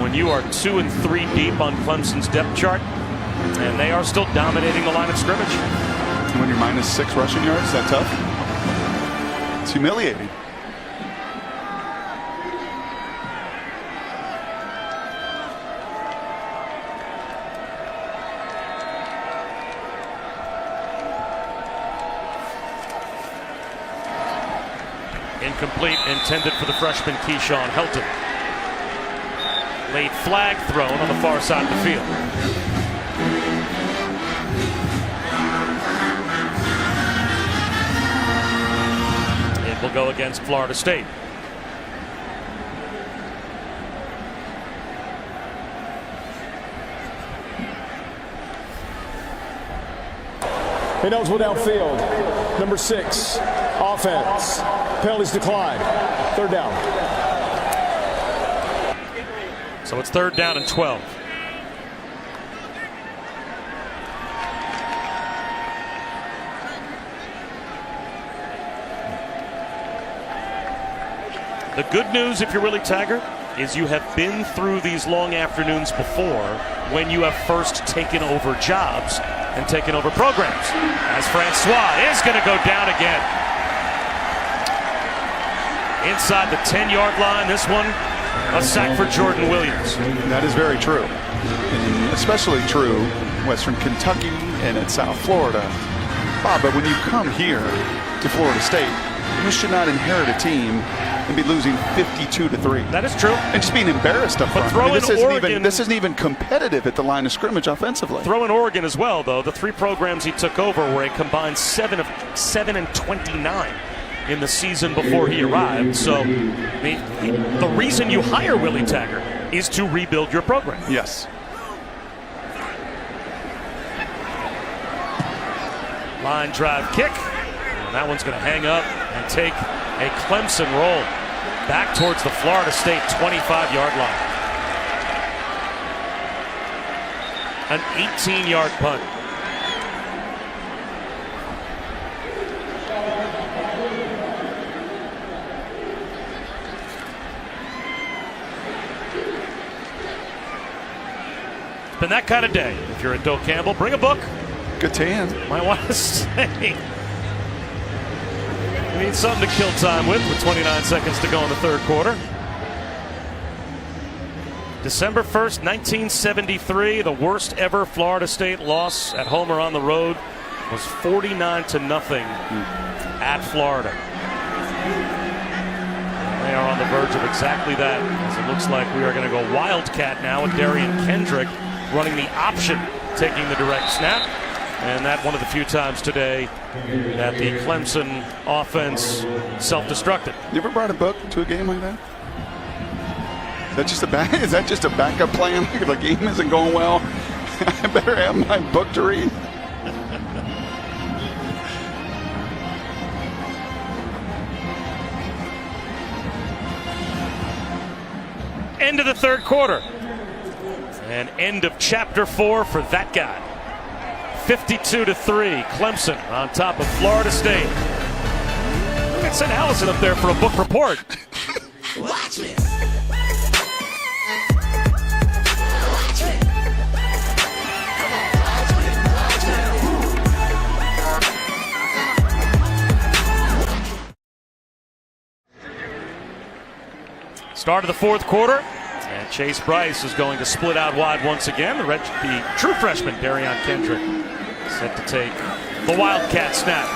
when you are 2 and 3 deep on Clemson's depth chart, and they are still dominating the line of scrimmage. And when you're -6 rushing yards, is that tough? It's humiliating. Incomplete, intended for the freshman Keyshawn Helton. Late flag thrown on the far side of the field. It will go against Florida State. Ineligible downfield. Number 6, offense. Penalties decline. 3rd down. So it's 3rd down and 12. The good news, if you're Willie Taggart, is you have been through these long afternoons before when you have first taken over jobs and taken over programs. As Francois is going to go down again. Inside the 10-yard line, this one, a sack for Jordan Williams. That is very true. And especially true Western Kentucky and at South Florida. Bob, but when you come here to Florida State, you should not inherit a team and be losing 52-3. That is true. And just being embarrassed up front. Throw in Oregon. This isn't even competitive at the line of scrimmage offensively. Throw in Oregon as well, though. The 3 programs he took over were a combined 7 and 29 in the season before he arrived. So the reason you hire Willie Taggart is to rebuild your program. Yes. Line drive kick. And that one's going to hang up and take a Clemson roll back towards the Florida State 25-yard line. An 18-yard punt. It's been that kind of day. If you're at Doak Campbell, bring a book. Good tan. Might want to say. We need something to kill time with 29 seconds to go in the 3rd quarter. December 1st, 1973, the worst ever Florida State loss at home or on the road was 49-0 at Florida. They are on the verge of exactly that, as it looks like we are going to go Wildcat now with Darian Kendrick running the option, taking the direct snap. And that one of the few times today that the Clemson offense self-destructed. You ever brought a book to a game like that? Is that just a backup plan? If the game isn't going well, I better have my book to read. End of the 3rd quarter. And end of chapter 4 for that guy. 52-3, Clemson on top of Florida State. We can send Allison up there for a book report. Watch me. Start of the 4th quarter. And Chase Bryce is going to split out wide once again. The true freshman, Darian Kendrick, set to take the Wildcat snap.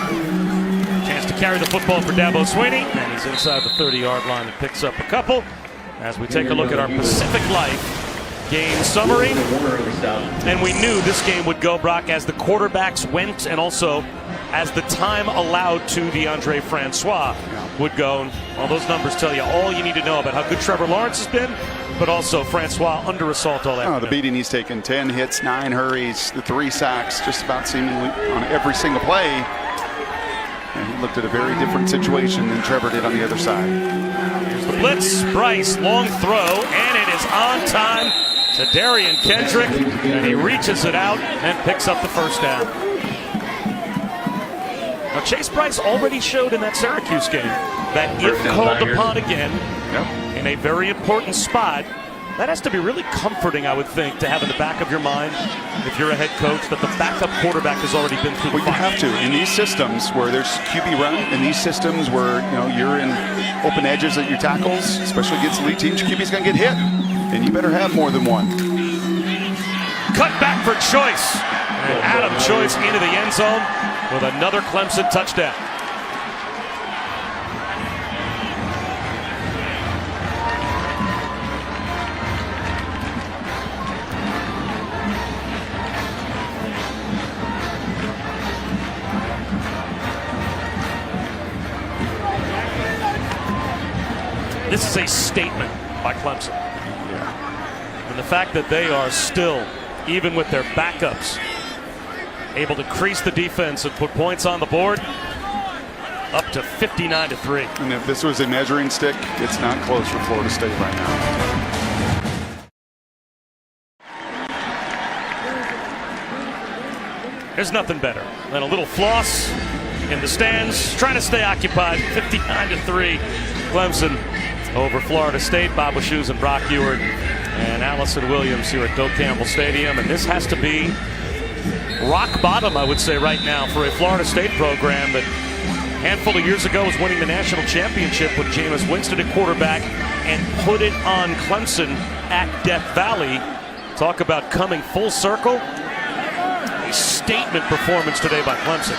Chance to carry the football for Dabo Swinney, and he's inside the 30-yard line and picks up a couple. As we take a look at our Pacific Life game summary. And we knew this game would go, Brock, as the quarterbacks went and also as the time allowed to DeAndre Francois would go. And all those numbers tell you all you need to know about how good Trevor Lawrence has been, but also Francois under assault all afternoon. The beating he's taken, 10 hits, 9 hurries, the 3 sacks, just about seemingly on every single play. And looked at a very different situation than Trevor did on the other side. Here's the blitz. Bryce, long throw, and it is on time to Darian Kendrick, and he reaches it out and picks up the first down. Now, Chase Bryce already showed in that Syracuse game that if called upon again in a very important spot, that has to be really comforting, I would think, to have in the back of your mind, if you're a head coach, that the backup quarterback has already been through the Well, you fire. have to. In these systems where there's QB run, in these systems where you're in open edges at your tackles, especially against elite teams, your QB's going to get hit, and you better have more than one. Cut back for Choice, and Adam Choice into the end zone with another Clemson touchdown. This is a statement by Clemson. And the fact that they are still, even with their backups, able to crease the defense and put points on the board, up to 59-3. And if this was a measuring stick, it's not close for Florida State right now. There's nothing better than a little floss in the stands, trying to stay occupied. 59-3, Clemson over Florida State. Bob Wishoes and Brock Ewart and Allison Williams here at Doak Campbell Stadium. And this has to be rock bottom, I would say, right now for a Florida State program that a handful of years ago was winning the national championship with Jameis Winston at quarterback and put it on Clemson at Death Valley. Talk about coming full circle. A statement performance today by Clemson.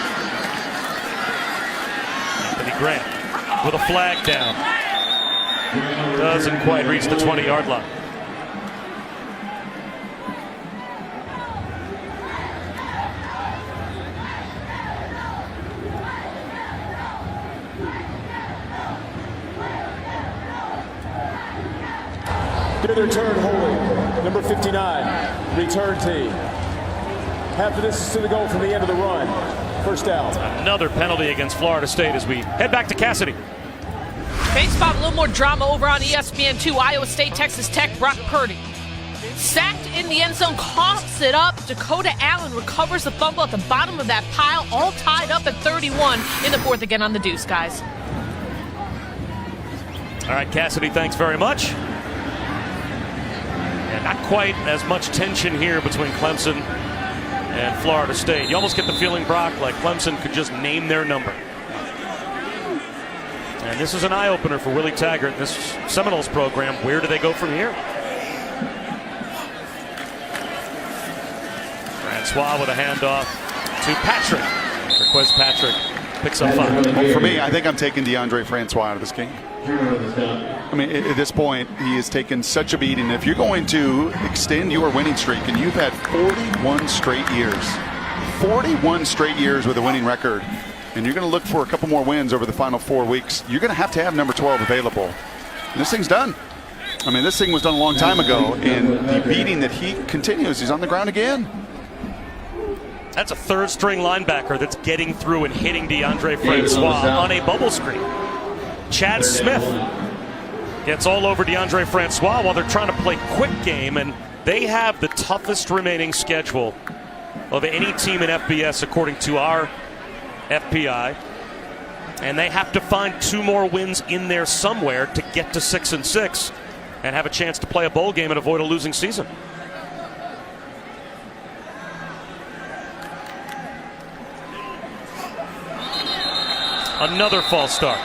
Anthony Grant with a flag down. Doesn't quite reach the 20-yard line. Near their turn holding, number 59, return team. Half of this is to the goal from the end of the run. First down. Another penalty against Florida State as we head back to Cassidy. Thanks, Bob. A little more drama over on ESPN2. Iowa State, Texas Tech, Brock Purdy. Sacked in the end zone, coughs it up. Dakota Allen recovers the fumble at the bottom of that pile, all tied up at 31 in the fourth, again on the deuce, guys. All right, Cassidy, thanks very much. And not quite as much tension here between Clemson and Florida State. You almost get the feeling, Brock, like Clemson could just name their number. And this is an eye-opener for Willie Taggart, this Seminoles program. Where do they go from here? Francois with a handoff to Patrick. Marquez Patrick picks up 5. Well, for me, I think I'm taking DeAndre Francois out of this game. I mean, at this point, he has taken such a beating. If you're going to extend your winning streak, and you've had 41 straight years with a winning record, and you're going to look for a couple more wins over the final 4 weeks, you're going to have number 12 available. And this thing's done. I mean, this thing was done a long time ago, and the beating that he continues, he's on the ground again. That's a third-string linebacker that's getting through and hitting DeAndre Francois on a bubble screen. Chad Smith gets all over DeAndre Francois while they're trying to play quick game, and they have the toughest remaining schedule of any team in FBS according to our FPI, and they have to find 2 more wins in there somewhere to get to 6-6 and have a chance to play a bowl game and avoid a losing season. Another false start.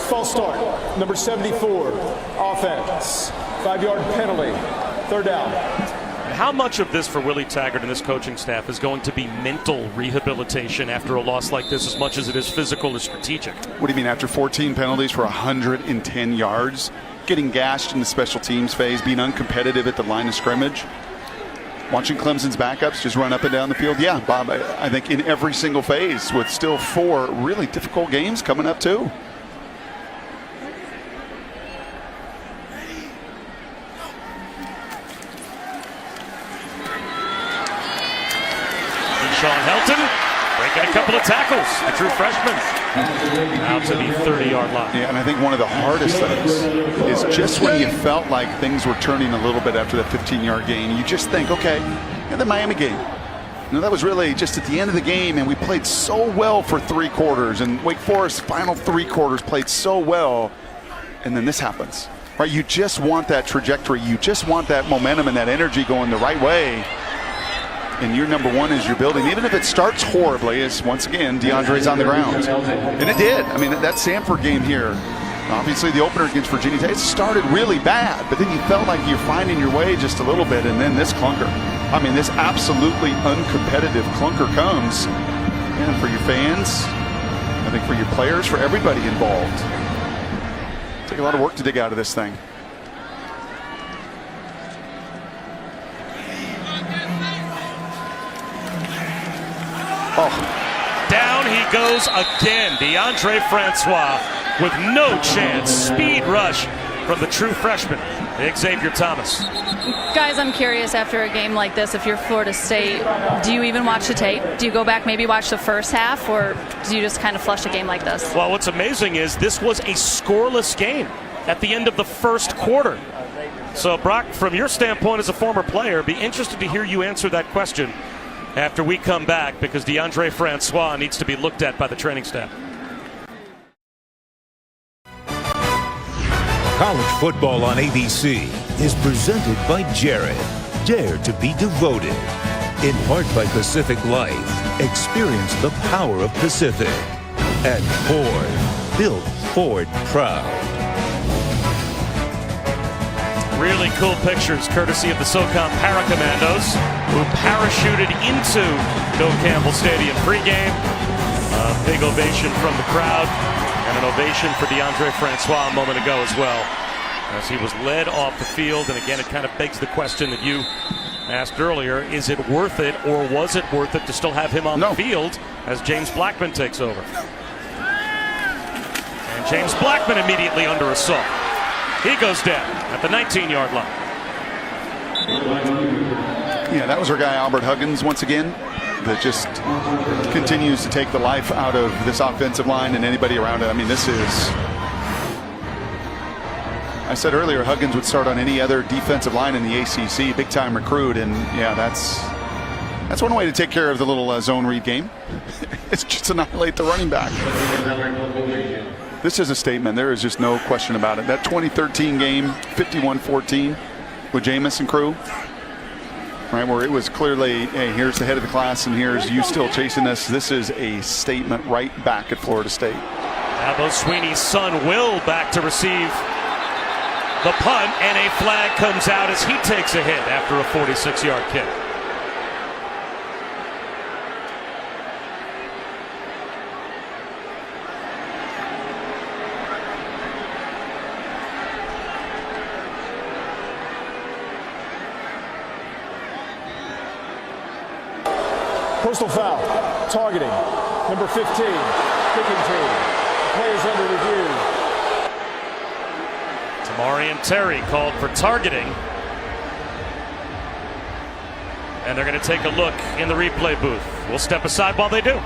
False start, number 74, offense. 5-yard penalty, third down. How much of this for Willie Taggart and this coaching staff is going to be mental rehabilitation after a loss like this as much as it is physical or strategic? What do you mean, after 14 penalties for 110 yards? Getting gashed in the special teams phase, being uncompetitive at the line of scrimmage? Watching Clemson's backups just run up and down the field? Yeah, Bob, I think in every single phase with still 4 really difficult games coming up too. Sean Helton breaking a couple of tackles. The true freshman out to the 30-yard line. Yeah, and I think one of the hardest things is just when you felt like things were turning a little bit after that 15-yard gain, you just think, okay, the Miami game. That was really just at the end of the game, and we played so well for 3 quarters, and Wake Forest's final 3 quarters played so well, and then this happens. Right? You just want that trajectory. You just want that momentum and that energy going the right way. And your number one is your building. Even if it starts horribly, as once again, DeAndre's on the ground. And it did. I mean, that Samford game here, obviously the opener against Virginia Tech, it started really bad, but then you felt like you're finding your way just a little bit, and then this clunker. I mean, this absolutely uncompetitive clunker comes. And for your fans, I think for your players, for everybody involved. Take a lot of work to dig out of this thing. Oh. Down he goes again. DeAndre Francois with no chance. Speed rush from the true freshman, Xavier Thomas. Guys, I'm curious, after a game like this, if you're Florida State, do you even watch the tape? Do you go back, maybe watch the first half, or do you just kind of flush a game like this? Well, what's amazing is this was a scoreless game at the end of the first quarter. So, Brock, from your standpoint as a former player, be interested to hear you answer that question after we come back, because DeAndre Francois needs to be looked at by the training staff. College football on ABC is presented by Jared. Dare to be devoted. In part by Pacific Life. Experience the power of Pacific. And Ford. Built Ford proud. Really cool pictures courtesy of the SOCOM Paracommandos, who parachuted into Bill Campbell Stadium pregame. A big ovation from the crowd, and an ovation for DeAndre Francois a moment ago as well, as he was led off the field. And again, it kind of begs the question that you asked earlier: is it worth it, or was it worth it to still have him on the field as James Blackman takes over? And James Blackman immediately under assault. He goes down at the 19-yard line. Yeah, that was our guy Albert Huggins once again, that just continues to take the life out of this offensive line and anybody around it. I mean, this is, I said earlier, Huggins would start on any other defensive line in the ACC, big time recruit, and yeah, that's one way to take care of the little zone read game. It's just annihilate the running back. This is a statement. There is just no question about it. That 2013 game, 51-14 with Jameis and crew, right, where it was clearly, hey, here's the head of the class and here's you still chasing us. This is a statement right back at Florida State. Dabo Swinney's son Will back to receive the punt, and a flag comes out as he takes a hit after a 46-yard kick. Personal foul, targeting, number 15, kicking team. Players under review. Tamarian Terry called for targeting. And they're going to take a look in the replay booth. We'll step aside while they do.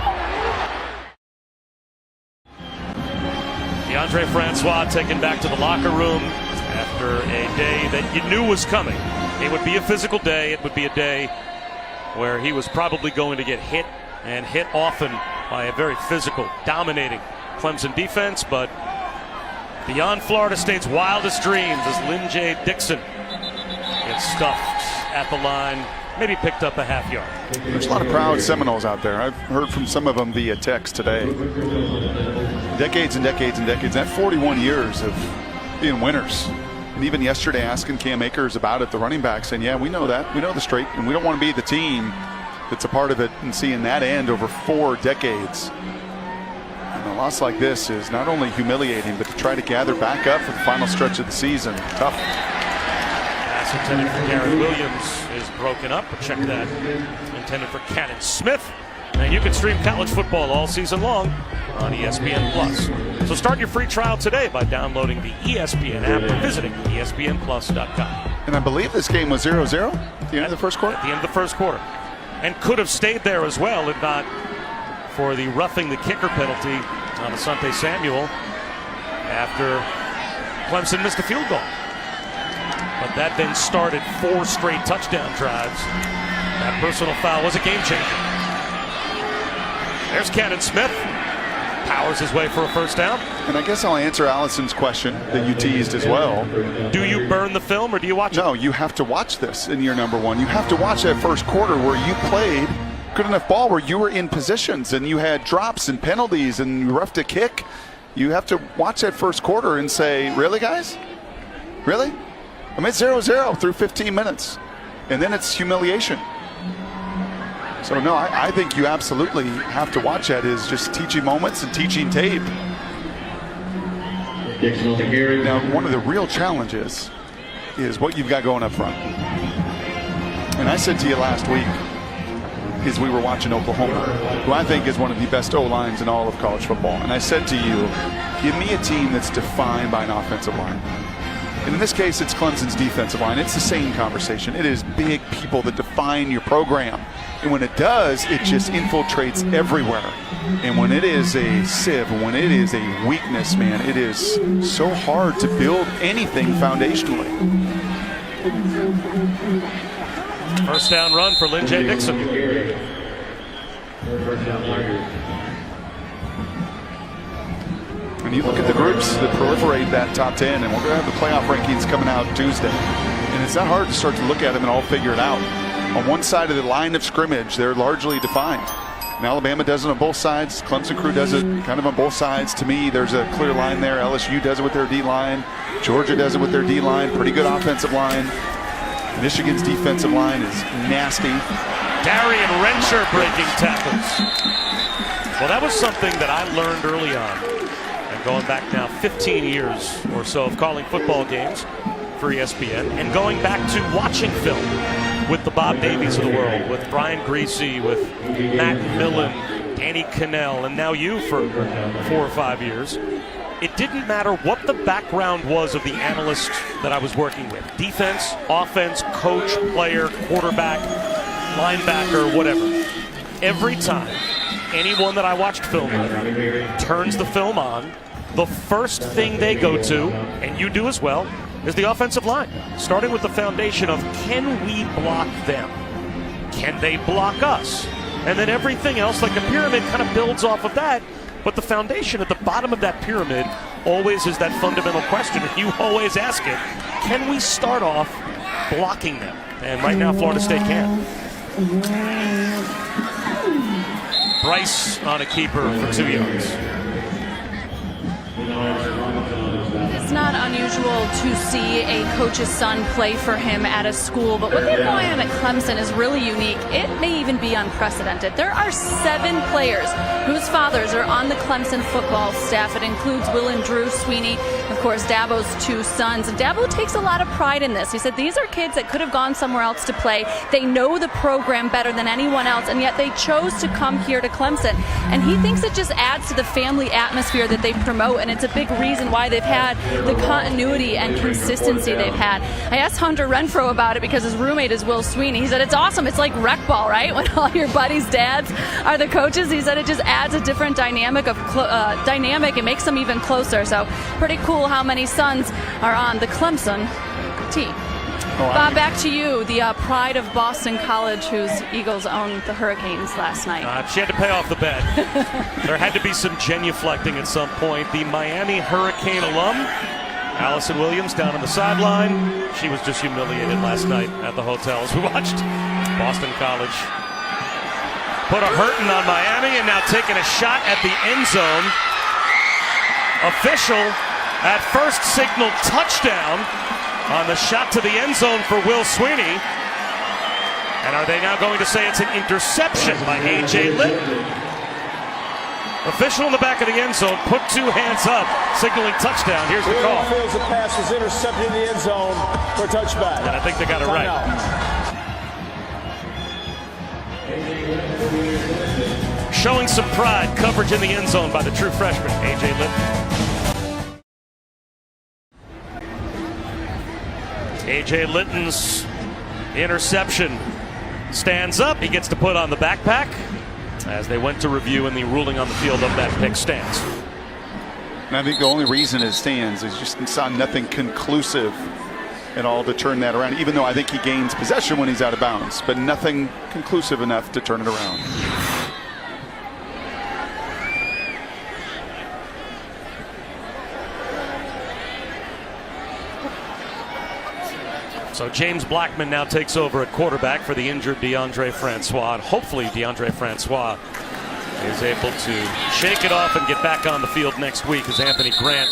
DeAndre Francois taken back to the locker room after a day that you knew was coming. It would be a physical day. It would be a day where he was probably going to get hit, and hit often, by a very physical, dominating Clemson defense. But beyond Florida State's wildest dreams, as Lynn J. Dixon gets stuffed at the line, maybe picked up a half yard. There's a lot of proud Seminoles out there. I've heard from some of them via text today. Decades and decades and decades. That 41 years of being winners. And even yesterday, asking Cam Akers about it, the running back, saying, yeah, we know that. We know the straight, and we don't want to be the team that's a part of it, and seeing that end over 4 decades. And a loss like this is not only humiliating, but to try to gather back up for the final stretch of the season, tough. Pass intended for Garrett Williams is broken up. But check that. Intended for Cannon Smith. And you can stream college football all season long on ESPN Plus. So start your free trial today by downloading the ESPN app or visiting ESPNplus.com. And I believe this game was 0-0 at the end of the first quarter? At the end of the first quarter. and could have stayed there as well if not for the roughing the kicker penalty on Asante Samuel after Clemson missed a field goal. But that then started 4 straight touchdown drives. That personal foul was a game changer. There's Cannon Smith. Powers his way for a first down. And I guess I'll answer Allison's question that you teased as well. Do you burn the film or do you watch it? No, you have to watch this in year number 1. You have to watch that first quarter where you played good enough ball where you were in positions and you had drops and penalties and you roughed a kick. You have to watch that first quarter and say, really, guys? Really? I mean, it's 0-0 through 15 minutes. And then it's humiliation. So, no, I think you absolutely have to watch that as just teaching moments and teaching tape. Now, one of the real challenges is what you've got going up front. And I said to you last week, as we were watching Oklahoma, who I think is one of the best O-lines in all of college football. And I said to you, give me a team that's defined by an offensive line. And in this case, it's Clemson's defensive line. It's the same conversation. It is big people that define your program. And when it does, it just infiltrates everywhere. And when it is a sieve, when it is a weakness, man, it is so hard to build anything foundationally. First down run for Lynn J. Dixon. When you look at the groups that proliferate that top 10, and we're going to have the playoff rankings coming out Tuesday, and it's not hard to start to look at them and all figure it out. On one side of the line of scrimmage, they're largely defined. And Alabama does it on both sides. Clemson crew does it kind of on both sides. To me, there's a clear line there. LSU does it with their D-line. Georgia does it with their D-line. Pretty good offensive line. Michigan's defensive line is nasty. Darian Rencher breaking tackles. Well, that was something that I learned early on. And going back now 15 years or so of calling football games for ESPN and going back to watching film with the Bob Davies of the world, with Brian Greasy, with Matt Millen, Danny Cannell, and now you for 4 or 5 years. It didn't matter what the background was of the analyst that I was working with. Defense, offense, coach, player, quarterback, linebacker, whatever. Every time anyone that I watched film with turns the film on, the first thing they go to, and you do as well, is the offensive line. Starting with the foundation of, can we block them? Can they block us? And then everything else, like a pyramid, kind of builds off of that. But the foundation at the bottom of that pyramid always is that fundamental question. You always ask it, can we start off blocking them? And right now, Florida State can. Bryce on a keeper for 2 yards. It's not unusual to see a coach's son play for him at a school, but what they have going on at Clemson is really unique. It may even be unprecedented. There are 7 players whose fathers are on the Clemson football staff. It includes Will and Drew Sweeney, of course, Dabo's 2 sons. And Dabo takes a lot of pride in this. He said these are kids that could have gone somewhere else to play. They know the program better than anyone else, and yet they chose to come here to Clemson. And he thinks it just adds to the family atmosphere that they promote, and it's a big reason why they've had the continuity and consistency they've had. I asked Hunter Renfrow about it because his roommate is Will Sweeney. He said it's awesome. It's like rec ball, right? When all your buddies' dads are the coaches. He said it just adds a different dynamic and makes them even closer. So pretty cool how many sons are on the Clemson team. Bob, back to you, the pride of Boston College, whose Eagles owned the Hurricanes last night. She had to pay off the bet. There had to be some genuflecting at some point. The Miami Hurricane alum, Allison Williams, down on the sideline. She was just humiliated last night at the hotel as we watched Boston College put a hurting on Miami, and now taking a shot at the end zone. Official at first signaled touchdown on the shot to the end zone for Will Sweeney. And are they now going to say it's an interception by A.J. Litton? Official in the back of the end zone put 2 hands up, signaling touchdown. Here's the call. Feels the pass was intercepted in the end zone for a touchback. And I think they got it right. Showing some pride, coverage in the end zone by the true freshman, A.J. Litton. A.J. Litton's interception stands up. He gets to put on the backpack as they went to review, and the ruling on the field of that pick stands. And I think the only reason it stands is just saw nothing conclusive at all to turn that around, even though I think he gains possession when he's out of bounds, but nothing conclusive enough to turn it around. So James Blackman now takes over at quarterback for the injured DeAndre Francois. And hopefully DeAndre Francois is able to shake it off and get back on the field next week as Anthony Grant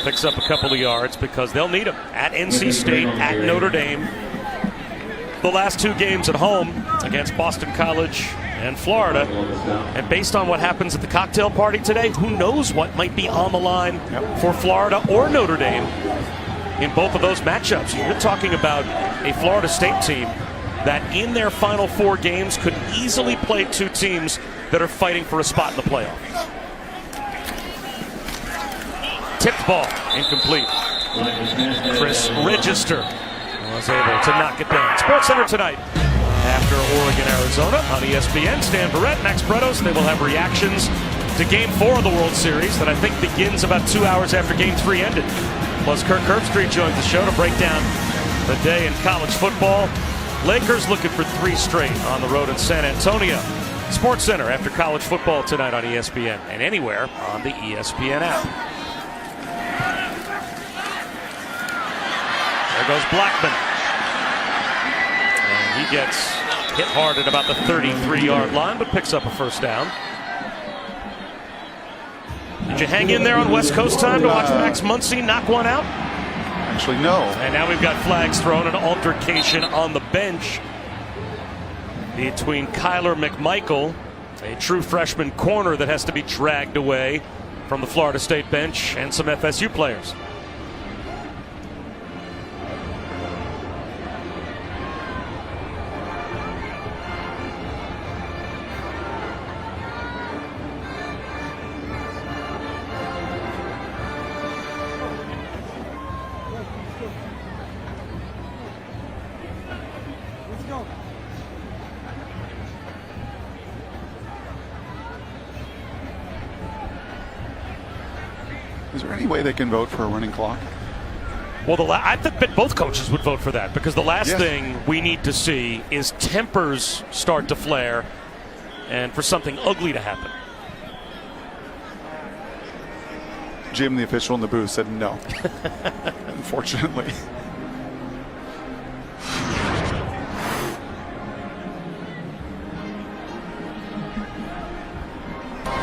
picks up a couple of yards, because they'll need him at NC State, at Notre Dame. The last two games at home against Boston College and Florida. And based on what happens at the cocktail party today, who knows what might be on the line for Florida or Notre Dame in both of those matchups. You're talking about a Florida State team that in their final four games could easily play two teams that are fighting for a spot in the playoff. Tipped ball, incomplete. Chris Register was able to knock it down. SportsCenter tonight after Oregon, Arizona on ESPN. Stan Barrett, Max Bretos. They will have reactions to Game 4 of the World Series that I think begins about 2 hours after Game 3 ended. Plus, Kirk Herbstreit joins the show to break down the day in college football. Lakers looking for 3 straight on the road in San Antonio. SportsCenter after college football tonight on ESPN and anywhere on the ESPN app. There goes Blackman. And he gets hit hard at about the 33-yard line, but picks up a first down. Did you hang in there on West Coast time to watch Max Muncy knock one out? Actually, no. And now we've got flags thrown, an altercation on the bench between Kyler McMichael, a true freshman corner that has to be dragged away from the Florida State bench, and some FSU players. Is there any way they can vote for a running clock? Well, I think that both coaches would vote for that, because the last thing we need to see is tempers start to flare and for something ugly to happen. Jim, the official in the booth, said no. Unfortunately.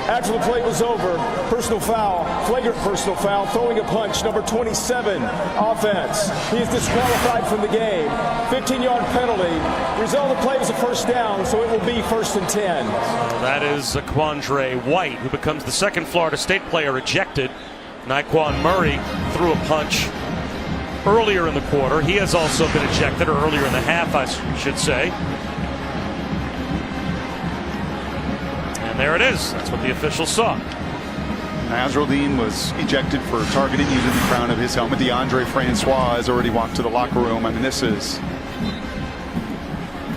After the play was over, personal foul, flagrant personal foul, throwing a punch, number 27, offense. He is disqualified from the game. 15-yard penalty. Result of the play was a first down, so it will be 1st and 10. So that is Quandre White, who becomes the second Florida State player ejected. Naquan Murray threw a punch earlier in the quarter. He has also been ejected, or earlier in the half, I should say. And there it is. That's what the officials saw. Nasruddin was ejected for targeting using the crown of his helmet. DeAndre Francois has already walked to the locker room. I mean, this is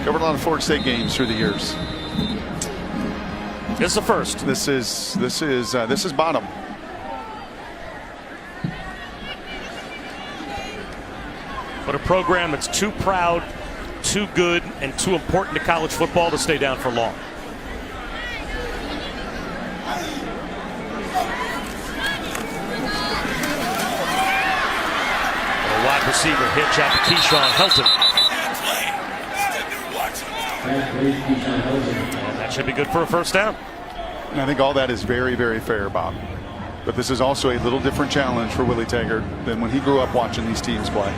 covered a lot of Florida State games through the years. This is the first. This is bottom. But a program that's too proud, too good, and too important to college football to stay down for long. Wide receiver hitch out to Keyshawn Helton. And that should be good for a first down. And I think all that is very, very fair, Bob. But this is also a little different challenge for Willie Taggart than when he grew up watching these teams play.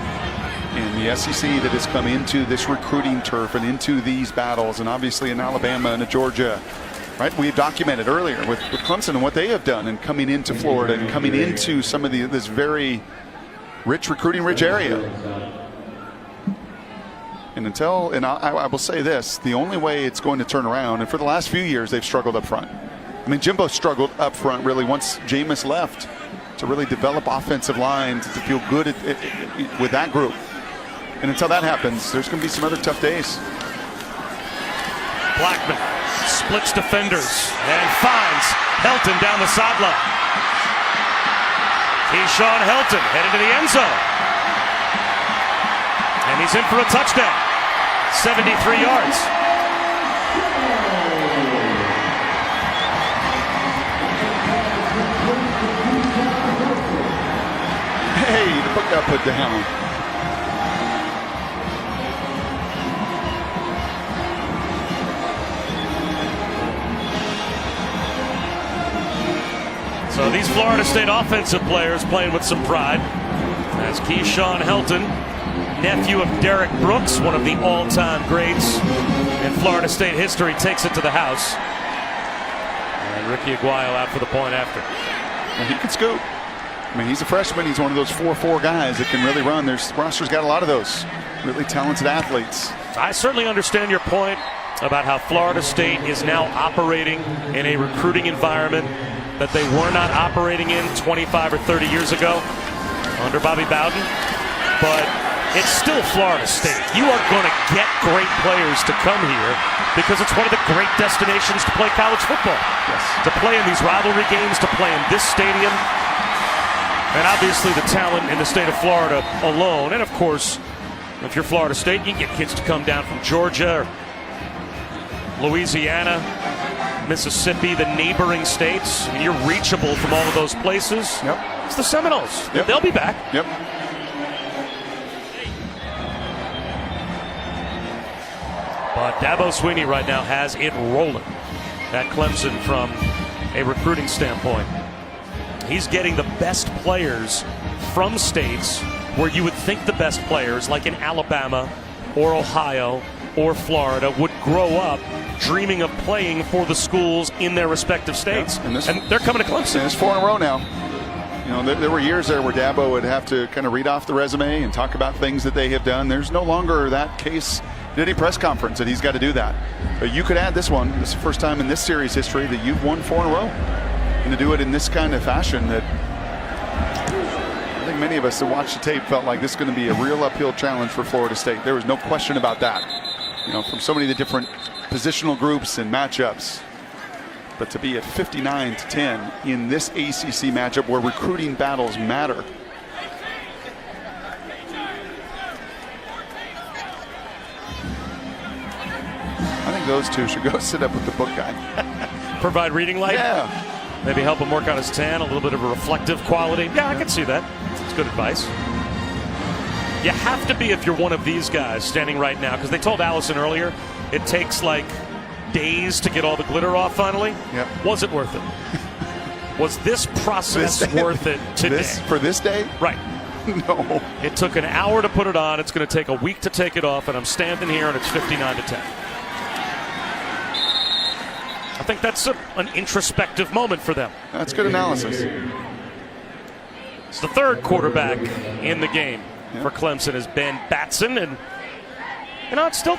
And the SEC that has come into this recruiting turf and into these battles, and obviously in Alabama and Georgia, right? We've documented earlier with Clemson and what they have done, and coming into Florida and coming into some of this very rich recruiting rich area. And I will say this, the only way it's going to turn around, and for the last few years they've struggled up front. I mean, Jimbo struggled up front really once Jameis left to really develop offensive lines, to feel good with that group. And until that happens, there's going to be some other tough days. Blackman splits defenders and finds Helton down the sideline. Keyshawn Helton headed to the end zone. And he's in for a touchdown. 73 yards. Hey, the book got put down. So these Florida State offensive players playing with some pride. As Keyshawn Helton, nephew of Derek Brooks, one of the all-time greats in Florida State history, takes it to the house. And Ricky Aguayo out for the point after. And he can scoop. I mean, he's a freshman. He's one of those 4-4 guys that can really run. Their roster's got a lot of those really talented athletes. I certainly understand your point about how Florida State is now operating in a recruiting environment that they were not operating in 25 or 30 years ago under Bobby Bowden. But it's still Florida State. You are going to get great players to come here because it's one of the great destinations to play college football. Yes. To play in these rivalry games, to play in this stadium. And obviously the talent in the state of Florida alone. And of course, if you're Florida State, you can get kids to come down from Georgia, or Louisiana, Mississippi, the neighboring states. And you're reachable from all of those places. Yep. It's the Seminoles. Yep. They'll be back. Yep. But Dabo Swinney right now has it rolling at Clemson from a recruiting standpoint. He's getting the best players from states where you would think the best players, like in Alabama or Ohio or Florida, would grow up dreaming of playing for the schools in their respective states. Yeah, and they're coming to Clemson. And it's 4 in a row now. You know, there were years there where Dabo would have to kind of read off the resume and talk about things that they have done. There's no longer that case at any press conference that he's got to do that. But you could add this one. This is the first time in this series history that you've won 4 in a row. And to do it in this kind of fashion, that I think many of us that watched the tape felt like this is going to be a real uphill challenge for Florida State. There was no question about that. You know, from so many of the different positional groups and matchups. But to be at 59-10 in this ACC matchup where recruiting battles matter. I think those two should go sit up with the book guy. Provide reading light? Yeah. Maybe help him work on his tan, a little bit of a reflective quality. Yeah, I can see that. It's good advice. You have to be if you're one of these guys standing right now, because they told Allison earlier it takes like days to get all the glitter off finally. Yep. Was it worth it? Was this process worth it today? For this day? Right. No. It took an hour to put it on. It's going to take a week to take it off, and I'm standing here and it's 59-10. I think that's an introspective moment for them. That's good analysis. It's the third quarterback in the game for Clemson is Ben Batson, and you know it's still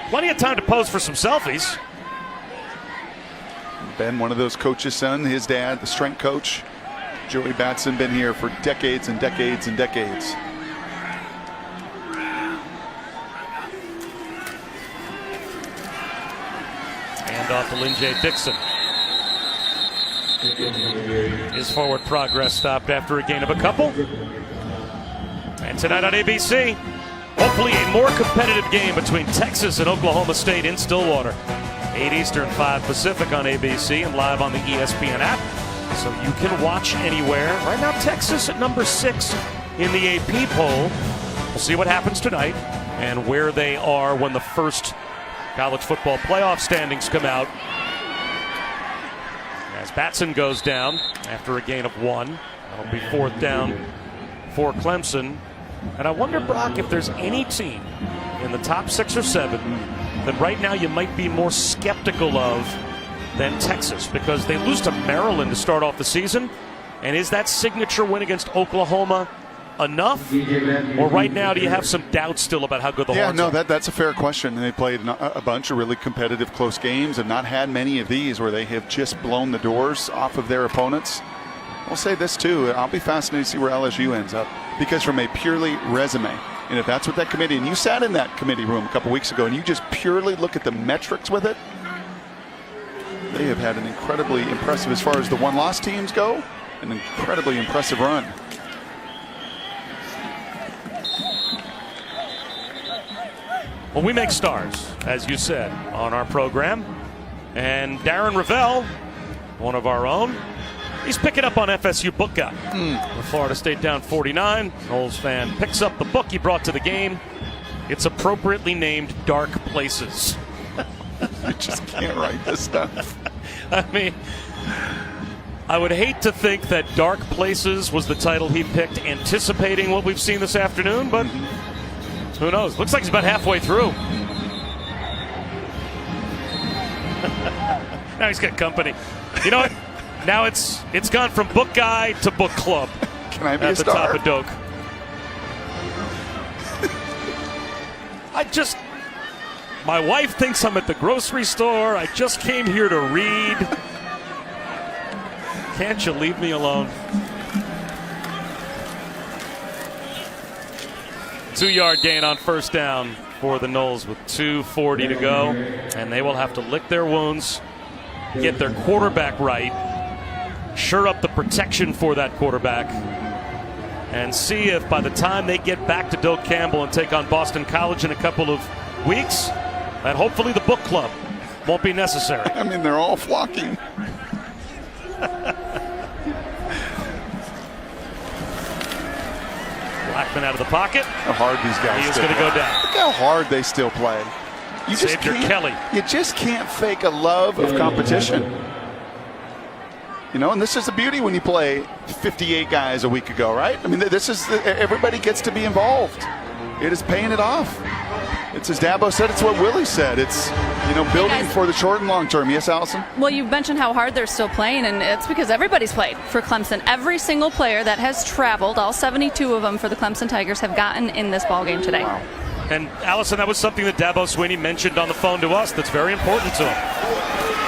plenty of time to pose for some selfies. Ben, one of those coaches' son, his dad, the strength coach, Joey Batson, been here for decades and decades and decades. Hand off to Lynn J. Dixon. His forward progress stopped after a gain of a couple. And tonight on ABC, hopefully a more competitive game between Texas and Oklahoma State in Stillwater. 8 Eastern, 5 Pacific on ABC and live on the ESPN app. So you can watch anywhere. Right now, Texas at number 6 in the AP poll. We'll see what happens tonight and where they are when the first college football playoff standings come out. As Batson goes down after a gain of 1. That'll be 4th down for Clemson. And I wonder, Brock, if there's any team in the top 6 or 7 that right now you might be more skeptical of than Texas, because they lose to Maryland to start off the season. And is that signature win against Oklahoma enough? Or right now do you have some doubts still about how good the Horns are? That's a fair question. They played a bunch of really competitive close games and not had many of these where they have just blown the doors off of their opponents. I'll say this too, I'll be fascinated to see where LSU ends up, because from a purely resume And if that's what that committee, and you sat in that committee room a couple weeks ago, and you just purely look at the metrics with it, they have had an incredibly impressive, as far as the one-loss teams go, an incredibly impressive run. Well, we make stars, as you said, on our program. And Darren Ravel, one of our own, he's picking up on FSU book guy. With Florida State down 49, Noles fan picks up the book he brought to the game. It's appropriately named Dark Places. You just can't write this stuff. I mean, I would hate to think that Dark Places was the title he picked anticipating what we've seen this afternoon, but who knows? Looks like he's about halfway through. Now he's got company. You know what? Now it's gone from book guy to book club. Can I be at a the star? top of Doak? My wife thinks I'm at the grocery store. I just came here to read. Can't you leave me alone? 2-yard gain on first down for the Noles with 2:40 to go. And they will have to lick their wounds, get their quarterback right, shore up the protection for that quarterback, and see if by the time they get back to Doak Campbell and take on Boston College in a couple of weeks, that hopefully the book club won't be necessary. I mean, they're all flocking. Blackman out of the pocket. How hard these guys He is still going to go play. down. Look how hard they still play. You just Xavier can't, Kelly. You just can't fake a love of competition. You know, and this is the beauty when you play 58 guys a week ago, right? I mean, this is everybody gets to be involved. It is paying it off. It's as Dabo said. It's what Willie said. It's, you know, building for the short and long term. Yes, Allison? Well, you mentioned how hard they're still playing, and it's because everybody's played for Clemson. Every single player that has traveled, all 72 of them for the Clemson Tigers, have gotten in this ballgame today. Wow. And Allison, that was something that Dabo Swinney mentioned on the phone to us that's very important to him.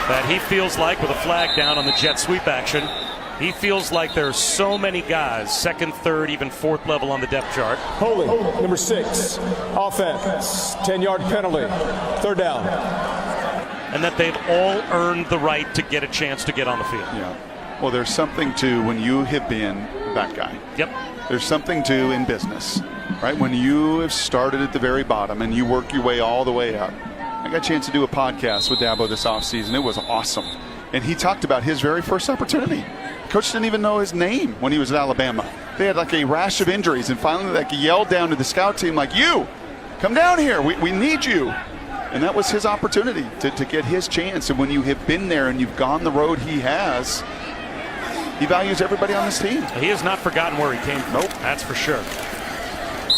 That he feels like, with a flag down on the jet sweep action, he feels like there are so many guys, second, third, even fourth level on the depth chart. Holding, number 6, offense, 10-yard penalty, third down. And that they've all earned the right to get a chance to get on the field. Yeah. Well, there's something to when you have been that guy. Yep. There's something to in business, right? When you have started at the very bottom and you work your way all the way up. I got a chance to do a podcast with Dabo this offseason. It was awesome. And he talked about his very first opportunity. Coach didn't even know his name when he was at Alabama. They had like a rash of injuries, and finally like he yelled down to the scout team like, "You, come down here. We need you." And that was his opportunity to get his chance. And when you have been there and you've gone the road he has, he values everybody on this team. He has not forgotten where he came from. Nope. That's for sure.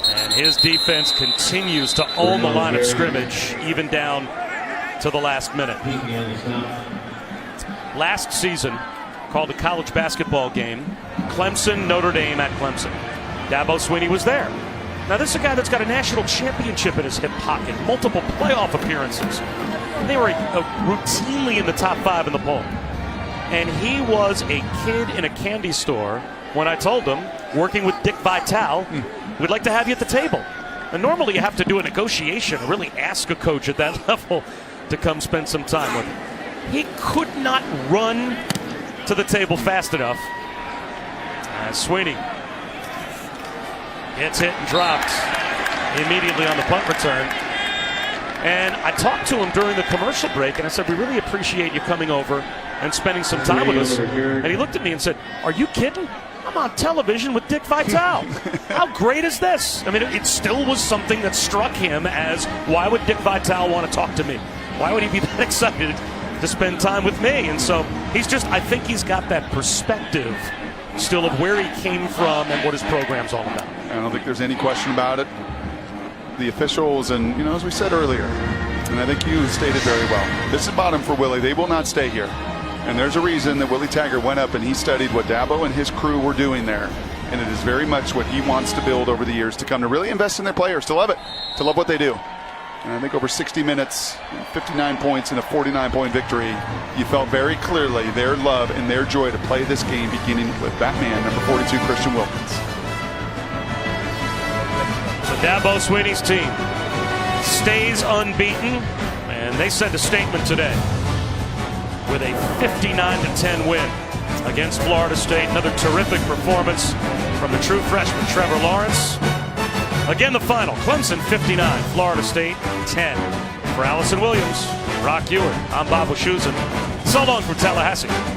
And his defense continues to own the line of scrimmage, even down to the last minute. Last season, called a college basketball game, Clemson, Notre Dame at Clemson. Dabo Swinney was there. Now, this is a guy that's got a national championship in his hip pocket, multiple playoff appearances. They were routinely in the top 5 in the poll. And he was a kid in a candy store when I told him, working with Dick Vitale, we'd like to have you at the table. And normally you have to do a negotiation, really ask a coach at that level to come spend some time with him. He could not run to the table fast enough. Swinney gets hit and dropped immediately on the punt return. And I talked to him during the commercial break, and I said, we really appreciate you coming over and spending some time with us. And he looked at me and said, are you kidding? I'm on television with Dick Vitale. How great is this? I mean, it still was something that struck him as, why would Dick Vitale want to talk to me? Why would he be that excited to spend time with me? And so he's just, I think he's got that perspective still of where he came from and what his program's all about. I don't think there's any question about it. The officials and, as we said earlier, and I think you stated very well, this is bottom for Willie. They will not stay here. And there's a reason that Willie Taggart went up and he studied what Dabo and his crew were doing there. And it is very much what he wants to build over the years to come, to really invest in their players, to love it, to love what they do. And I think over 60 minutes, 59 points and a 49-point victory, you felt very clearly their love and their joy to play this game, beginning with that man, number 42, Christian Wilkins. So Dabo Swinney's team stays unbeaten, and they sent a statement today with a 59-10 win against Florida State. Another terrific performance from the true freshman Trevor Lawrence. Again, the final, Clemson 59, Florida State 10. For Allison Williams, Rock Ewart, I'm Bob Wischusen. So long from Tallahassee.